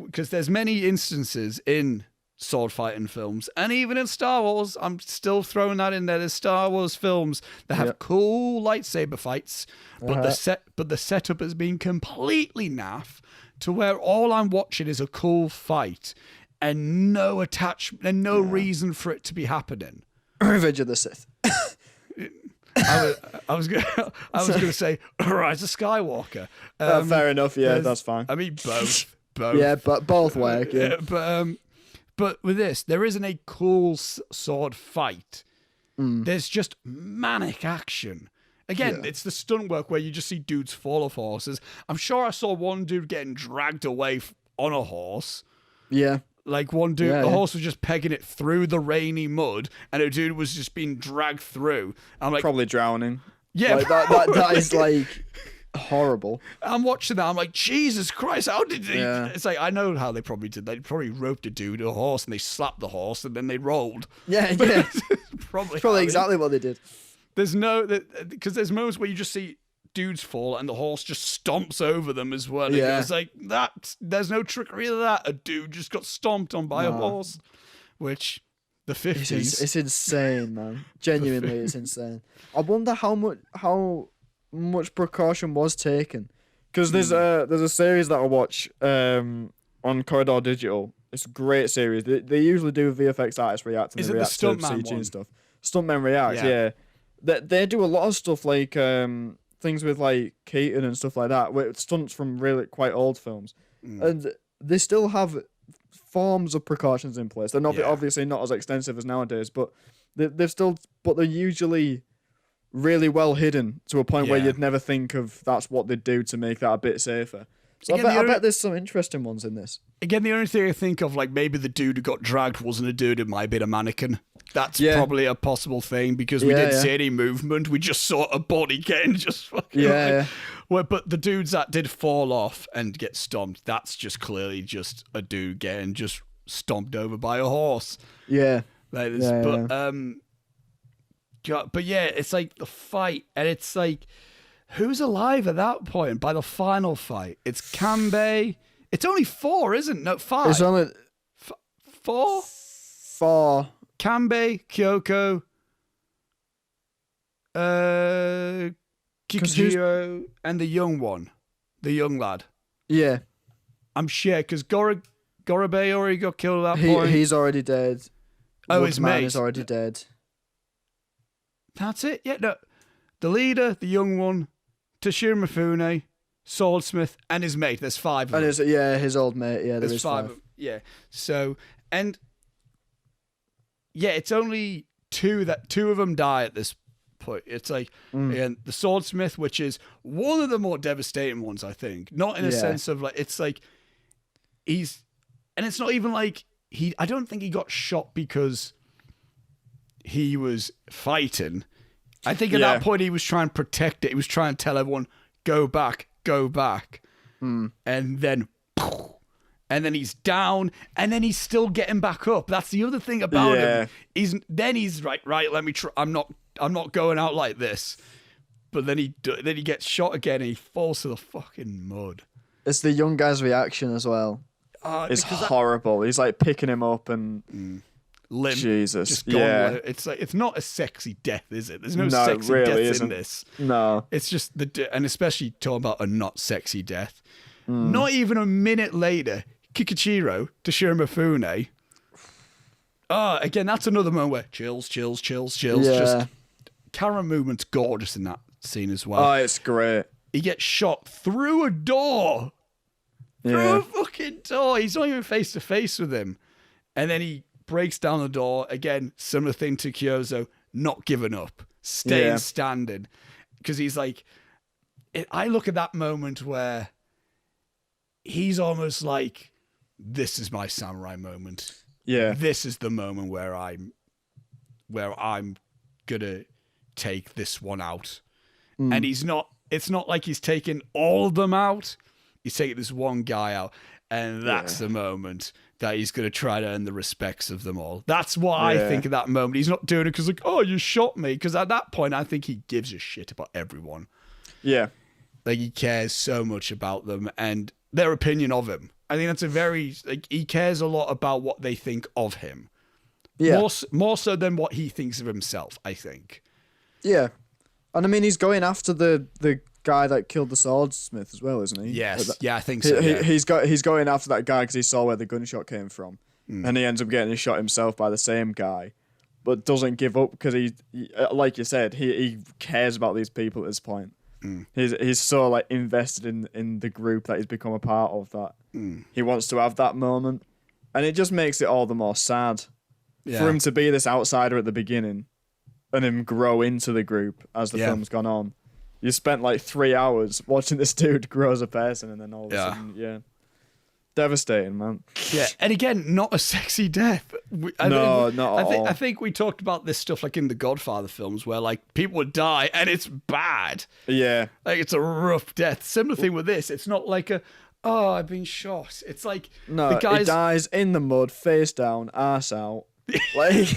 Because there's many instances in sword fighting films, and even in Star Wars, I'm still throwing that in there. There's Star Wars films that have cool lightsaber fights, but the setup has been completely naff to where all I'm watching is a cool fight and no attachment and no reason for it to be happening. Revenge of the Sith. I was gonna say Rise of Skywalker. Fair enough. Yeah, that's fine. I mean both. Yeah, but both work. Yeah. But with this, there isn't a cool sword fight. There's just manic action. Again, it's the stunt work where you just see dudes fall off horses. I'm sure I saw one dude getting dragged away on a horse. Yeah. Like one dude, the horse was just pegging it through the rainy mud, and a dude was just being dragged through. I'm like, probably drowning. Yeah, like that is like horrible. I'm watching that. I'm like, Jesus Christ, how did they? Yeah. It's like, I know how they probably did. They probably roped a dude to a horse and they slapped the horse and then they rolled. Yeah, yeah. Probably Exactly what they did. There's no, because there's moments where you just see dudes fall and the horse just stomps over them as well. Yeah. It's like that. There's no trickery of that. A dude just got stomped on by a horse, which the 50s. It's insane, man. Genuinely, it's insane. I wonder how much precaution was taken. Because there's a series that I watch on Corridor Digital. It's a great series. They usually do VFX artists react and Is they it the react to Stuntman CG one? and stuff. Stuntmen react, yeah. They do a lot of stuff like things with like Keaton and stuff like that, with stunts from really quite old films, and they still have forms of precautions in place. They're not obviously not as extensive as nowadays, but they're usually really well hidden to a point where you'd never think of that's what they'd do to make that a bit safer. So Again, I bet there's some interesting ones in this. Again, the only thing I think of, like, maybe the dude who got dragged wasn't a dude, it might have been a mannequin. That's probably a possible thing, because we didn't see any movement. We just saw a body getting just fucking... Well, but the dudes that did fall off and get stomped, that's just clearly just a dude getting just stomped over by a horse. Yeah. Like this. But yeah, it's like the fight, and it's like... Who's alive at that point by the final fight? It's Kanbei. It's only 4, isn't it? No, 5. It's only 4? 4. Kanbei, Kyoko, Kikujiro, and the young one. The young lad. Yeah. I'm sure, because Gorabe already got killed at that point. He's already dead. Oh, his mate is already dead. That's it? Yeah, no. The leader, the young one, Toshiro Mifune, Swordsmith, and his mate. There's 5 of them. And his old mate. Yeah, there's 5. Of them. Yeah. So, and yeah, it's only 2 of them die at this point. It's like and the Swordsmith, which is one of the more devastating ones, I think. Not in a sense of like, it's like and it's not even like I don't think he got shot because he was fighting. I think at that point he was trying to protect it. He was trying to tell everyone, go back. And then he's down, and then he's still getting back up. That's the other thing about him. He's right, let me try. I'm not going out like this. But then he gets shot again, and he falls to the fucking mud. It's the young guy's reaction as well. It's horrible. He's like picking him up and... Limp, Jesus, just gone. It's like, it's not a sexy death, is it? There's no sexy really deaths isn't. in this. No, it's just and especially talking about a not sexy death. Not even a minute later, Kikuchiro, Toshiro Mifune. Again, that's another moment where chills. Yeah. Just camera movement's gorgeous in that scene as well. Oh, it's great. He gets shot through a door. Through a fucking door. He's not even face to face with him, and then he breaks down the door again. Similar thing to Kyozo, not giving up, staying standing, because he's like, I look at that moment where he's almost like, this is my samurai moment. Yeah, this is the moment where I'm gonna take this one out, and he's not. It's not like he's taking all of them out. He's taking this one guy out, and that's the moment that he's going to try to earn the respects of them all. That's what I think at that moment. He's not doing it because, like, oh, you shot me. Because at that point, I think he gives a shit about everyone. Yeah. Like, he cares so much about them and their opinion of him. I think that's a very, like, he cares a lot about what they think of him. Yeah. More so than what he thinks of himself, I think. Yeah. And I mean, he's going after the guy that killed the swordsmith as well, isn't he? Yes, I think so. He's going after that guy because he saw where the gunshot came from, and he ends up getting shot himself by the same guy, but doesn't give up because he like you said, he cares about these people at this point. He's so like invested in the group that he's become a part of that he wants to have that moment, and it just makes it all the more sad for him to be this outsider at the beginning, and him grow into the group as the film's gone on. You spent like 3 hours watching this dude grow as a person, and then all of a sudden, Devastating, man. Yeah, and again, not a sexy death. Not at all. I think we talked about this stuff like in the Godfather films, where like people would die and it's bad. Yeah. Like it's a rough death. Similar thing with this. It's not like I've been shot. It's like No, the guy's he dies in the mud, face down, ass out. Like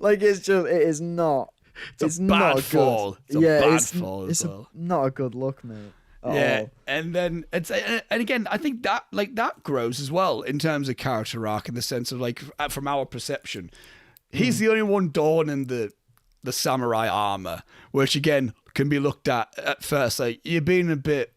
it is not. It's a not bad good. fall. It's a bad fall as well. Not a good look, mate. Yeah, Oh. and then and again, I think that grows as well in terms of character arc in the sense of like from our perception, he's the only one donning the samurai armor, which again can be looked at first like you're being a bit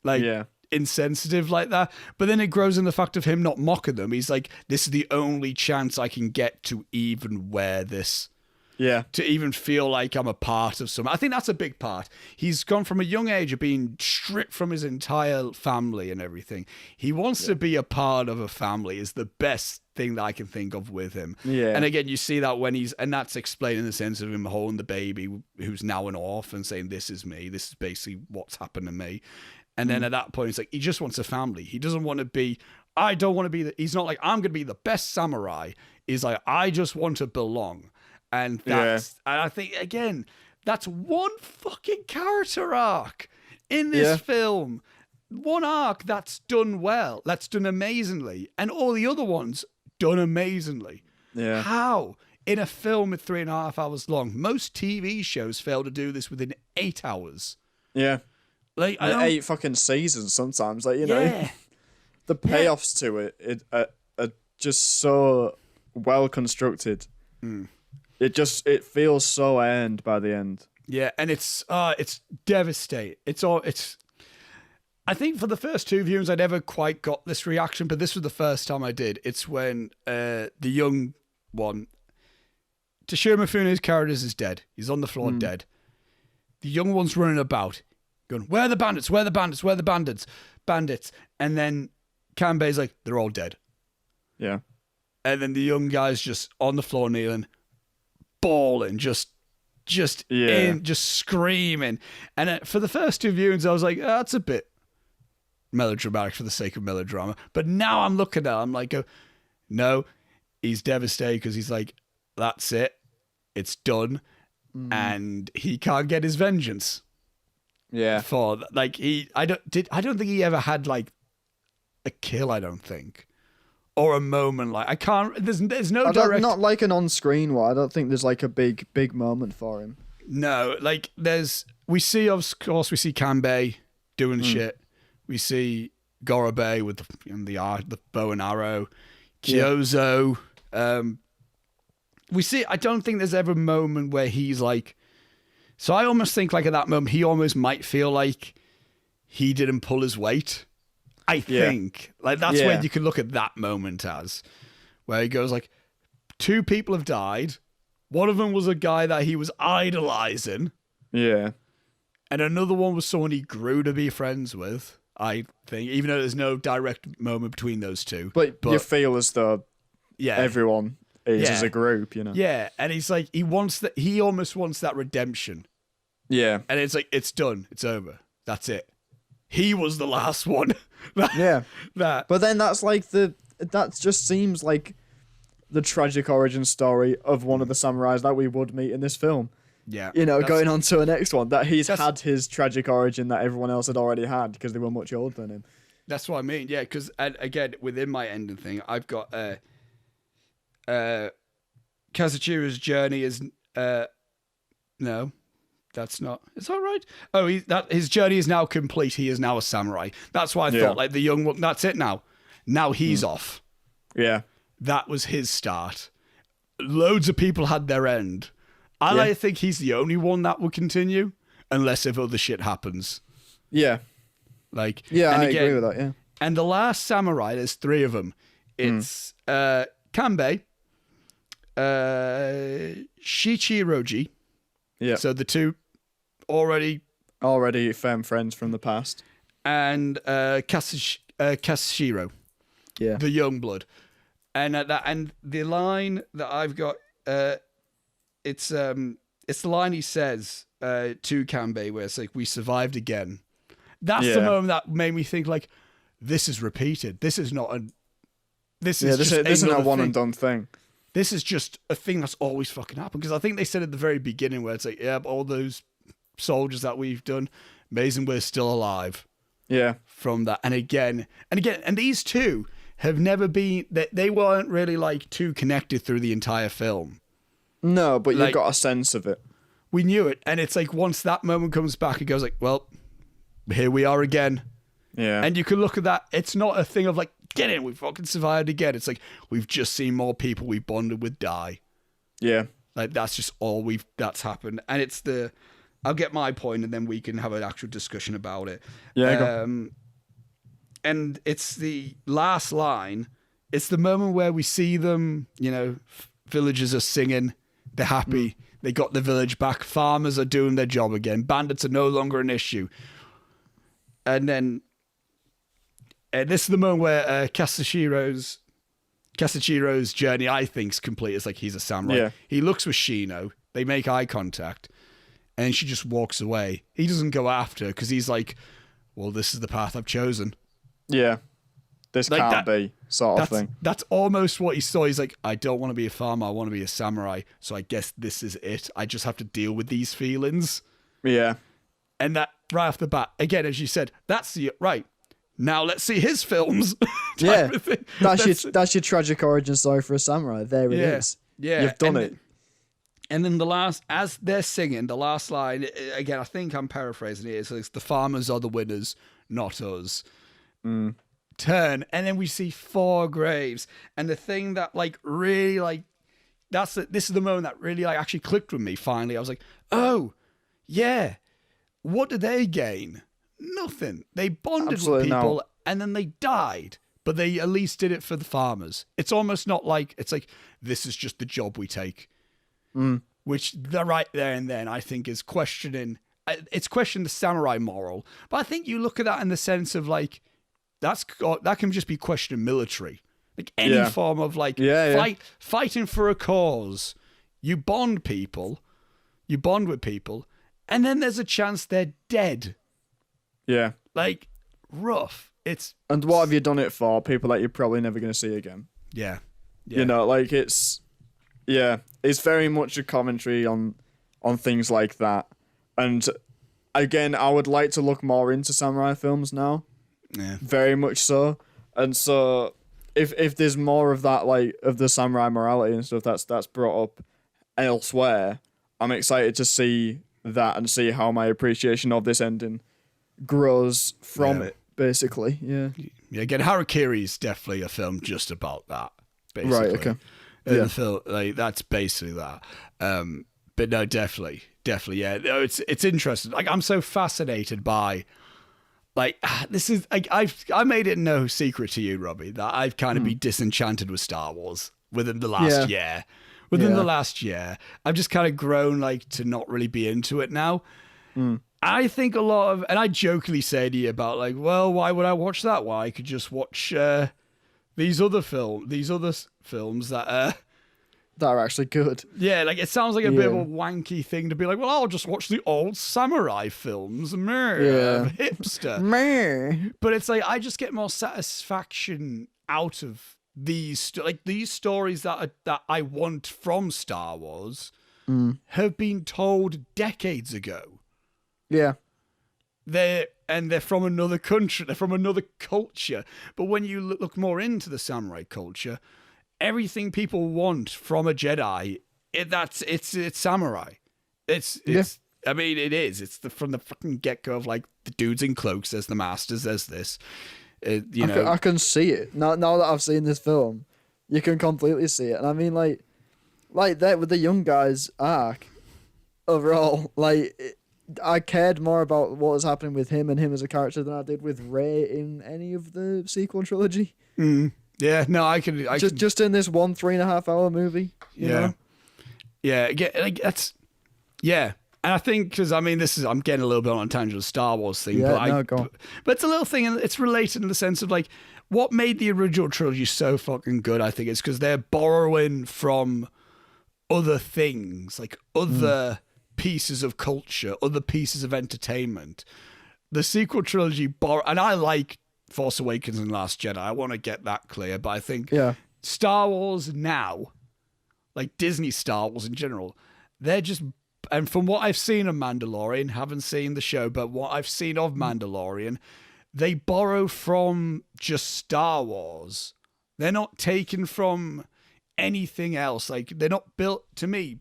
like insensitive like that, but then it grows in the fact of him not mocking them. He's like, this is the only chance I can get to even wear this. Yeah. To even feel like I'm a part of something. I think that's a big part. He's gone from a young age of being stripped from his entire family and everything. He wants to be a part of a family is the best thing that I can think of with him. Yeah. And again, you see that and that's explained in the sense of him holding the baby who's now an orphan saying, this is me. This is basically what's happened to me. And then at that point, it's like, he just wants a family. He doesn't want to be, I don't want to be, he's not like, I'm going to be the best samurai. He's like, I just want to belong. And and I think again, that's one fucking character arc in this film. One arc that's done well, that's done amazingly, and all the other ones done amazingly. Yeah. How? In a film at 3.5 hours long, most TV shows fail to do this within 8 hours. Yeah. Like 8 fucking seasons sometimes. Like, you know, the payoffs to it are just so well constructed. It feels so earned by the end. Yeah, and it's devastating. I think for the first 2 viewings I never quite got this reaction, but this was the first time I did. It's when the young one, Toshiro Mifune's character is dead. He's on the floor dead. The young one's running about, going, where are the bandits? Where are the bandits? Where are the bandits? Bandits. And then Kanbei's like, they're all dead. Yeah. And then the young guy's just on the floor kneeling, bawling, just screaming. And for the first 2 viewings, I was like, that's a bit melodramatic for the sake of melodrama. But now I'm looking at it, I'm like, no, he's devastated because he's like, that's it, it's done, and he can't get his vengeance. Yeah. For like I don't think he ever had like a kill. I don't think. Or a moment like I can't. There's no direct. Not like an on-screen one. I don't think there's like a big moment for him. No, like we see Kanbei doing shit. We see Gorobei with the bow and arrow. Kyozo. We see. I don't think there's ever a moment where he's like. So I almost think like at that moment he almost might feel like he didn't pull his weight. I think like that's where you can look at that moment as where he goes like 2 people have died. One of them was a guy that he was idolizing. Yeah. And another one was someone he grew to be friends with, I think, even though there's no direct moment between those two. But you feel as though everyone is as a group, you know? Yeah. And he's like, he almost wants that redemption. Yeah. And it's like, it's done. It's over. That's it. He was the last one. But then that just seems like the tragic origin story of one of the samurais that we would meet in this film. Yeah. You know, going on to the next one, that he's had his tragic origin that everyone else had already had because they were much older than him. That's what I mean. Yeah, because again, within my ending thing, I've got Kazuchiro's journey is no. That's not. Is that right? Oh, his journey is now complete. He is now a samurai. That's why I thought, like the young one. That's it now. Now he's off. Yeah, that was his start. Loads of people had their end. I think he's the only one that will continue, unless if other shit happens. Yeah, like I agree with that. Yeah, and the last samurai, there's 3 of them. It's Kanbei, Shichiroji. Yeah. So the 2 already firm friends from the past. And Kazushiro. Yeah. The young blood. And and the line that I've got it's the line he says to Kanbei where it's like, we survived again. That's the moment that made me think like, this is repeated. This is not a. This Yeah, is this just isn't a another one thing. and done thing. This is just a thing that's always fucking happened. Because I think they said at the very beginning where it's like, yeah, all those soldiers that we've done, amazing, we're still alive Yeah. from that. And again, and these two have never been, they weren't really like too connected through the entire film. No, but Like- you've got a sense of it. We knew it. And it's like, once that moment comes back, it goes like, well, here we are again. Yeah. And you can look at that. It's not a thing of like, get in, we fucking survived again. It's like, we've just seen more people we bonded with die. yeah. Like, that's just all that's happened. And it's I'll get my point and then we can have an actual discussion about it. Yeah, go. And it's the last line. It's the moment where we see them, villagers are singing. They're happy. They got the village back. Farmers are doing their job again. Bandits are no longer an issue. And then this is the moment where Kazuchiro's journey, I think, is complete. It's like he's a samurai. Yeah. He looks with Shino. They make eye contact. And then she just walks away. He doesn't go after her because he's like, well, this is the path I've chosen. Yeah. This Like can't that- be sort of thing. That's almost what he saw. He's like, I don't want to be a farmer. I want to be a samurai. So I guess this is it. I just have to deal with these feelings. Yeah. And that right off the bat, again, as you said, that's the right. Now let's see his films. Yeah. type of thing. That's your tragic origin story for a samurai. There it is. Yeah. You've done and it. And then as they're singing, the last line, again, I think I'm paraphrasing it. It's the farmers are the winners, not us. Turn. And then we see 4 graves. And the thing that really this is the moment that really actually clicked with me finally. I was like, oh, yeah. What did they gain? Nothing. They bonded Absolutely with people not. and then they died. But they at least did it for the farmers. It's almost not like, it's like, this is just the job we take. Which the right there and then I think is questioning. It's questioning the samurai moral. But I think you look at that in the sense of like, that can just be questioning military. Like any form of fighting for a cause. You bond with people, and then there's a chance they're dead. Yeah. Like, rough. And what have you done it for? People that you're probably never going to see again. Yeah. It's very much a commentary on things like that. And again, I would like to look more into samurai films now. Yeah. Very much so. And so if there's more of that, like, of the samurai morality and stuff that's brought up elsewhere, I'm excited to see that and see how my appreciation of this ending grows from it, basically. Yeah. Yeah, again, Harakiri is definitely a film just about that, basically. Right, okay. The film, that's basically that. But no, definitely, yeah. No, it's interesting. Like, I'm so fascinated by, this is like I made it no secret to you, Robbie, that I've kind of been disenchanted with Star Wars within the last year. The last year, I've just kind of grown to not really be into it now. I think a lot of, and I jokingly say to you about well, why would I watch that? Why I could just watch these other films that are actually good. Yeah, it sounds like a bit of a wanky thing to be like, well, I'll just watch the old samurai films. Hipster. Meh. But it's like, I just get more satisfaction out of these these stories that I want from Star Wars have been told decades ago. Yeah. They're from another country. They're from another culture. But when you look more into the samurai culture, everything people want from a Jedi, it's samurai. It's I mean, it is. It's from the fucking get-go of the dudes in cloaks. There's the masters. There's this. I can see it now that I've seen this film. You can completely see it, and I mean, like that with the young guys arc. Overall, I cared more about what was happening with him and him as a character than I did with Rey in any of the sequel trilogy. Yeah, no, I can just in this 1 3.5 hour movie. You know? Yeah, that's And I think, because I mean, I'm getting a little bit on a tangent of Star Wars thing, but it's a little thing, and it's related in the sense of what made the original trilogy so fucking good. I think it's because they're borrowing from other things, other pieces of culture, other pieces of entertainment. The sequel trilogy and I like Force Awakens and Last Jedi. I want to get that clear, but I think Yeah. Star Wars now, like Disney Star Wars in general, they're just, and from what I've seen of Mandalorian, haven't seen the show, but what I've seen of Mandalorian, they borrow from just Star Wars. They're not taken from anything else. Like, they're not built, to me,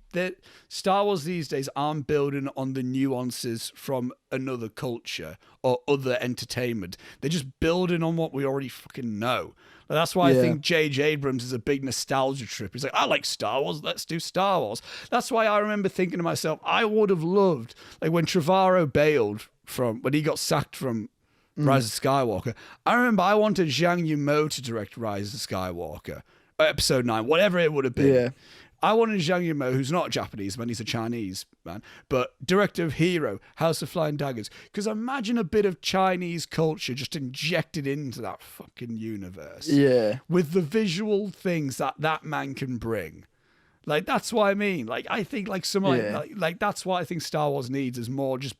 Star Wars these days aren't building on the nuances from another culture or other entertainment. They're just building on what we already fucking know. That's why I think J.J. Abrams is a big nostalgia trip. He's like, I like Star Wars, let's do Star Wars. That's why I remember thinking to myself, I would have loved, like when Trevorrow bailed when he got sacked from Rise of Skywalker, I remember I wanted Zhang Yimou to direct Rise of Skywalker, Episode 9, whatever it would have been. Yeah. I wanted Zhang Yimou, who's not a Japanese man, he's a Chinese man, but director of Hero, House of Flying Daggers. Because imagine a bit of Chinese culture just injected into that fucking universe. Yeah. With the visual things that man can bring. Like, that's what I mean. Like, I think, like, like that's what I think Star Wars needs, is more just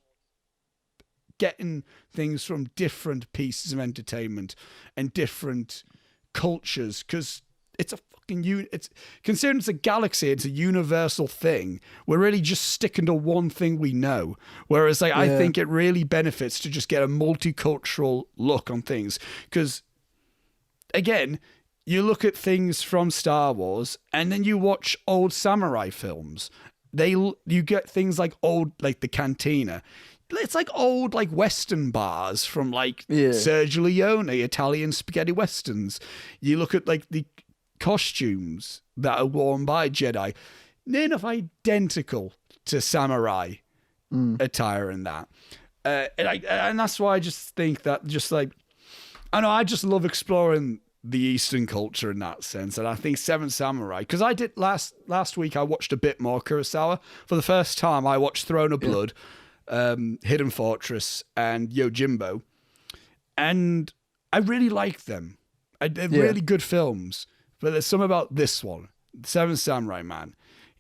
getting things from different pieces of entertainment and different cultures, because it's a fucking it's considering it's a galaxy, it's a universal thing. We're really just sticking to one thing we know, whereas like I think it really benefits to just get a multicultural look on things, because again, you look at things from Star Wars and then you watch old samurai films, you get things like like the Cantina. It's like old, like, Western bars from, like, Sergio Leone, Italian spaghetti westerns. You look at, like, the costumes that are worn by Jedi, near enough identical to samurai attire and that. And that's why I just think that just, like, I know, I just love exploring the Eastern culture in that sense. And I think Seven Samurai, because I did last week, I watched a bit more Kurosawa. For the first time, I watched Throne of Blood, Hidden Fortress, and Yojimbo, and I really like them. They're really good films, but there's something about this one, Seven Samurai, man.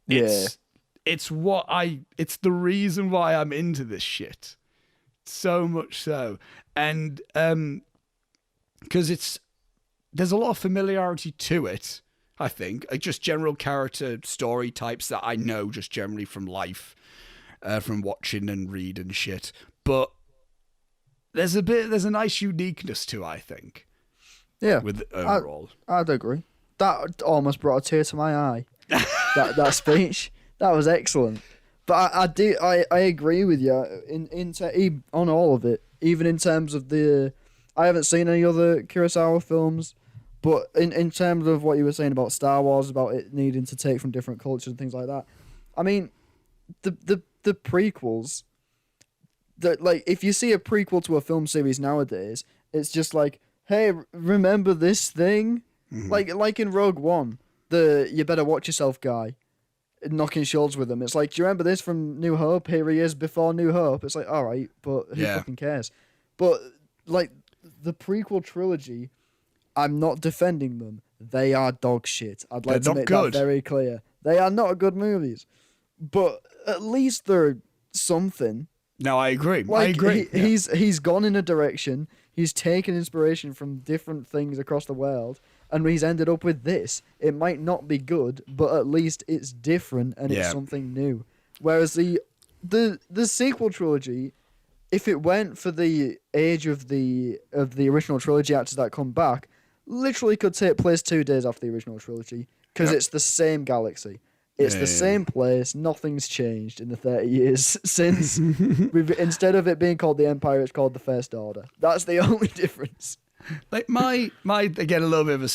It's the reason why I'm into this shit, so much so, and because there's a lot of familiarity to it. I think, like, just general character story types that I know just generally from life. From watching and read and shit, but there's a nice uniqueness to it, I think. Yeah, with overall, I'd agree. That almost brought a tear to my eye. that speech, that was excellent. But I agree with you on all of it, even in terms of I haven't seen any other Kurosawa films, but in terms of what you were saying about Star Wars, about it needing to take from different cultures and things like that. I mean, the prequels, that, like, if you see a prequel to a film series nowadays, it's just like, hey, remember this thing? Mm-hmm. Like in Rogue One, the you better watch yourself guy knocking shoulders with him. It's like, do you remember this from New Hope? Here he is before New Hope. It's like, all right, but who fucking cares? But like the prequel trilogy, I'm not defending them. They are dog shit. I'd like to make that very clear. They are not good movies, but at least they're something. No, I agree. Like, I agree. He's gone in a direction. He's taken inspiration from different things across the world, and he's ended up with this. It might not be good, but at least it's different and it's something new. Whereas the sequel trilogy, if it went for the age of the original trilogy actors that come back, literally could take place 2 days after the original trilogy, because it's the same galaxy. It's the same place. Nothing's changed in the 30 years since. Instead of it being called the Empire, it's called the First Order. That's the only difference. Like my again, a little bit of a,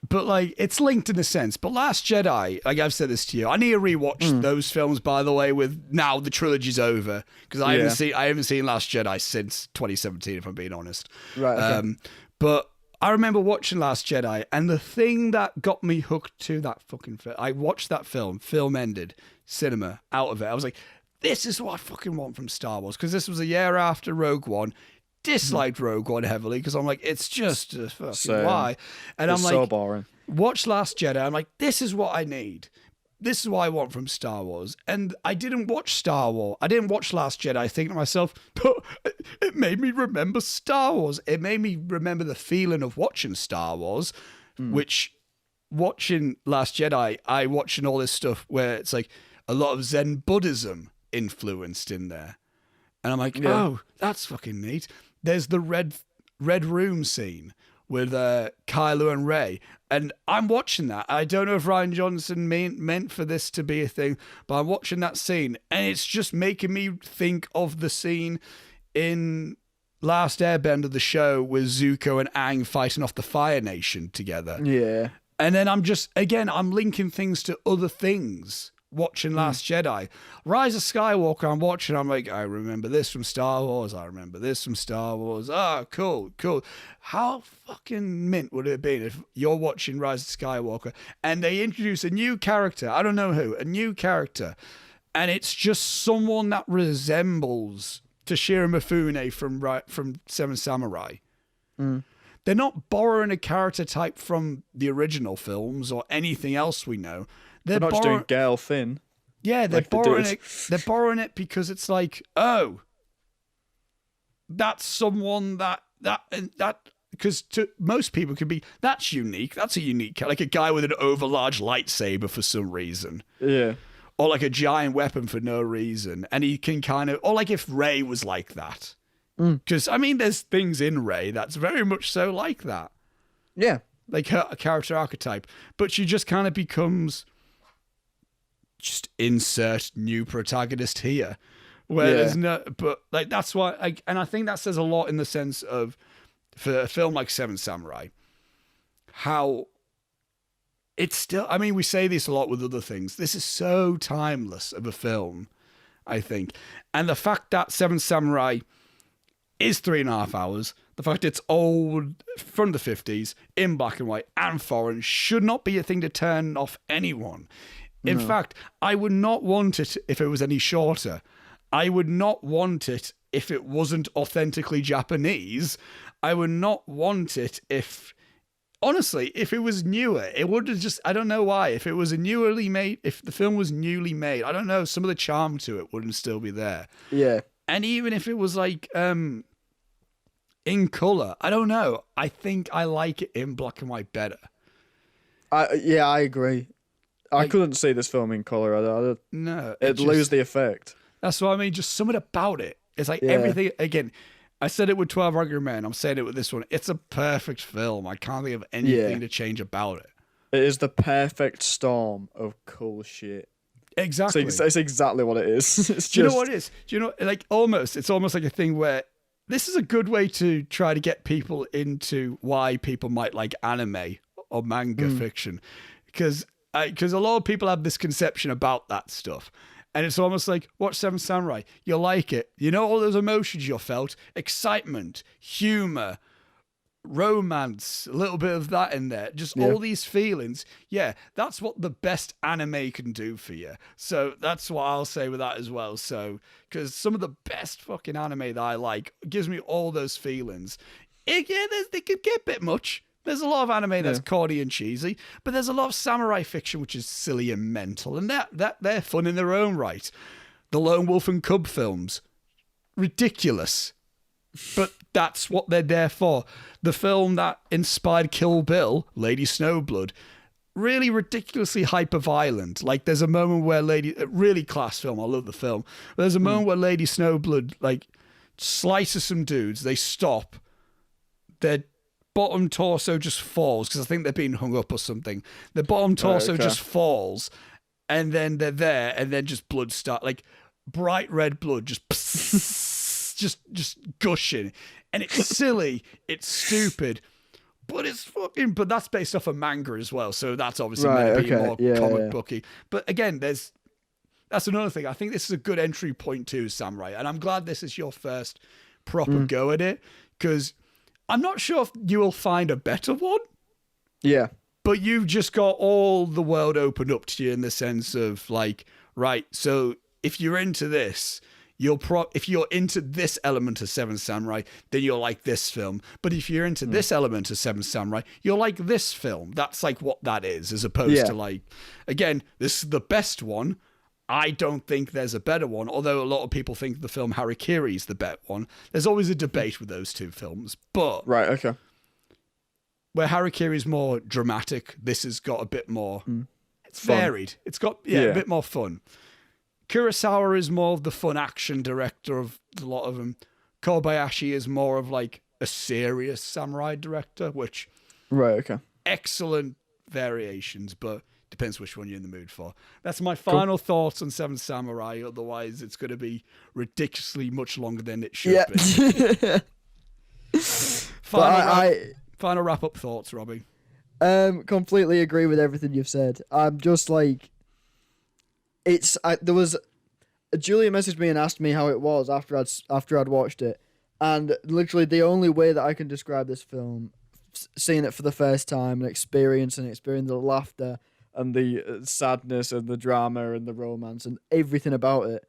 but like it's linked in a sense. But Last Jedi, like I've said this to you, I need to rewatch those films. By the way, with now the trilogy's over, because I haven't seen Last Jedi since 2017, if I'm being honest. Right. Okay. But I remember watching Last Jedi, and the thing that got me hooked to that fucking film, I watched that film ended, cinema, out of it. I was like, this is what I fucking want from Star Wars, because this was a year after Rogue One. Disliked Rogue One heavily, because I'm like, it's just a fucking why. And I'm like, so boring. Watch Last Jedi, I'm like, this is what I need. this is what I want from Star Wars. And I didn't watch Star Wars. I didn't watch Last Jedi, thinking to myself, but it made me remember Star Wars. It made me remember the feeling of watching Star Wars, which watching Last Jedi, I watching all this stuff where it's like a lot of Zen Buddhism influenced in there. And I'm like, oh, that's fucking neat. There's the red room scene with Kylo and Rey. And I'm watching that. I don't know if Rian Johnson meant for this to be a thing, but I'm watching that scene, and it's just making me think of the scene in Last Airbender, the show, with Zuko and Aang fighting off the Fire Nation together. Yeah. And then I'm linking things to other things. Watching Last Jedi. Rise of Skywalker, I'm watching, I'm like, I remember this from Star Wars, I remember this from Star Wars. Ah, cool. How fucking mint would it have been if you're watching Rise of Skywalker and they introduce a new character, I don't know who, a new character, and it's just someone that resembles Toshiro Mifune from Seven Samurai. They're not borrowing a character type from the original films or anything else we know. They're not just doing Gail Finn. Yeah, they're borrowing it. They're borrowing it because it's like, oh, that's someone that because to most people could be, that's unique. That's a unique, like a guy with an overlarge lightsaber for some reason. Yeah. Or like a giant weapon for no reason. And he can kind of, or like if Rey was like that. Because, I mean, there's things in Rey that's very much so like that. Yeah. Like her character archetype. But she just kind of becomes... just insert new protagonist here, where there's no, but like that's why, and I think that says a lot in the sense of, for a film like Seven Samurai, how it's still, I mean, we say this a lot with other things. This is so timeless of a film, I think. And the fact that Seven Samurai is 3.5 hours, the fact it's old, from the 50s, in black and white, and foreign, should not be a thing to turn off anyone. In fact, I would not want it if it was any shorter. I would not want it if it wasn't authentically Japanese. I would not want it if, honestly, if it was newer. It would have just, I don't know why. If it was if the film was newly made, I don't know, some of the charm to it wouldn't still be there. Yeah. And even if it was like in color, I don't know. I think I like it in black and white better. I agree. I couldn't see this film in colour. No. It'd lose the effect. That's what I mean. Just something about it. It's like everything. Again, I said it with 12 Angry Men. I'm saying it with this one. It's a perfect film. I can't think of anything to change about it. It is the perfect storm of cool shit. Exactly. It's exactly what it is. Do you know what it is? Do you know, like, it's almost like a thing where this is a good way to try to get people into why people might like anime or manga fiction. Because a lot of people have this conception about that stuff. And it's almost like, watch Seven Samurai. You'll like it. You know all those emotions you felt? Excitement, humor, romance, a little bit of that in there. Just all these feelings. Yeah, that's what the best anime can do for you. So that's what I'll say with that as well. So, because some of the best fucking anime that I like gives me all those feelings. They could get a bit much. There's a lot of anime that's corny and cheesy, but there's a lot of samurai fiction which is silly and mental, and that they're fun in their own right. The Lone Wolf and Cub films, ridiculous, but that's what they're there for. The film that inspired Kill Bill, Lady Snowblood, really ridiculously hyper-violent. Like, there's a moment where really class film, I love the film, but there's a moment where Lady Snowblood, like, slices some dudes, they stop, their bottom torso just falls, because I think they're being hung up or something. The bottom torso just falls, and then they're there, and then just blood like, bright red blood, just gushing. And it's silly, it's stupid, but but that's based off a manga as well, so that's obviously meant to be more comic booky. But again, that's another thing. I think this is a good entry point to Samurai, and I'm glad this is your first proper go at it, because I'm not sure if you will find a better one. Yeah. But you've just got all the world opened up to you in the sense of, like, right, so if you're into this, if you're into this element of Seven Samurai, then you'll like this film. But if you're into this element of Seven Samurai, you'll like this film. That's like what that is, as opposed to like, again, this is the best one. I don't think there's a better one, although a lot of people think the film Harakiri is the better one. There's always a debate with those two films, but Right, okay. where Harakiri is more dramatic, this has got a bit more. It's Fun. varied. It's got a bit more fun. Kurosawa is more of the fun action director of a lot of them. Kobayashi is more of like a serious samurai director, which Right, okay. excellent variations, but depends which one you're in the mood for. That's my final thoughts on Seven Samurai. Otherwise, it's going to be ridiculously much longer than it should be. Final wrap-up thoughts, Robbie. Completely agree with everything you've said. I'm just like, Julia messaged me and asked me how it was after I'd watched it, and literally the only way that I can describe this film, seeing it for the first time and experiencing the laughter And the sadness and the drama and the romance and everything about it,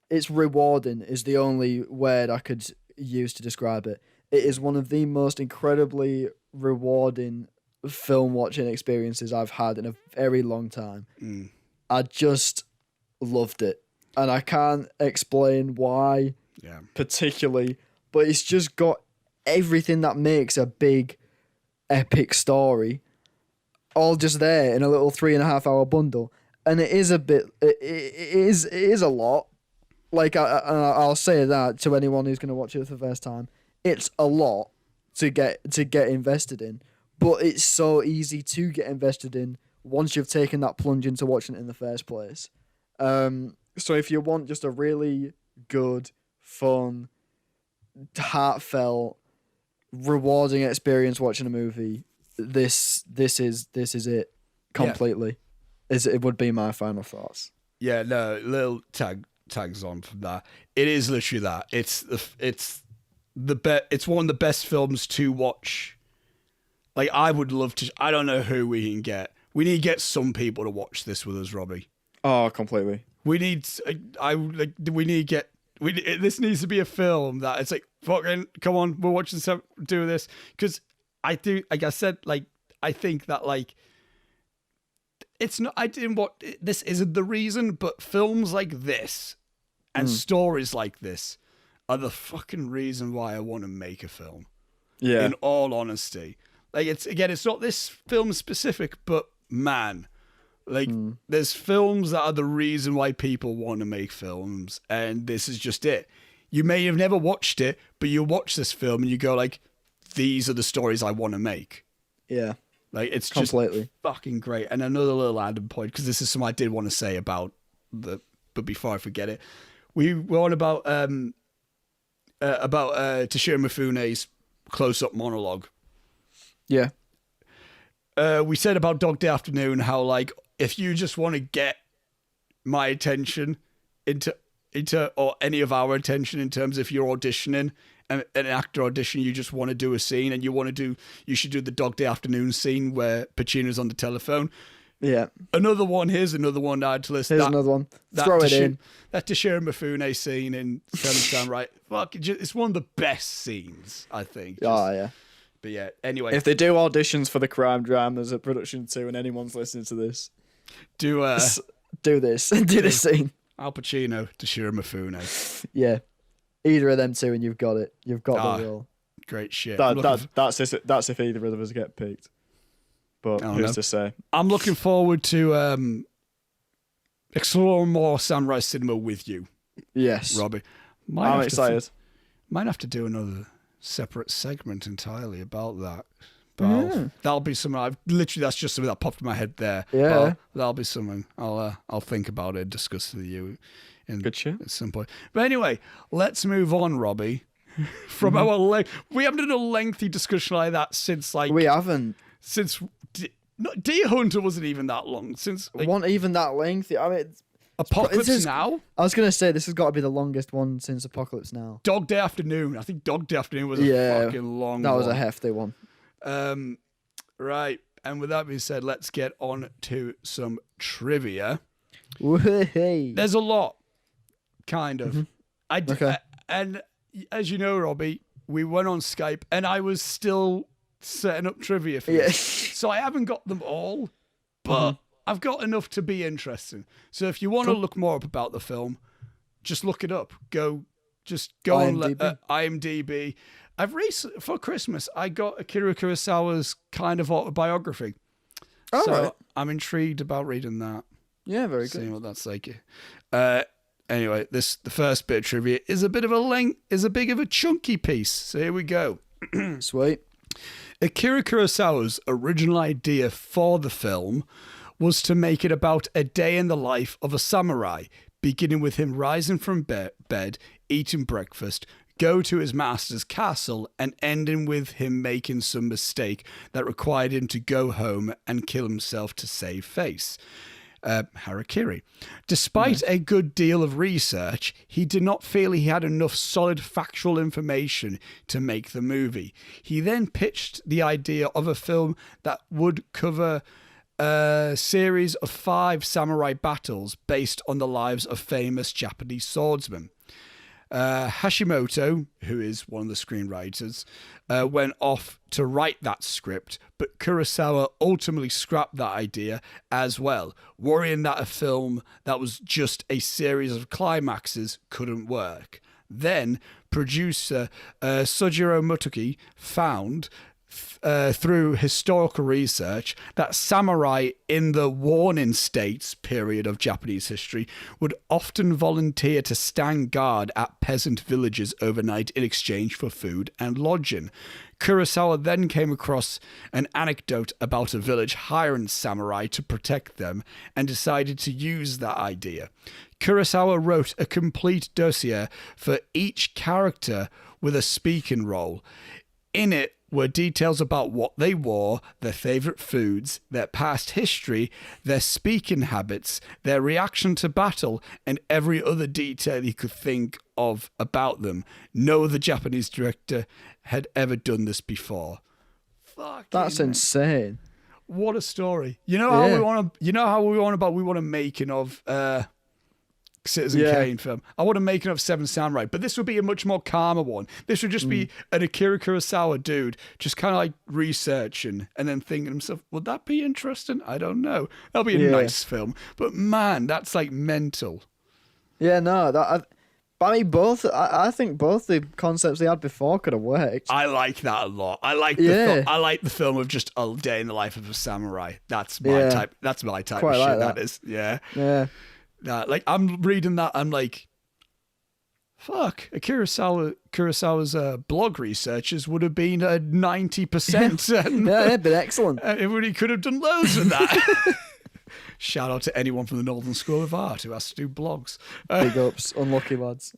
it's rewarding is the only word I could use to describe it. It is one of the most incredibly rewarding film watching experiences I've had in a very long time. I just loved it, and I can't explain why particularly, but it's just got everything that makes a big epic story all just there in a little 3.5 hour bundle. And it is a bit, it is a lot. Like I'll say that to anyone who's going to watch it for the first time. It's a lot to get invested in, but it's so easy to get invested in once you've taken that plunge into watching it in the first place. So if you want just a really good, fun, heartfelt, rewarding experience watching a movie, this is it completely. It would be my final thoughts. Yeah, no, little tags on from that. It is literally that. It's one of the best films to watch. Like, I would love to. I don't know who we can get. We need to get some people to watch this with us, Robbie. Oh, completely. We need. We need to get. This needs to be a film that it's like, fucking, come on, we're watching some, do this. Because I do, like I said, like, I think that, like, it's not, this isn't the reason, but films like this and stories like this are the fucking reason why I want to make a film. Yeah. In all honesty. Like, it's not this film specific, but man, like, there's films that are the reason why people want to make films, and this is just it. You may have never watched it, but you watch this film and you go like, these are the stories I want to make. Yeah. Like, it's completely just fucking great. And another little added point, because this is something I did want to say about but before I forget it, we were on about Toshiro Mifune's close-up monologue. Yeah. We said about Dog Day Afternoon how, like, if you just want to get my attention into or any of our attention in terms of you're auditioning, an actor audition, you just want to do a scene and you should do the Dog Day Afternoon scene where Pacino's on the telephone. Yeah. Here's another one I had to list. Here's another one. Throw it in. That Toshiro Mifune scene in Seven Samurai. Fuck, it's one of the best scenes, I think. Yeah. But yeah, anyway. If they do auditions for the crime dramas at Production 2 and anyone's listening to this, do this. Do this scene. Al Pacino, Toshiro Mifune. Yeah. Either of them two and you've got it. You've got the role. Great shit. That's if either of us get picked. But who's to say? I'm looking forward to exploring more samurai cinema with you. Yes. Robbie. I'm excited. Might have to do another separate segment entirely about that. But that'll be something that's just something that popped in my head there. Yeah. That'll be something I'll think about it and discuss with you Good shit. at some point. But anyway, let's move on, Robbie. From we haven't done a lengthy discussion like that since, like, we haven't. Since Deer Hunter wasn't even that long. Since, like, wasn't even that lengthy. I mean, Apocalypse Now. I was gonna say this has got to be the longest one since Apocalypse Now. Dog Day Afternoon. I think Dog Day Afternoon was a fucking long one. That was a hefty one. Right. And with that being said, let's get on to some trivia. Hey. There's a lot, kind of. Okay. And as you know, Robbie, we went on Skype, and I was still setting up trivia for you. So I haven't got them all, but I've got enough to be interesting. So if you want to look more up about the film, just look it up. Go IMDb. on IMDb. For Christmas, I got Akira Kurosawa's kind of autobiography. Oh, So right. I'm intrigued about reading that. Yeah, very good. Seeing what that's like. Anyway, the first bit of trivia is a bit of a chunky piece. So here we go. Sweet. Akira Kurosawa's original idea for the film was to make it about a day in the life of a samurai, beginning with him rising from bed, eating breakfast, go to his master's castle, and ending with him making some mistake that required him to go home and kill himself to save face. Harakiri. Despite a good deal of research, he did not feel he had enough solid factual information to make the movie. He then pitched the idea of a film that would cover a series of 5 samurai battles based on the lives of famous Japanese swordsmen. Hashimoto, who is one of the screenwriters, went off to write that script, but Kurosawa ultimately scrapped that idea as well, worrying that a film that was just a series of climaxes couldn't work. Then, producer Sojiro Motoki found through historical research that samurai in the warring states period of Japanese history would often volunteer to stand guard at peasant villages overnight in exchange for food and lodging. Kurosawa then came across an anecdote about a village hiring samurai to protect them and decided to use that idea. Kurosawa wrote a complete dossier for each character with a speaking role. In it were details about what they wore, their favourite foods, their past history, their speaking habits, their reaction to battle, and every other detail he could think of about them. No other Japanese director had ever done this before. That's insane. What a story! You know how we want to. You know how we want a making of Citizen Kane film. I want a making of Seven Samurai, but this would be a much more calmer one. This would just be an Akira Kurosawa dude just kind of like researching and then thinking to himself, would that be interesting? I don't know. That'll be a nice film. But man, that's like mental. Yeah, no, I think both the concepts they had before could have worked. I like that a lot. I like the film of just a day in the life of a samurai. That's my type. That's my type Quite of like shit. that. That is. Yeah. Yeah. Like I'm reading that, I'm like, fuck. Kurosawa's blog researchers would have been 90%. Yeah, it'd been excellent. He could have done loads of that. Shout out to anyone from the Northern School of Art who has to do blogs. Big ups, unlucky lads.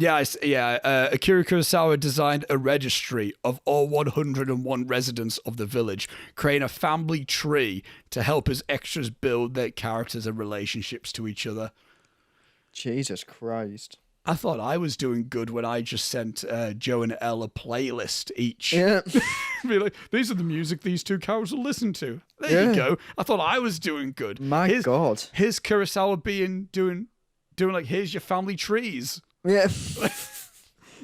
Akira Kurosawa designed a registry of all 101 residents of the village, creating a family tree to help his extras build their characters and relationships to each other. Jesus Christ. I thought I was doing good when I just sent Joe and Elle a playlist each. Yeah. Be like, these are the music these two cows will listen to. There you go. I thought I was doing good. My God. Here's Kurosawa doing like, here's your family trees. Yeah.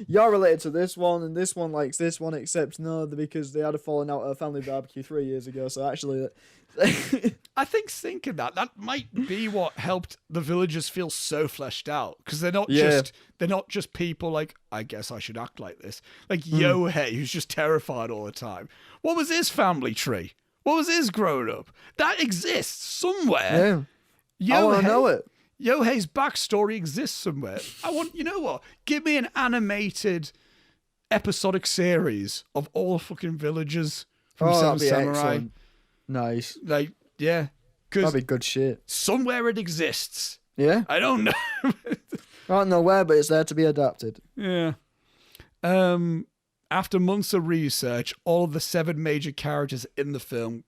You're related to this one, and this one likes this one, except no, because they had a falling out at a family barbecue 3 years ago. So actually, I think thinking that might be what helped the villagers feel so fleshed out, because they're not just people like, I guess I should act like this, like Yohei, who's just terrified all the time. What was his family tree? What was his growing up? That exists somewhere. Yeah. I want to know it. Yohei's backstory exists somewhere. You know what? Give me an animated episodic series of all fucking villagers from Seven Samurai. Excellent. Nice. Like, yeah. That'd be good shit. Somewhere it exists. Yeah. I don't know. I don't know where, but it's there to be adapted. Yeah. After months of research, all of the 7 major characters in the film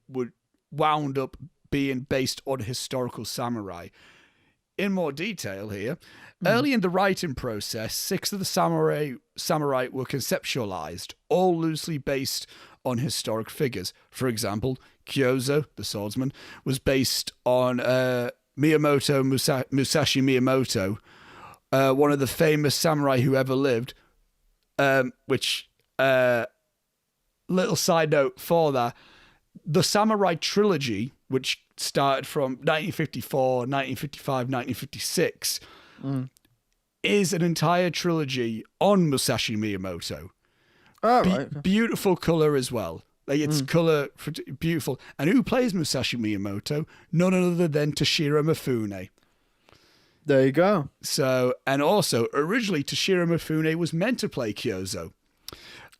wound up being based on historical samurai. In more detail here, early in the writing process, 6 of the samurai were conceptualized, all loosely based on historic figures. For example, Kyozo, the swordsman, was based on Musashi Miyamoto, one of the famous samurai who ever lived, which, little side note for that, the Samurai trilogy, which started from 1954, 1955, 1956, is an entire trilogy on Musashi Miyamoto. Oh, right. Beautiful color as well. Like, it's color beautiful. And who plays Musashi Miyamoto? None other than Toshiro Mifune. There you go. So, and also, originally, Toshiro Mifune was meant to play Kyozo,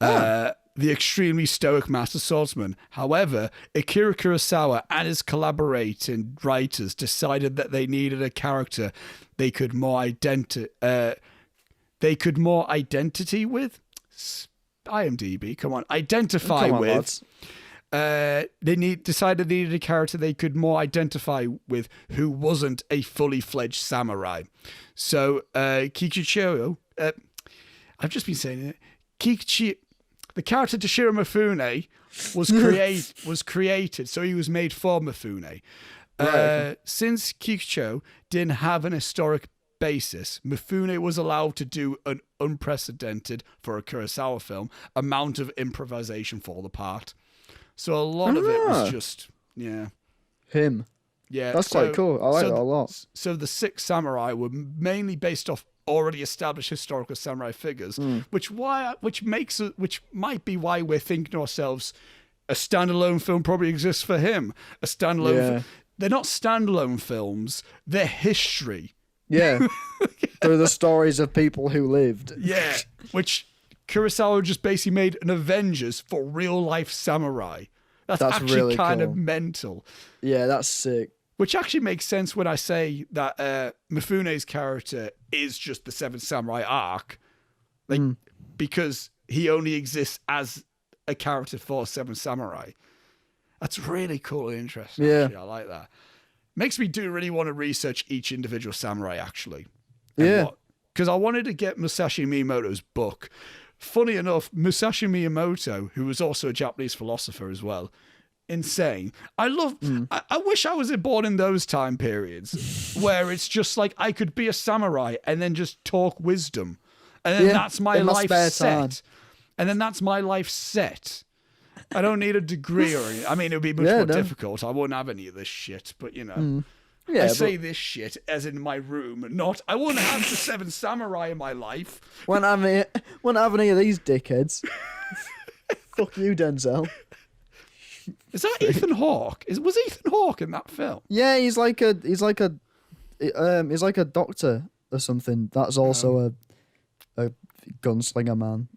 the extremely stoic master swordsman. However, Akira Kurosawa and his collaborating writers decided that they needed a character they could more identity with. IMDb, come on, identify with. Decided they needed a character they could more identify with who wasn't a fully fledged samurai. So Kikuchiyo, I've just been saying it. The character Toshiro Mifune was created, so he was made for Mifune. Since Kikuchiyo didn't have an historic basis, Mifune was allowed to do an unprecedented, for a Kurosawa film, amount of improvisation for the part. So a lot of it was just, him. Yeah, That's quite cool. I like that a lot. So the 6 samurai were mainly based off already established historical samurai figures, which might be why we're thinking to ourselves, a standalone film probably exists for him. A standalone. They're not standalone films. They're history. Yeah. They're the stories of people who lived. Yeah. Which Kurosawa just basically made an Avengers for real life samurai. That's actually really kind cool. of mental. Yeah, that's sick. Which actually makes sense when I say that Mifune's character is just the 7th Samurai arc. Like, because he only exists as a character for 7 Samurai. That's really cool and interesting. Yeah. Actually. I like that. Makes me do really want to research each individual samurai, actually. Yeah. Because I wanted to get Musashi Miyamoto's book. Funny enough, Musashi Miyamoto, who was also a Japanese philosopher as well, insane. I wish I was born in those time periods where it's just like I could be a samurai and then just talk wisdom. And then that's my life set. And then that's my life set. I don't need a degree or anything. I mean, it would be much more difficult. I wouldn't have any of this shit, but you know. Yeah, I say this shit as in my room, not I wouldn't have the 7 samurai in my life. Won't have any of these dickheads. Fuck you, Denzel. Is that Ethan Hawke? Was Ethan Hawke in that film? Yeah, he's like a doctor or something. That's also a gunslinger man.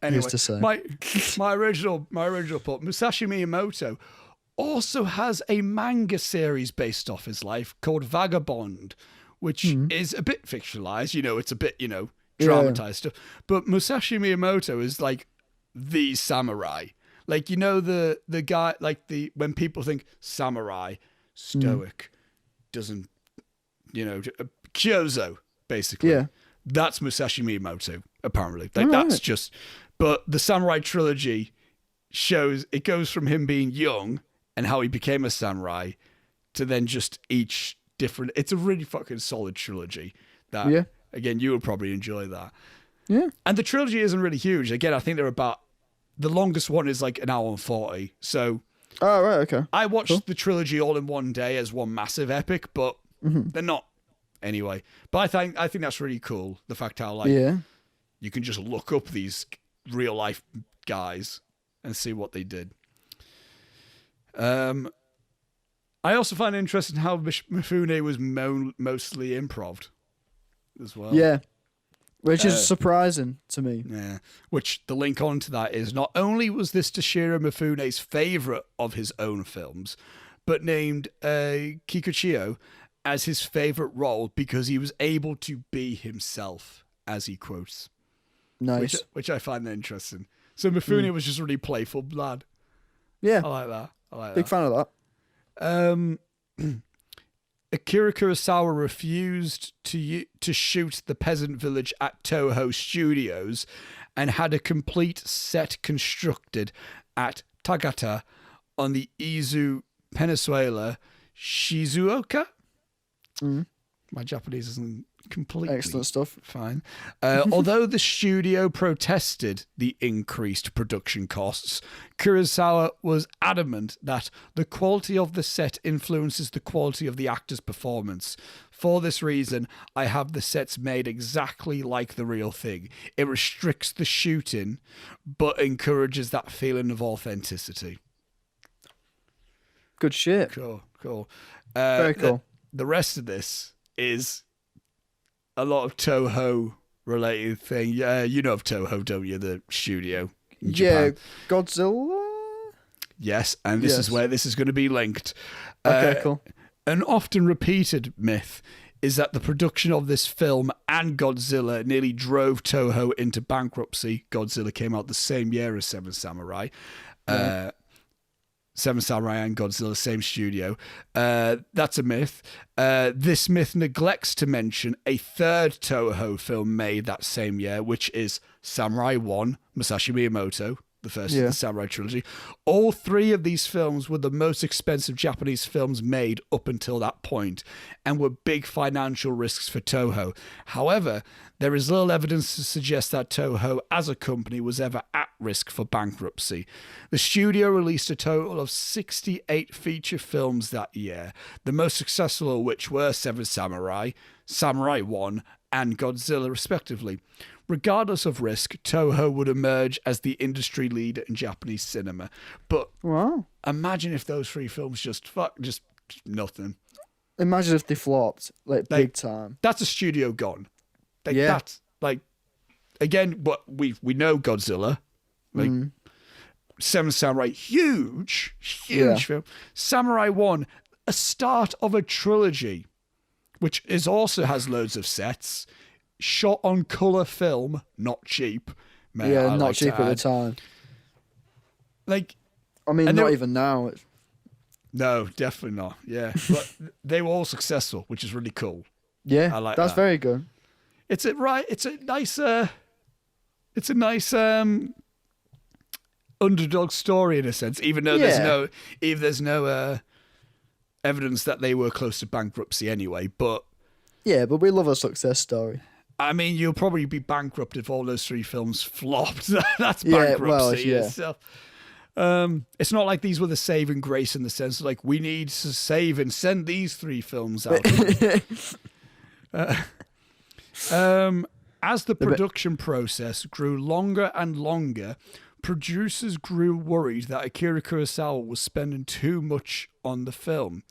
Anyway, Used to say. my original thought, Musashi Miyamoto also has a manga series based off his life called Vagabond, which is a bit fictionalized. You know, it's a bit, dramatized stuff. But Musashi Miyamoto is like the samurai. Like, you know, the guy, like when people think samurai, stoic, doesn't, Kyozo, basically. Yeah. That's Musashi Miyamoto, apparently. Like, that's just, but the samurai trilogy shows, it goes from him being young and how he became a samurai to then just each different, it's a really fucking solid trilogy that, again, you would probably enjoy that. Yeah. And the trilogy isn't really huge. Again, I think they're about, the longest one is like 1 hour and 40. So, oh, right, okay. I watched the trilogy all in one day as one massive epic, but they're not anyway. But I think that's really cool. The fact how you can just look up these real life guys and see what they did. I also find it interesting how Mifune was mostly improv as well. Yeah. Which is surprising to me. Yeah. Which the link on to that is not only was this Toshiro Mifune's favourite of his own films, but named Kikuchiyo as his favourite role because he was able to be himself, as he quotes. Nice. Which I find interesting. So Mifune was just a really playful lad. Yeah. I like that. Big fan of that. Akira Kurosawa refused to shoot the peasant village at Toho Studios and had a complete set constructed at Tagata on the Izu Peninsula, Shizuoka. My Japanese isn't completely Excellent stuff. fine. Although the studio protested the increased production costs, Kurosawa was adamant that the quality of the set influences the quality of the actor's performance. For this reason, I have the sets made exactly like the real thing. It restricts the shooting, but encourages that feeling of authenticity. Good shit. Cool. Very cool. The rest of this is a lot of Toho related thing. You know of Toho, don't you? The studio in Yeah, Japan. Godzilla. Yes, and this is where this is going to be linked. Okay, cool. An often repeated myth is that the production of this film and Godzilla nearly drove Toho into bankruptcy. Godzilla came out the same year as Seven Samurai. Seven Samurai and Godzilla, same studio. That's a myth. This myth neglects to mention a third Toho film made that same year, which is Samurai 1, Masashi Miyamoto, the first of the Samurai trilogy. All three of these films were the most expensive Japanese films made up until that point and were big financial risks for Toho. However, there is little evidence to suggest that Toho as a company was ever at risk for bankruptcy. The studio released a total of 68 feature films that year, the most successful of which were Seven Samurai, Samurai 1, and Godzilla, respectively. Regardless of risk, Toho would emerge as the industry leader in Japanese cinema. But imagine if those three films just nothing. Imagine if they flopped, big time. That's a studio gone. That's again, what we know Godzilla, Seven Samurai, huge film. Samurai 1, a start of a trilogy, which also has loads of sets. Shot on colour film, not cheap. Not cheap at the time. Not even now. No, definitely not. Yeah, but they were all successful, which is really cool. Yeah, I like that's that. very good. It's a nice underdog story in a sense, even though there's no evidence that they were close to bankruptcy anyway. But but we love a success story. I mean, you'll probably be bankrupt if all those three films flopped. That's bankruptcy itself. It's not like these were the saving grace in the sense of we need to save and send these three films out. As the production process grew longer and longer, producers grew worried that Akira Kurosawa was spending too much on the film.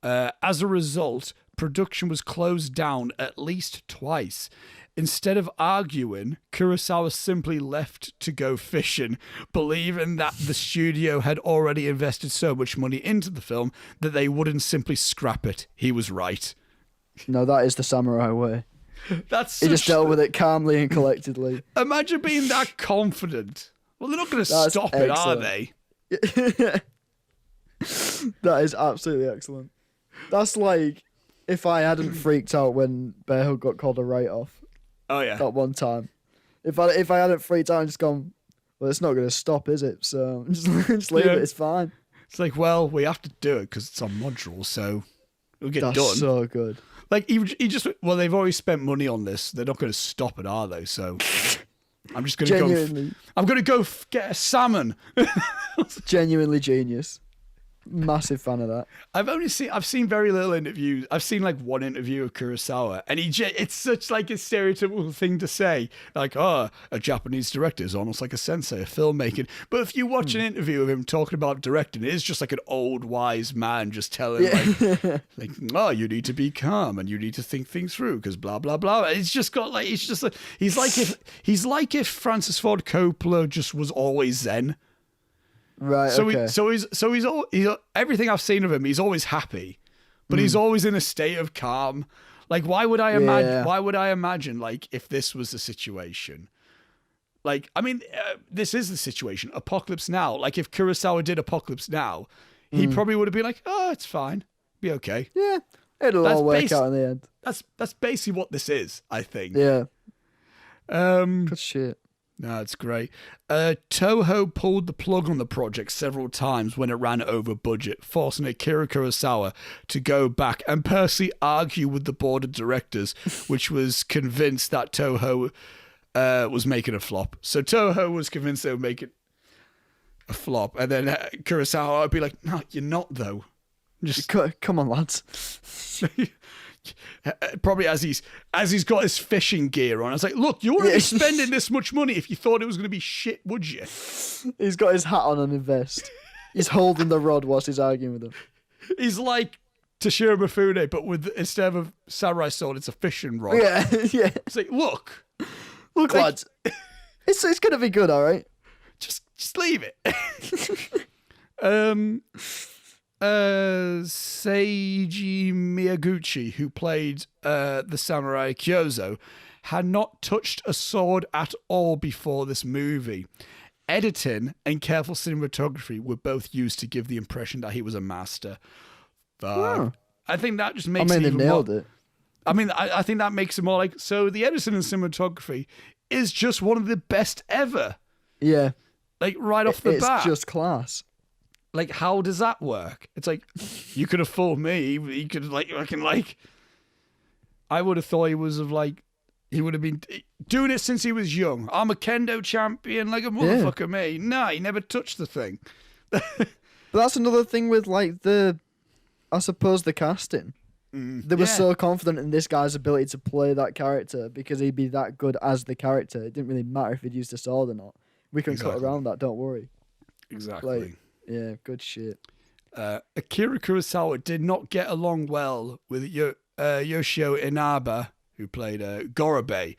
As a result, production was closed down at least twice. Instead of arguing, Kurosawa simply left to go fishing, believing that the studio had already invested so much money into the film that they wouldn't simply scrap it. He was right. No, that is the samurai way. He just dealt with it calmly and collectedly. Imagine being that confident. Well, they're not going to stop it, are they? That is absolutely excellent. That's like if I hadn't freaked out when Bear Hug got called a write-off. Oh, yeah. That one time. If I hadn't freaked out and just gone, well, it's not going to stop, is it? So just leave it. It's fine. It's well, we have to do it because it's on module, so it'll get done. That's so good. They've already spent money on this. They're not going to stop it, are they? So I'm just going to go. I'm going to go get a salmon. Genuinely genius. Massive fan of that. I've seen very little interviews. I've seen one interview of Kurosawa, and it's such a stereotypical thing to say, a Japanese director is almost like a sensei of filmmaking. But if you watch an interview of him talking about directing, it is just like an old wise man just telling you need to be calm and you need to think things through because blah blah blah. It's just got he's like if Francis Ford Coppola just was always Zen. Right. So he's everything I've seen of him, he's always happy, but he's always in a state of calm. Why would I imagine? Why would I imagine if this was the situation? This is the situation. Apocalypse Now. If Kurosawa did Apocalypse Now, he probably would have been oh, it's fine, be okay. Yeah, it'll all work out in the end. That's basically what this is, I think. Yeah. Good shit. No, it's great. Toho pulled the plug on the project several times when it ran over budget, forcing Akira Kurosawa to go back and personally argue with the board of directors, which was convinced that Toho was making a flop. So Toho was convinced they would make it a flop, and then Kurosawa would be like, "No, you're not, though." Just Come on, lads. probably as he's got his fishing gear on. I was like, "Look, you wouldn't be spending this much money if you thought it was going to be shit, would you?" He's got his hat on and a vest. He's holding the rod whilst he's arguing with him. He's like Toshiro Mifune, but with instead of a samurai sword, it's a fishing rod. Yeah, yeah. It's like, look, Lads, it's gonna be good, all right. just leave it. Seiji Miyaguchi, who played the samurai Kyozo, had not touched a sword at all before this movie. Editing and careful cinematography were both used to give the impression that he was a master. But I think that just makes they it even nailed more, it. I mean, I think that makes it more like, so the editing and cinematography is just one of the best ever. Yeah. Like, right off the bat. It's just class. Like, how does that work? It's like, you could have fooled me. He could, I would have thought he was he would have been doing it since he was young. I'm a kendo champion, like a motherfucker, me. No, he never touched the thing. But that's another thing with, I suppose, the casting. They were so confident in this guy's ability to play that character because he'd be that good as the character. It didn't really matter if he'd used a sword or not. We can cut around that, don't worry. Exactly. Yeah, good shit. Akira Kurosawa did not get along well with Yoshio Inaba, who played Gorobei,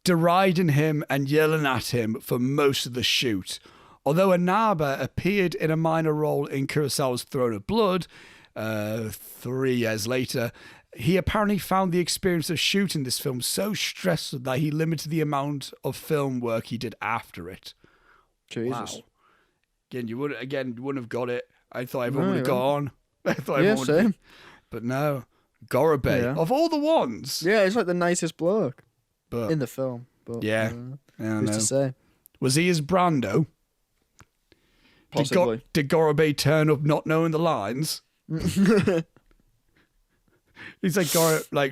deriding him and yelling at him for most of the shoot. Although Inaba appeared in a minor role in Kurosawa's Throne of Blood 3 years later, he apparently found the experience of shooting this film so stressful that he limited the amount of film work he did after it. Jesus. Wow. Again, you wouldn't have got it. I thought everyone would have gone. I thought everyone same. would, but no. Gorobei, of all the ones. Yeah, he's like the nicest bloke But in the film. But yeah, who's to say? Was he his Brando? Possibly. Did Gorobei turn up not knowing the lines? He's like,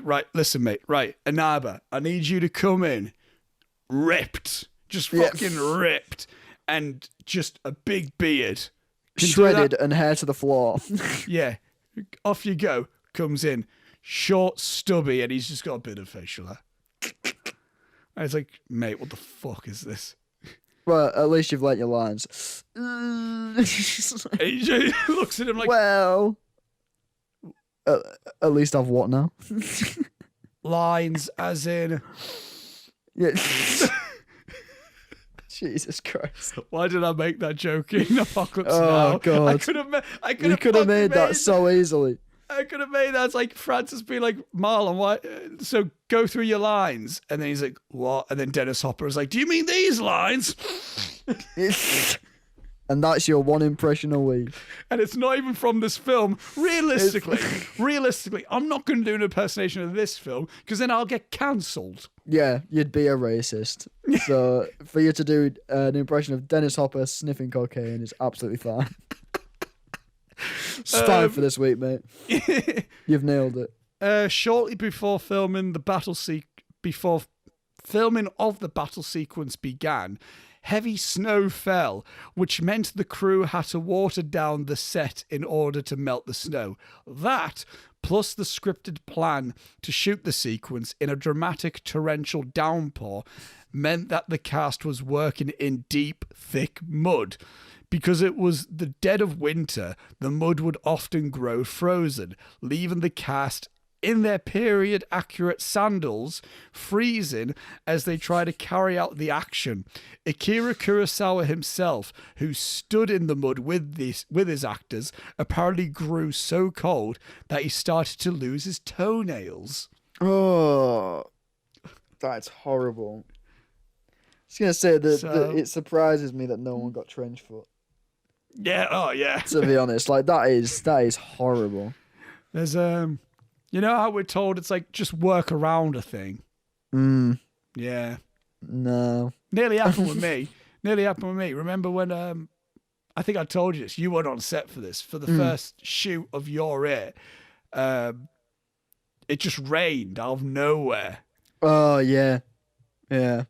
right, listen, mate, right, Inaba, I need you to come in ripped, just fucking ripped, and just a big beard. Shredded and hair to the floor. Yeah, off you go. Comes in, short, stubby, and he's just got a bit of facial hair. And it's like, mate, what the fuck is this? Well, at least you've learnt your lines. He looks at him like, well, at least I've what now? lines as in, Yeah. Jesus Christ! why did I make that joke in Apocalypse Oh Now? God! I could have made that so easily. I could have made that. It's like Francis being like, Marlon, why? So go through your lines. And then he's like, what? And then Dennis Hopper is like, do you mean these lines? And that's your one impression a week. And it's not even from this film. Realistically, I'm not going to do an impersonation of this film because then I'll get cancelled. Yeah, you'd be a racist. So for you to do an impression of Dennis Hopper sniffing cocaine is absolutely fine. It's fine for this week, mate. You've nailed it. Shortly before filming of the battle sequence began, heavy snow fell, which meant the crew had to water down the set in order to melt the snow. That, plus the scripted plan to shoot the sequence in a dramatic torrential downpour, meant that the cast was working in deep, thick mud. Because it was the dead of winter, the mud would often grow frozen, leaving the cast in their period-accurate sandals, freezing as they try to carry out the action. Akira Kurosawa himself, who stood in the mud with his actors, apparently grew so cold that he started to lose his toenails. Oh, that's horrible. I was going to say that it surprises me that no one got trench foot. Yeah, oh yeah. To be honest, like that is horrible. There's you know how we're told it's like just work around a thing. Mm. Yeah. No. Nearly happened with me. Nearly happened with me. Remember when I think I told you this. You weren't on set for this. For the first shoot of Your Ear, it just rained out of nowhere. Oh yeah. Yeah.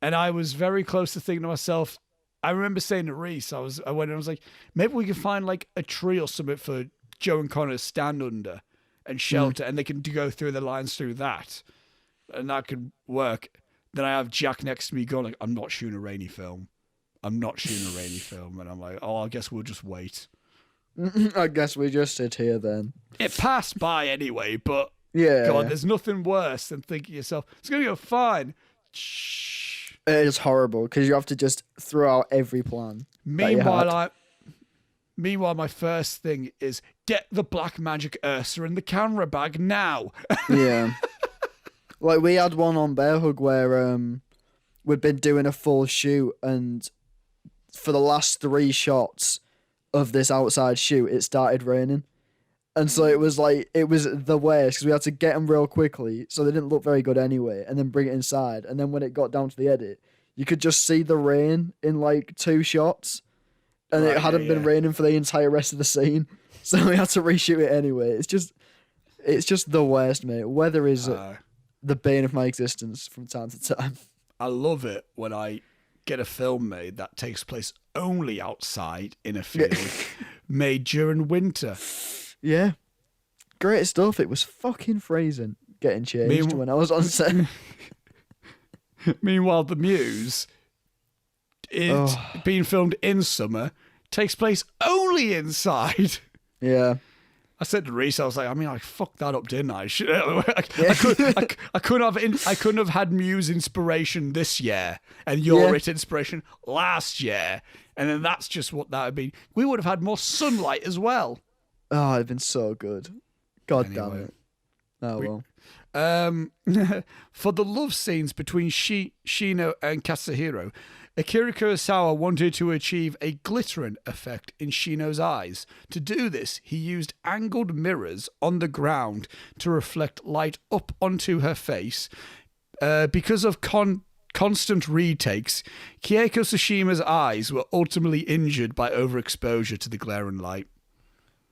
And I was very close to thinking to myself, I remember saying to Reese, I went and I was like, maybe we can find like a tree or something for Joe and Connor to stand under and shelter, and they can go through the lines through that. And that could work. Then I have Jack next to me going like, I'm not shooting a rainy film. And I'm like, oh, I guess we'll just wait. I guess we just sit here then. It passed by anyway, but Yeah. God, there's nothing worse than thinking to yourself, it's going to go fine. Shh. It is horrible because you have to just throw out every plan. Meanwhile, my first thing is get the black magic Ursa in the camera bag now. Yeah. Like we had one on Bear Hug where we'd been doing a full shoot, and for the last 3 shots of this outside shoot, it started raining. And so it was the worst because we had to get them real quickly, so they didn't look very good anyway, and then bring it inside. And then when it got down to the edit, you could just see the rain in like 2 shots, and it hadn't been raining for the entire rest of the scene. So we had to reshoot it anyway. It's just the worst, mate. Weather is the bane of my existence from time to time. I love it when I get a film made that takes place only outside in a field, made during winter. Yeah. Great stuff. It was fucking freezing getting changed when I was on set. Meanwhile, The Muse, being filmed in summer, takes place only inside. Yeah. I said to Reese, I was like, I fucked that up, didn't I? I couldn't have had Muse inspiration this year and Your It inspiration last year, and then that's just what that would be. We would have had more sunlight as well. Oh, it'd been so good. God damn it. Oh, well. For the love scenes between Shino and Katsuhiro, Akira Kurosawa wanted to achieve a glittering effect in Shino's eyes. To do this, he used angled mirrors on the ground to reflect light up onto her face. Because of constant retakes, Keiko Tsushima's eyes were ultimately injured by overexposure to the glaring light.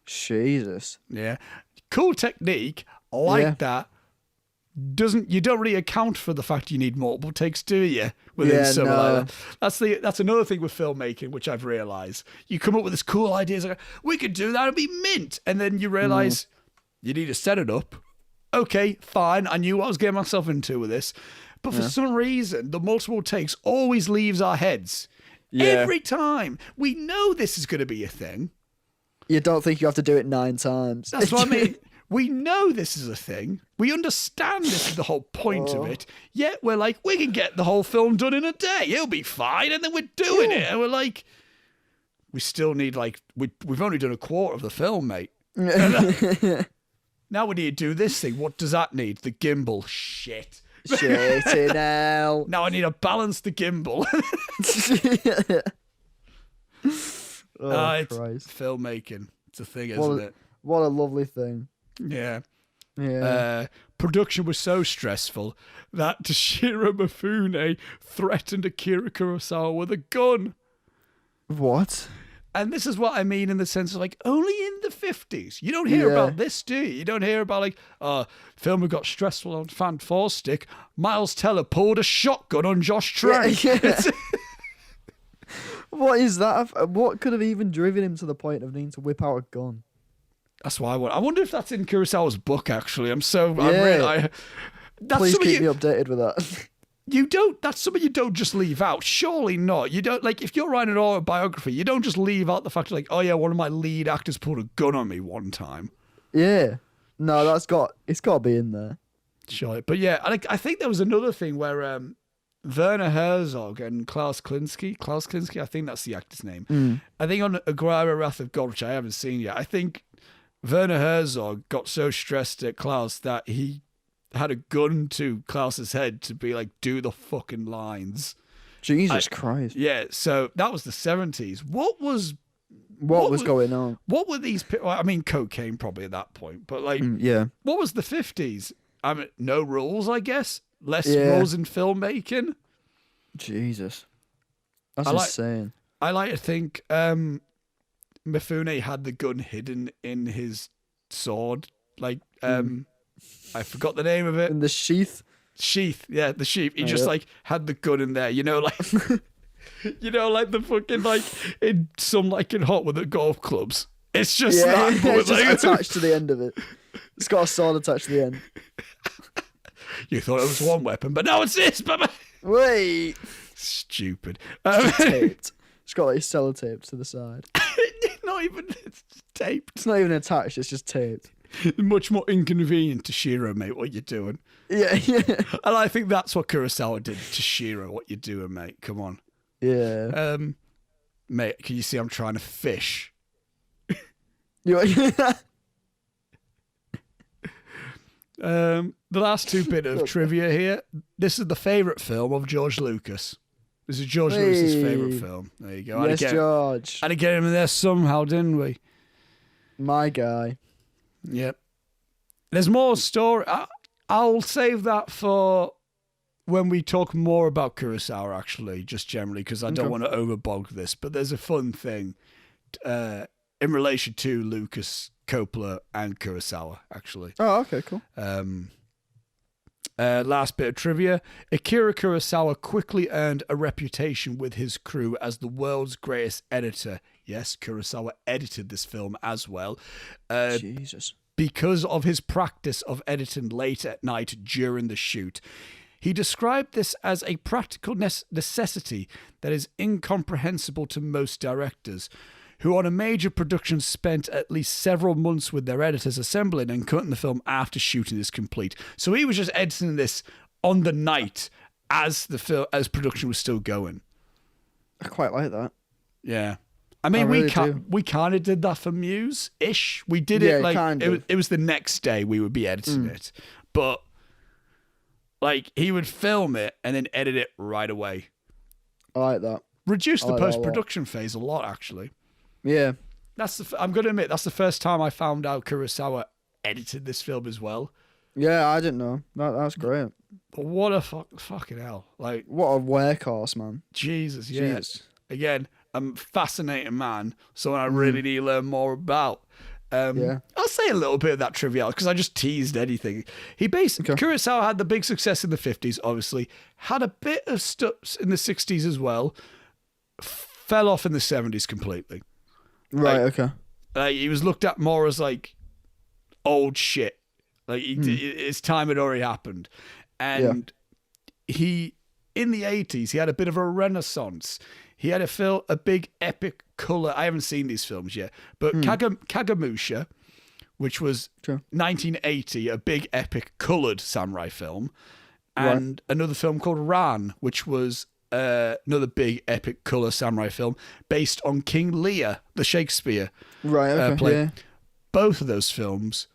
Jesus. Yeah. Cool technique. I like that. You don't really account for the fact you need multiple takes, do you? Within something like that. That's another thing with filmmaking, which I've realised. You come up with this cool idea, like, we could do that, it'd be mint. And then you realise you need to set it up. Okay, fine. I knew what I was getting myself into with this. But for some reason, the multiple takes always leaves our heads. Yeah. Every time. We know this is going to be a thing. You don't think you have to do it 9 times. That's what I mean. We know this is a thing. We understand this is the whole point of it. Yet we're like, we can get the whole film done in a day. It'll be fine. And then we're doing it. And we're like, we still need we've only done a quarter of the film, mate. Now we need to do this thing. What does that need? The gimbal. Shit. Shit now. Now I need to balance the gimbal. Christ. It's filmmaking. It's a thing, isn't it? What a lovely thing. Yeah. Yeah. Production was so stressful that Toshiro Mifune threatened Akira Kurosawa with a gun. What? And this is what I mean in the sense of only in the 50s. You don't hear about this, do you? You don't hear about film got stressful on Fan 4 stick. Miles Teller pulled a shotgun on Josh Trank. Yeah. What is that? What could have even driven him to the point of needing to whip out a gun? That's why I wonder if that's in Kurosawa's book, actually. Please keep me updated with that. That's something you don't just leave out. Surely not. You don't, if you're writing an autobiography, you don't just leave out the fact one of my lead actors pulled a gun on me one time. Yeah. No, it's got to be in there. Sure. But yeah, I think there was another thing where Werner Herzog and Klaus Kinski, I think that's the actor's name. I think on Aguirre Wrath of God, which I haven't seen yet, I think Werner Herzog got so stressed at Klaus that he had a gun to Klaus's head to be like, do the fucking lines. Jesus Christ. Yeah, so that was the 70s. What was going on? What were these people? I mean, cocaine probably at that point, but what was the 50s? I mean, no rules, I guess. less Yeah. roles in filmmaking. Jesus. That's I like- insane. I like to think Mifune had the gun hidden in his sword. Like, I forgot the name of it. In the sheath. Sheath, yeah, the sheath. He Oh, just yeah. like had the gun in there, like like the fucking like in some like in Hot with the golf clubs. It's just Yeah, that, but it's with, just like, attached to the end of it. It's got a sword attached to the end. you thought it was one weapon, but now it's this. But Wait. stupid. Taped. It's got like sellotaped to the side. Not even it's taped. It's not even attached, it's just taped. Much more inconvenient to Shiro, mate. What you doing? Yeah, yeah. And I think that's what Kurosawa did to Shiro. What you doing, mate? Come on. Yeah. Mate, can you see I'm trying to fish? The last two bit of trivia here. This is the favourite film of George Lucas. This is George Lucas's favourite film. There you go. Yes, George. Had to get him in there somehow, didn't we? My guy. Yep. There's more story. I'll save that for when we talk more about Kurosawa, actually, just generally, because I don't want to overbog this. But there's a fun thing in relation to Lucas, Coppola, and Kurosawa, actually. Oh, okay, cool. Last bit of trivia. Akira Kurosawa quickly earned a reputation with his crew as the world's greatest editor. Yes, Kurosawa edited this film as well. Jesus. Because of his practice of editing late at night during the shoot. He described this as a practical necessity that is incomprehensible to most directors, who on a major production spent at least several months with their editors assembling and cutting the film after shooting is complete. So he was just editing this on the night as production was still going. I quite like that. Yeah. I mean, really we kind of did that for Muse-ish. We did it like it was the next day we would be editing it. But like he would film it and then edit it right away. I like that. Reduce the like that a lot. post-production phase a lot, actually. Yeah. I'm going to admit, that's the first time I found out Kurosawa edited this film as well. Yeah, I didn't know. That's great. But what a fucking hell. Like, What a workhorse, man. Jesus, yeah. Jesus. Again, I'm a fascinating man, someone I really need to learn more about. Yeah. I'll say a little bit of that triviality because I just teased anything. Kurosawa had the big success in the 50s, obviously. Had a bit of stuff in the 60s as well. Fell off in the 70s completely. Right, Like- okay. He was looked at more as like old shit. Like his time had already happened, and he in the 80s he had a bit of a renaissance. He had a big epic color. I haven't seen these films yet, but Kagemusha, which was 1980, a big epic colored samurai film, and another film called Ran, which was another big epic color samurai film based on King Lear, the Shakespeare Right, okay. play. Yeah. Both of those films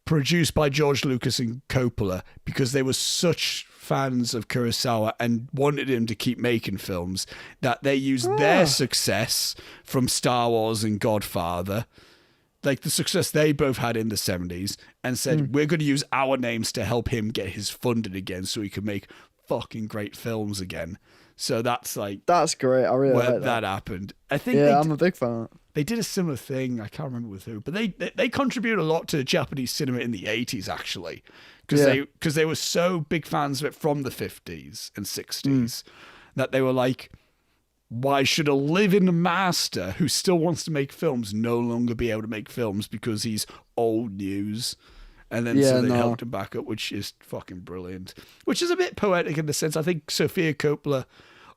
produced by George Lucas and Coppola because they were such fans of Kurosawa and wanted him to keep making films that they used their success from Star Wars and Godfather, like the success they both had in the 70s, and said, we're going to use our names to help him get his funding again so he can make fucking great films again. So that's great. I really where like that. that happened. I think I'm a big fan of that. they did a similar thing. I can't remember with who, but they contributed a lot to Japanese cinema in the 80s, actually, because they were so big fans of it from the 50s and 60s that they were like, why should a living master who still wants to make films no longer be able to make films because he's old news? And then so they helped him back up, which is fucking brilliant. Which is a bit poetic in the sense, I think Sofia Coppola,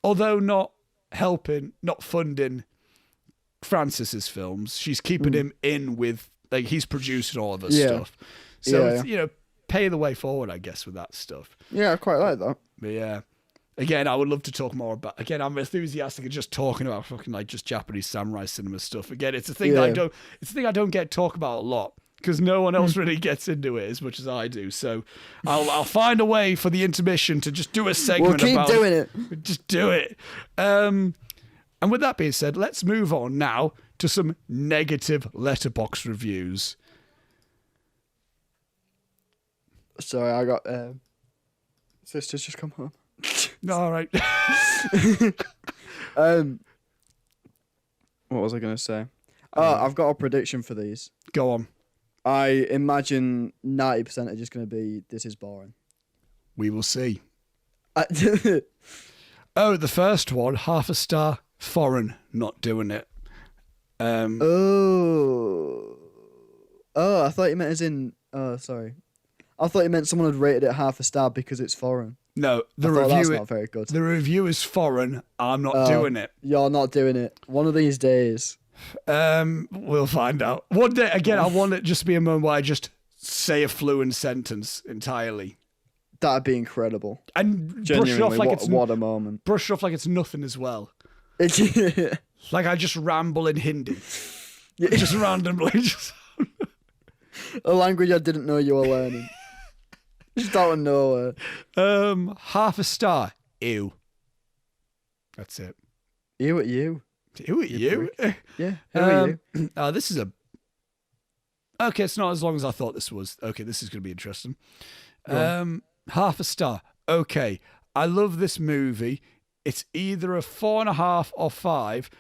although not funding Francis's films, she's keeping him in with, like, he's producing all of this stuff. So, it's, pay the way forward, I guess, with that stuff. Yeah, I quite like that. But yeah. Again, I would love to talk more about. Again, I'm enthusiastic at just talking about fucking like just Japanese samurai cinema stuff. Again, it's a thing that I don't. It's a thing I don't get talk about a lot because no one else really gets into it as much as I do. So, I'll find a way for the intermission to just do a segment. We'll keep doing it. Just do it. And with that being said, let's move on now to some negative Letterboxd reviews. Sorry, I got Sister's just come home. All right. What was I going to say? Oh, I've got a prediction for these. Go on. I imagine 90% are just going to be, this is boring. We will see. Oh, the first one, half a star, foreign, not doing it. Oh, I thought you meant as in, sorry. I thought you meant someone had rated it half a star because it's foreign. No, that's not very good. The review is foreign. I'm not doing it. You're not doing it. One of these days. We'll find out. One day, again, I want it just to be a moment where I just say a fluent sentence entirely. That'd be incredible. And genuinely, brush it off like what a moment. Brush it off like it's nothing as well. Like I just ramble in Hindi. Just randomly. A language I didn't know you were learning. Just out of nowhere. Half a star. Ew. That's it. Ew at you. Ew at you? Yeah. Who are you? This is a... Okay, it's not as long as I thought this was. Okay, this is going to be interesting. Half a star. Okay, I love this movie. It's either a 4.5 or 5,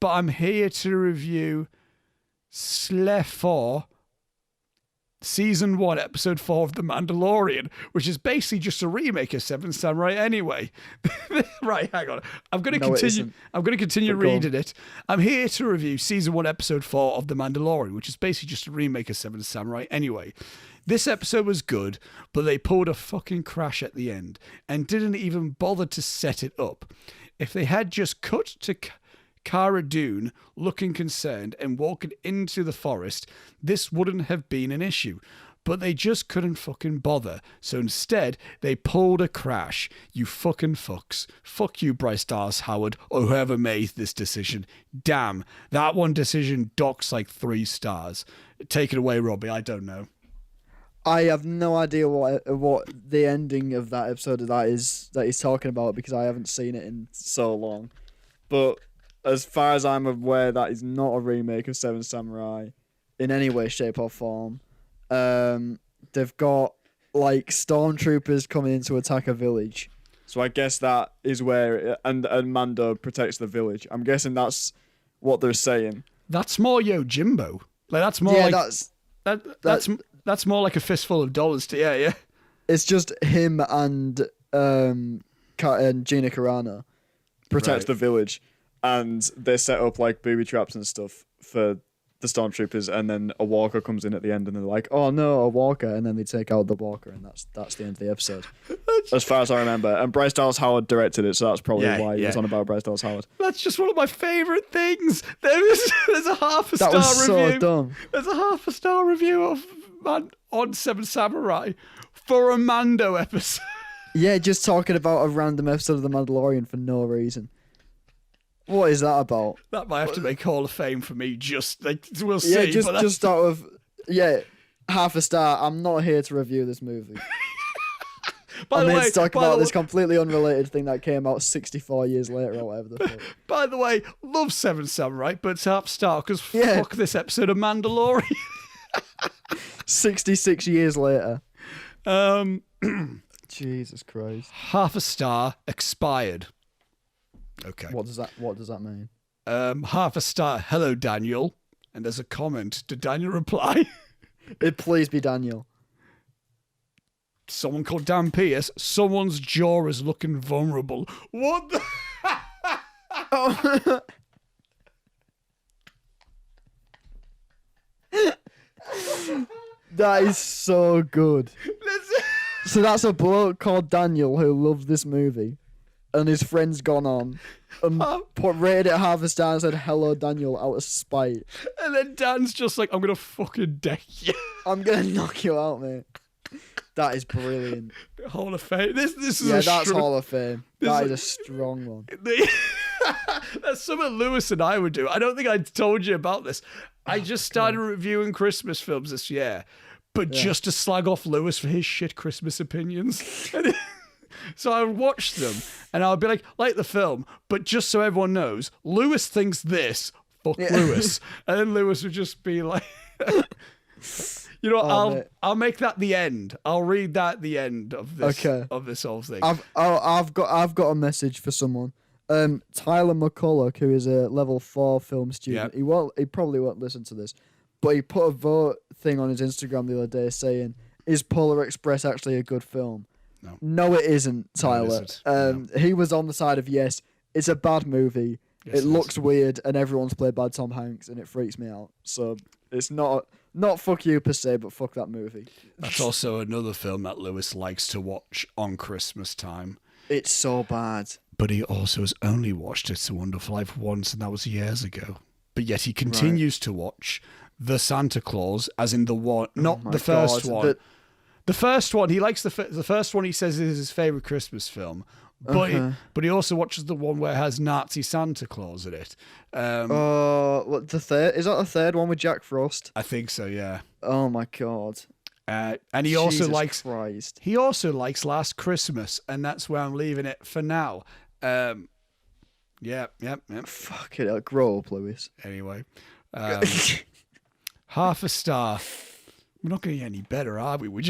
but I'm here to review Slefo Season 1, Episode 4 of The Mandalorian, which is basically just a remake of Seven Samurai anyway. Right, hang on. I'm going to continue reading it. I'm here to review Season 1, Episode 4 of The Mandalorian, which is basically just a remake of Seven Samurai anyway. This episode was good, but they pulled a fucking crash at the end and didn't even bother to set it up. If they had just cut to Cara Dune looking concerned and walking into the forest, this wouldn't have been an issue. But they just couldn't fucking bother. So instead, they pulled a crash. You fucking fucks. Fuck you, Bryce Dallas Howard, or whoever made this decision. Damn, that one decision docks like 3 stars. Take it away, Robbie. I don't know. I have no idea what the ending of that episode that he's talking about because I haven't seen it in so long. But as far as I'm aware, that is not a remake of Seven Samurai in any way, shape, or form. They've got like stormtroopers coming in to attack a village. So I guess that is where and Mando protects the village. I'm guessing that's what they're saying. That's more Yojimbo. Like that's more that's more like a fistful of dollars to yeah. It's just him and Gina Carano protect the village, and they set up like booby traps and stuff for the stormtroopers, and then a walker comes in at the end, and they're like, "Oh no, a walker!" and then they take out the walker, and that's the end of the episode, as far as I remember. And Bryce Dallas Howard directed it, so that's probably why he was on about Bryce Dallas Howard. That's just one of my favorite things. There's a half a star review. That was so dumb. There's a half a star review of on Seven Samurai for a Mando episode. Yeah, just talking about a random episode of The Mandalorian for no reason. What is that about? That might have to make Hall of Fame for me. Just like we'll see. Yeah, just out of half a star. I'm not here to review this movie. I'm here to talk about this completely unrelated thing that came out 64 years later or whatever the fuck. By the way, love Seven Samurai, but it's half star because fuck this episode of Mandalorian. 66 years later. Jesus Christ. Half a star expired. Okay. What does that mean? Half a star. Hello, Daniel. And there's a comment. Did Daniel reply? It please be Daniel. Someone called Dan Pierce. Someone's jaw is looking vulnerable. What the? Oh. That is so good. So that's a bloke called Daniel who loved this movie, and his friend's gone on and rated it half a star and said, "Hello, Daniel," out of spite. And then Dan's just like, "I'm gonna fucking deck you. I'm gonna knock you out, mate." That is brilliant. Hall of Fame. This is that's Hall of Fame. That is a strong one. That's something Lewis and I would do. I don't think I told you about this. I just started reviewing Christmas films this year, but just to slag off Lewis for his shit Christmas opinions. So I would watch them, and I would be like the film, but just so everyone knows, Lewis thinks this, fuck Lewis. And then Lewis would just be like... You know what, mate. I'll make that the end. I'll read that at the end of this whole thing. I've got a message for someone. Tyler McCulloch, who is a level 4 film student. Yep. He probably won't listen to this, but he put a vote thing on his Instagram the other day saying, "Is Polar Express actually a good film?" No, it isn't, Tyler. He was on the side of yes. It's a bad movie. Yes, it looks weird, and everyone's played by Tom Hanks, and it freaks me out. So it's not fuck you per se, but fuck that movie. That's also another film that Lewis likes to watch on Christmas time. It's so bad. But he also has only watched It's a Wonderful Life once, and that was years ago. But yet he continues to watch The Santa Claus, as in the one, not the first one. The first one, he likes the first one. He says is his favorite Christmas film. But he also watches the one where it has Nazi Santa Claus in it. What the third? Is that the third one with Jack Frost? I think so. Yeah. Oh my god. And he also likes Christ. He also likes Last Christmas, and that's where I'm leaving it for now. Yep. Fuck it, grow up, Lewis. Anyway, half a star. We're not going to get any better, are we? We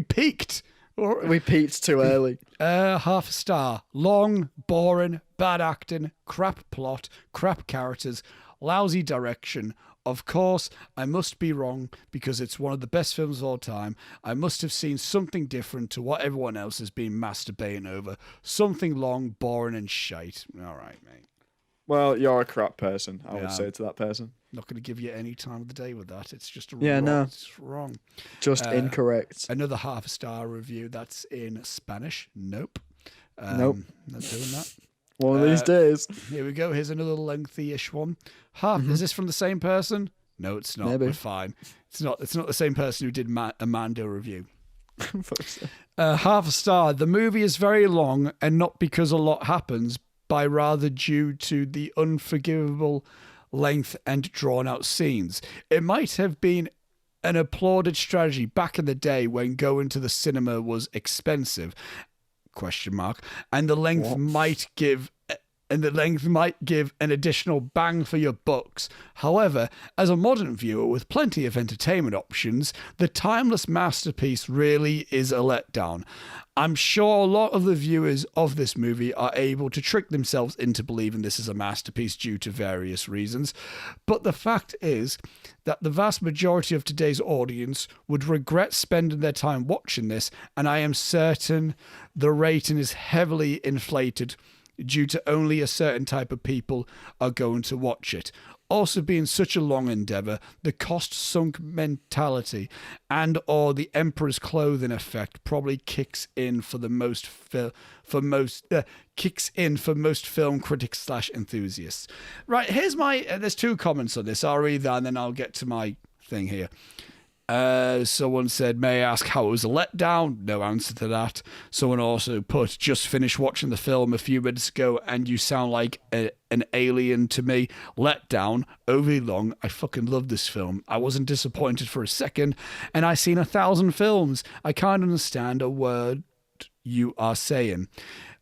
peaked. We peaked too early. Half a star. Long, boring, bad acting, crap plot, crap characters, lousy direction. Of course, I must be wrong because it's one of the best films of all time. I must have seen something different to what everyone else has been masturbating over. Something long, boring, and shite. All right, mate. Well, you're a crap person, I would say to that person. Not going to give you any time of the day with that. It's just it's wrong. Just incorrect. Another half a star review. That's in Spanish. Nope. Nope. Not doing that. One of these days. Here we go. Here's another lengthy-ish one. Is this from the same person? No, it's not. Maybe. We're fine. It's not the same person who did a Mando review. Half a star. The movie is very long, and not because a lot happens, but rather due to the unforgivable length and drawn-out scenes. It might have been an applauded strategy back in the day when going to the cinema was expensive. ? And the length might give an additional bang for your bucks. However, as a modern viewer with plenty of entertainment options, the timeless masterpiece really is a letdown. I'm sure a lot of the viewers of this movie are able to trick themselves into believing this is a masterpiece due to various reasons, but the fact is that the vast majority of today's audience would regret spending their time watching this, and I am certain the rating is heavily inflated due to only a certain type of people are going to watch it. Also, being such a long endeavour, the cost-sunk mentality and or the Emperor's clothing effect probably kicks in for most film critics / enthusiasts. Right, here's my. There's 2 comments on this. I'll read that and then I'll get to my thing here. Someone said, may I ask how it was a letdown? No answer to that. Someone also put, just finished watching the film a few minutes ago and you sound like an alien to me. Letdown, overly long. I fucking love this film. I wasn't disappointed for a second, and I've seen 1,000 films. I can't understand a word you are saying.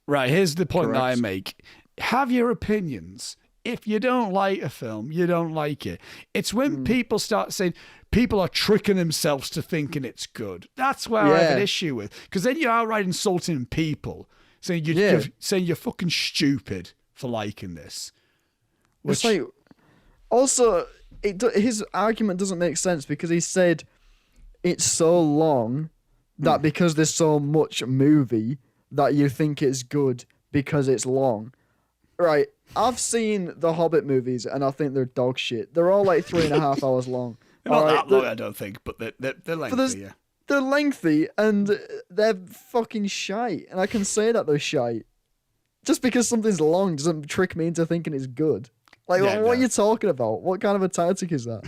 Right, here's the point that I make. Have your opinions. If you don't like a film, you don't like it. It's when people start saying people are tricking themselves to thinking it's good. That's where I have an issue with. Because then you're outright insulting people, saying you're fucking stupid for liking this. It's like, also, his argument doesn't make sense because he said it's so long that because there's so much movie that you think it's good because it's long. Right. I've seen the Hobbit movies and I think they're dog shit. They're all like 3.5 hours long. Not that long, I don't think, but they're lengthy, yeah. They're lengthy and they're fucking shite. And I can say that they're shite. Just because something's long doesn't trick me into thinking it's good. Like, what are you talking about? What kind of a tactic is that?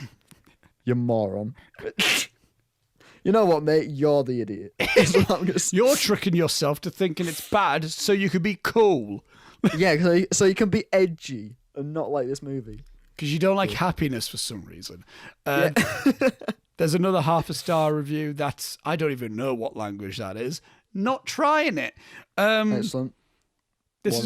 You moron. You know what, mate? You're the idiot. You're tricking yourself to thinking it's bad so you could be cool. Yeah, so you can be edgy and not like this movie. Because you don't like happiness for some reason. There's another half a star review. I don't even know what language that is. Not trying it. Excellent. This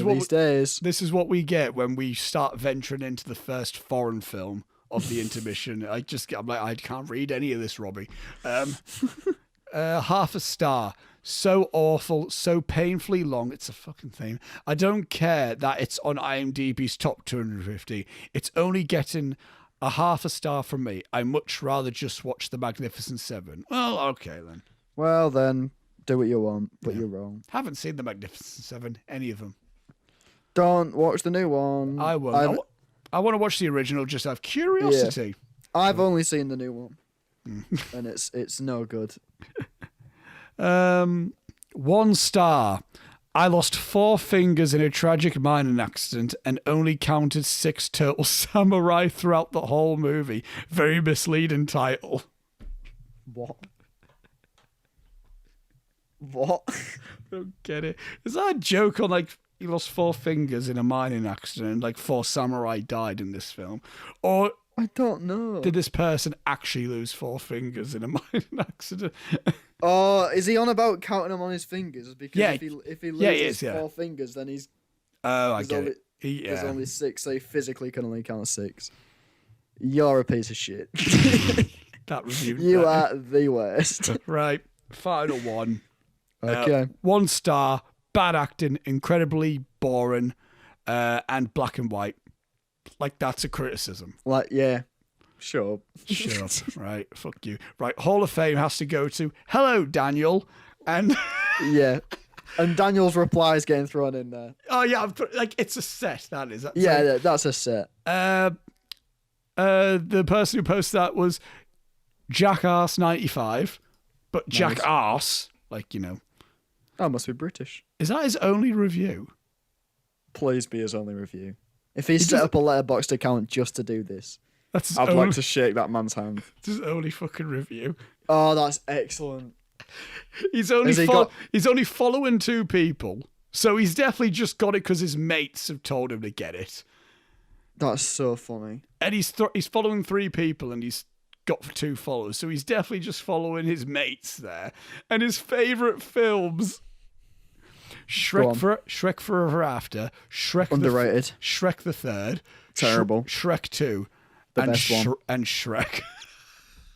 is what we get when we start venturing into the first foreign film of the intermission. I'm like, I can't read any of this, Robbie. Half a star. So awful, so painfully long. It's a fucking thing. I don't care that it's on IMDb's top 250. It's only getting a half a star from me. I much rather just watch The Magnificent Seven. Well, okay then. Well then, do what you want, but you're wrong. Haven't seen The Magnificent Seven, any of them. Don't watch the new one. I will. I want to watch the original just out of curiosity. Yeah. I've only seen the new one, and it's no good. 1 star. I lost 4 fingers in a tragic mining accident and only counted 6 total samurai throughout the whole movie. Very misleading title. What? What? I don't get it. Is that a joke on like he lost 4 fingers in a mining accident and like 4 samurai died in this film? Or I don't know. did this person actually lose 4 fingers in a mining accident? Oh, is he on about counting them on his fingers? Because Yeah. if he loses he is, 4 fingers, then he's Oh, I there's get only, it. there's only 6, so he physically can only count 6. You're a piece of shit. That review. You are the worst. Right. Final one. Okay. 1 star. Bad acting. Incredibly boring. And black and white. Like, that's a criticism. Like, yeah. Sure. Shut up. Right. Fuck you. Right. Hall of Fame has to go to Hello, Daniel. And Yeah. And Daniel's reply is getting thrown in there. oh yeah, like it's a set. That is. Yeah, that's a set. The person who posted that was Jackass95, but Nice. Jackass, like, you know, That must be British. is that his only review? Please be his only review. If he set up a Letterboxd account just to do this. That's his I'd only, like to shake that man's hand. that's his only fucking review. Oh, that's excellent. He's only Has he got- he's only following 2 people, so he's definitely just got it because his mates have told him to get it. That's so funny. And he's following 3 people, and he's got 2 followers, so he's definitely just following his mates there. And his favourite films: Go on. Shrek Forever After, Underrated. Shrek the Third, Terrible. Shrek 2, The and best one. and Shrek.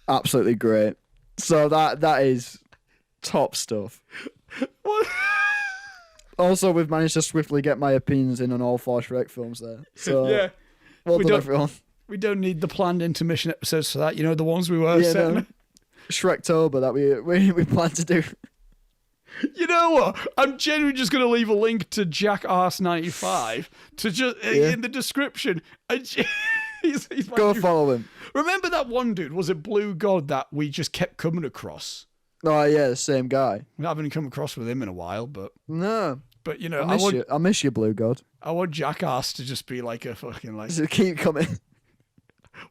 Absolutely great. So that is top stuff. What? Also, we've managed to swiftly get my opinions in on all 4 Shrek films there. So Yeah, well we done, don't- everyone. we don't need the planned intermission episodes for that. You know, the ones we were Yeah, setting. no. Shrektober that we plan to do. You know what? I'm genuinely just going to leave a link to Jackass95 to just Yeah. in the description. He's my Go new- follow him. Remember that one dude? Was it Blue God that we just kept coming across? Oh yeah, the same guy. We haven't come across with him in a while, but No, you know, I miss you, Blue God. I want Jackass to just be like a fucking like. Just keep coming.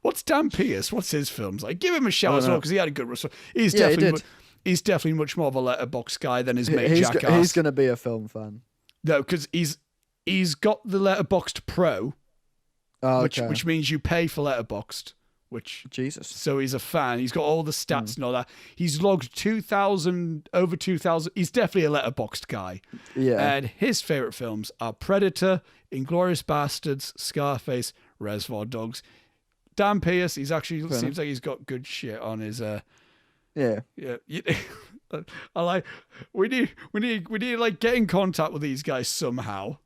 What's Dan Pierce? What's his films like? Give him a I shout don't as well know. because he had a good response. He's Yeah, he definitely did. he's definitely much more of a letterbox guy than his mate He's Jackass. gonna be a film fan. No, because he's got the Letterboxd Pro, Oh, okay. which means you pay for Letterboxd, which Jesus. so he's a fan. He's got all the stats and all that. He's logged over 2,000. He's definitely a Letterboxd guy. Yeah. And his favorite films are Predator, Inglourious Bastards, Scarface, Reservoir Dogs. Dan Pierce, he's actually Fair seems like he's got good shit on his. Yeah. Yeah, I like. We need like get in contact with these guys somehow.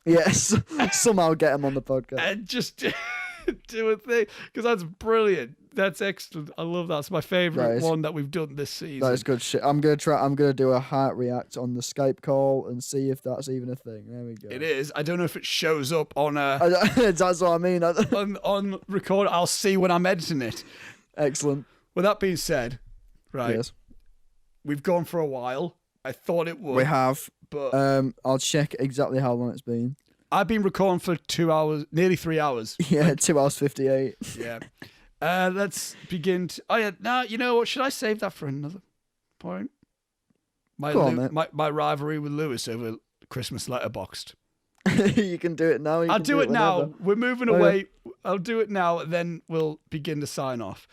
Yes. Somehow get him on the podcast. And just do a thing because that's brilliant. That's excellent. I love that. It's my favorite That is- one that we've done this season. That is good shit. I'm gonna do a heart react on the Skype call and see if that's even a thing. There we go. It is. I don't know if it shows up on That's what I mean. on record. I'll see when I'm editing it. Excellent. With that being said, right, Yes. we've gone for a while. I thought it would. We have. but I'll check exactly how long it's been. I've been recording for 2 hours, nearly 3 hours. Yeah, 2 hours 58. Yeah. Let's begin. Oh yeah. Now you know what? Should I save that for another point? Go on, mate. my rivalry with Lewis over Christmas Letterboxd. You can do it now. I'll do it now. whenever. We're moving Oh, yeah. away. I'll do it now, and then we'll begin to sign off.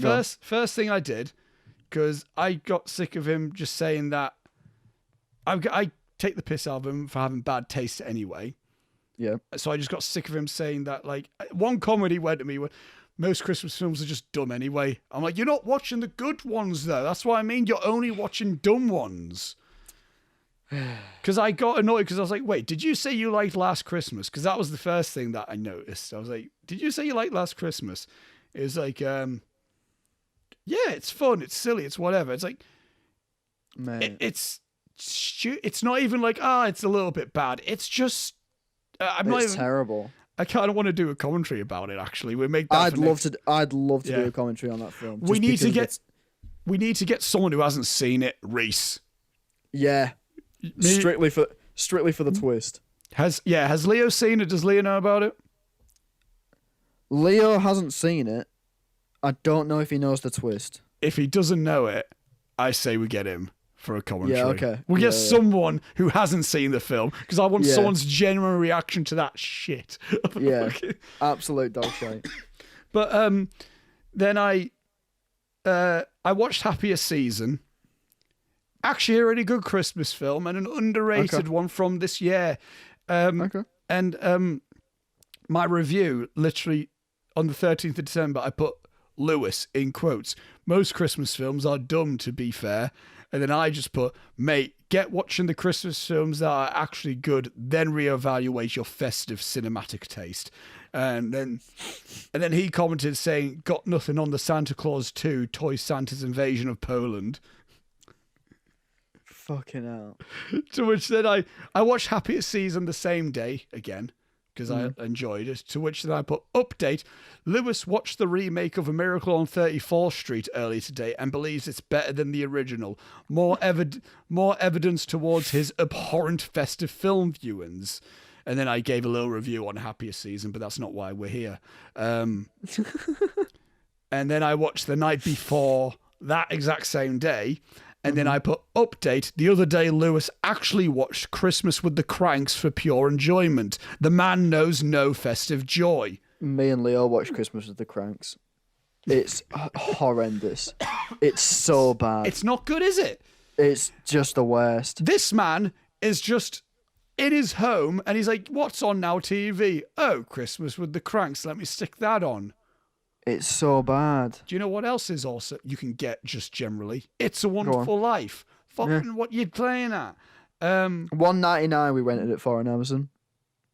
Go on. First thing I did, because I got sick of him just saying that. I take the piss out of him for having bad taste anyway. Yeah. So I just got sick of him saying that. Like one comedy went to me, most Christmas films are just dumb anyway. I'm like, you're not watching the good ones, though. That's what I mean. You're only watching dumb ones. Because I got annoyed because I was like, wait, did you say you liked Last Christmas? Because that was the first thing that I noticed. I was like, did you say you liked Last Christmas? It was like, yeah, it's fun. It's silly. It's whatever. It's like, it's not even like, it's a little bit bad. It's just, it's terrible. I kind of want to do a commentary about it. Actually, we make that. I'd love to do a commentary on that film. We need to get someone who hasn't seen it, Reese. Yeah, strictly for the twist. Has Leo seen it? Does Leo know about it? Leo hasn't seen it. I don't know if he knows the twist. If he doesn't know it, I say we get him for a commentary. Yeah, okay. We get someone who hasn't seen the film because I want someone's genuine reaction to that shit. Yeah, absolute dog shit. But then I watched Happiest Season. Actually, a really good Christmas film and an underrated one from this year. And my review, literally on the 13th of December, I put Lewis in quotes. Most Christmas films are dumb, to be fair. And then I just put, mate, get watching the Christmas films that are actually good, then reevaluate your festive cinematic taste. And then he commented saying, got nothing on the Santa Claus 2, Toy Santa's Invasion of Poland. Fucking hell. To which then I watched Happiest Season the same day again, because I enjoyed it. To which then I put, update, Lewis watched the remake of A Miracle on 34th Street earlier today and believes it's better than the original. More evidence towards his abhorrent festive film viewings. And then I gave a little review on Happiest Season, but that's not why we're here. And then I watched the night before that exact same day. And then I put, update, the other day Lewis actually watched Christmas with the Cranks for pure enjoyment. The man knows no festive joy. Me and Leo watched Christmas with the Cranks. It's horrendous. It's so bad. It's not good, is it? It's just the worst. This man is just in his home and he's like, what's on now TV? Oh, Christmas with the Cranks. Let me stick that on. It's so bad. Do you know what else is also you can get just generally? It's a Wonderful Life. Fucking what you playing at? $1.99 we rented it for on Amazon.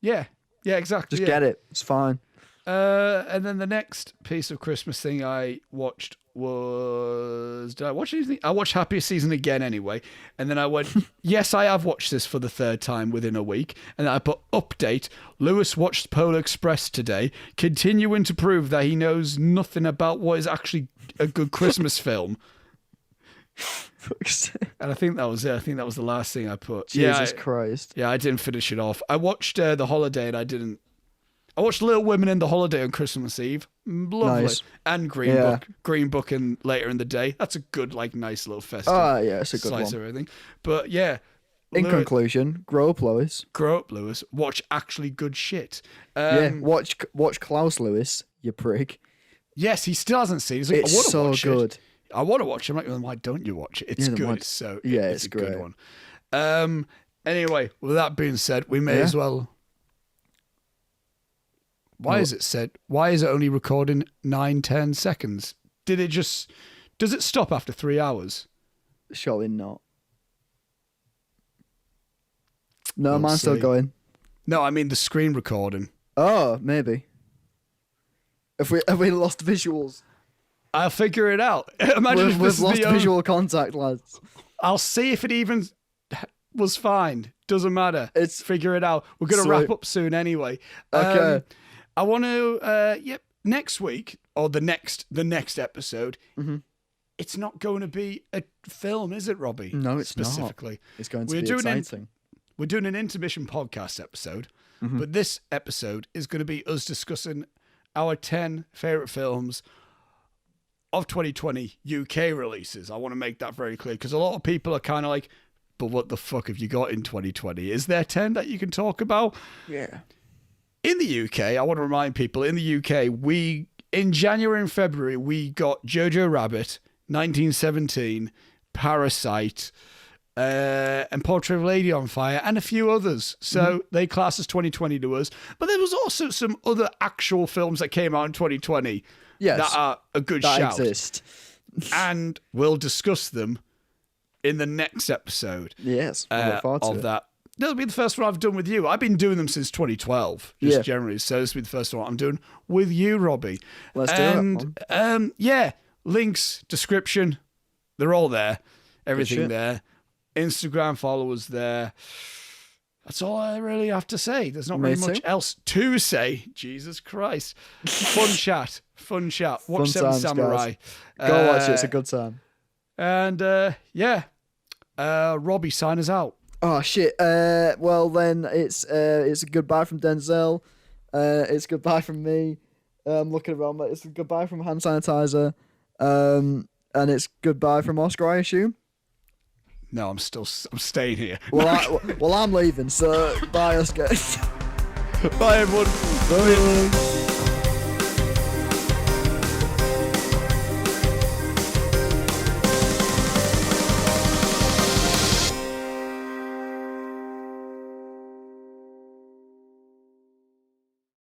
Yeah, exactly. Just get it. It's fine. And then the next piece of Christmas thing I watched was... Did I watch anything? I watched Happiest Season again anyway. And then I went, yes, I have watched this for the third time within a week. And then I put, update, Lewis watched Polar Express today, continuing to prove that he knows nothing about what is actually a good Christmas film. And I think that was it. I think that was the last thing I put. Jesus Christ. Yeah, I didn't finish it off. I watched The Holiday and I watched Little Women in the Holiday on Christmas Eve. Lovely. Nice. And Green Book and later in the day. That's a good, nice little festive. Oh, yeah, it's a good slice one. Of everything. But yeah. In conclusion, grow up, Lewis. Grow up, Lewis. Watch actually good shit. Watch Klaus, Lewis, you prick. Yes, he still hasn't seen it. He's like, it's so good. I want to watch it. I'm like, well, why don't you watch it? It's good. So it's a great. Good one. Anyway, with that being said, we may as well... Why is it only recording 9-10 seconds? Does it stop after 3 hours? Surely not. No, mine's still going. No, I mean the screen recording. Oh, maybe. Have we lost visuals? I'll figure it out. Imagine if we've lost visual contact, lads. I'll see if it even was fine. Doesn't matter. Figure it out. We're gonna wrap up soon anyway. Okay. I want to, next week, or the next episode, it's not going to be a film, is it, Robbie? No, it's specifically. Not. It's going to be exciting. We're doing an intermission podcast episode, but this episode is going to be us discussing our 10 favourite films of 2020 UK releases. I want to make that very clear, because a lot of people are kind of like, but what the fuck have you got in 2020? Is there 10 that you can talk about? Yeah. In the UK, I want to remind people, in the UK, in January and February, we got Jojo Rabbit, 1917, Parasite, and Portrait of a Lady on Fire, and a few others. So they class as 2020 to us. But there was also some other actual films that came out in 2020. Yes, that are a good that shout. exist. And we'll discuss them in the next episode Yes, I look forward to of it. that. That'll be the first one I've done with you. I've been doing them since 2012, just generally. So this will be the first one I'm doing with you, Robbie. Let's do it. And links, description, they're all there. Everything there. Instagram followers there. That's all I really have to say. There's not really much else to say. Jesus Christ. Fun chat. Watch Seven times, Samurai. Go watch it. It's a good time. And Robbie, sign us out. Oh shit. Well then, it's a goodbye from Denzel. It's goodbye from me. I'm looking around, but it's a goodbye from hand sanitizer. And it's goodbye from Oscar, I assume. No, I'm staying here. Well, I'm leaving. So bye, Oscar. Bye, everyone. Bye.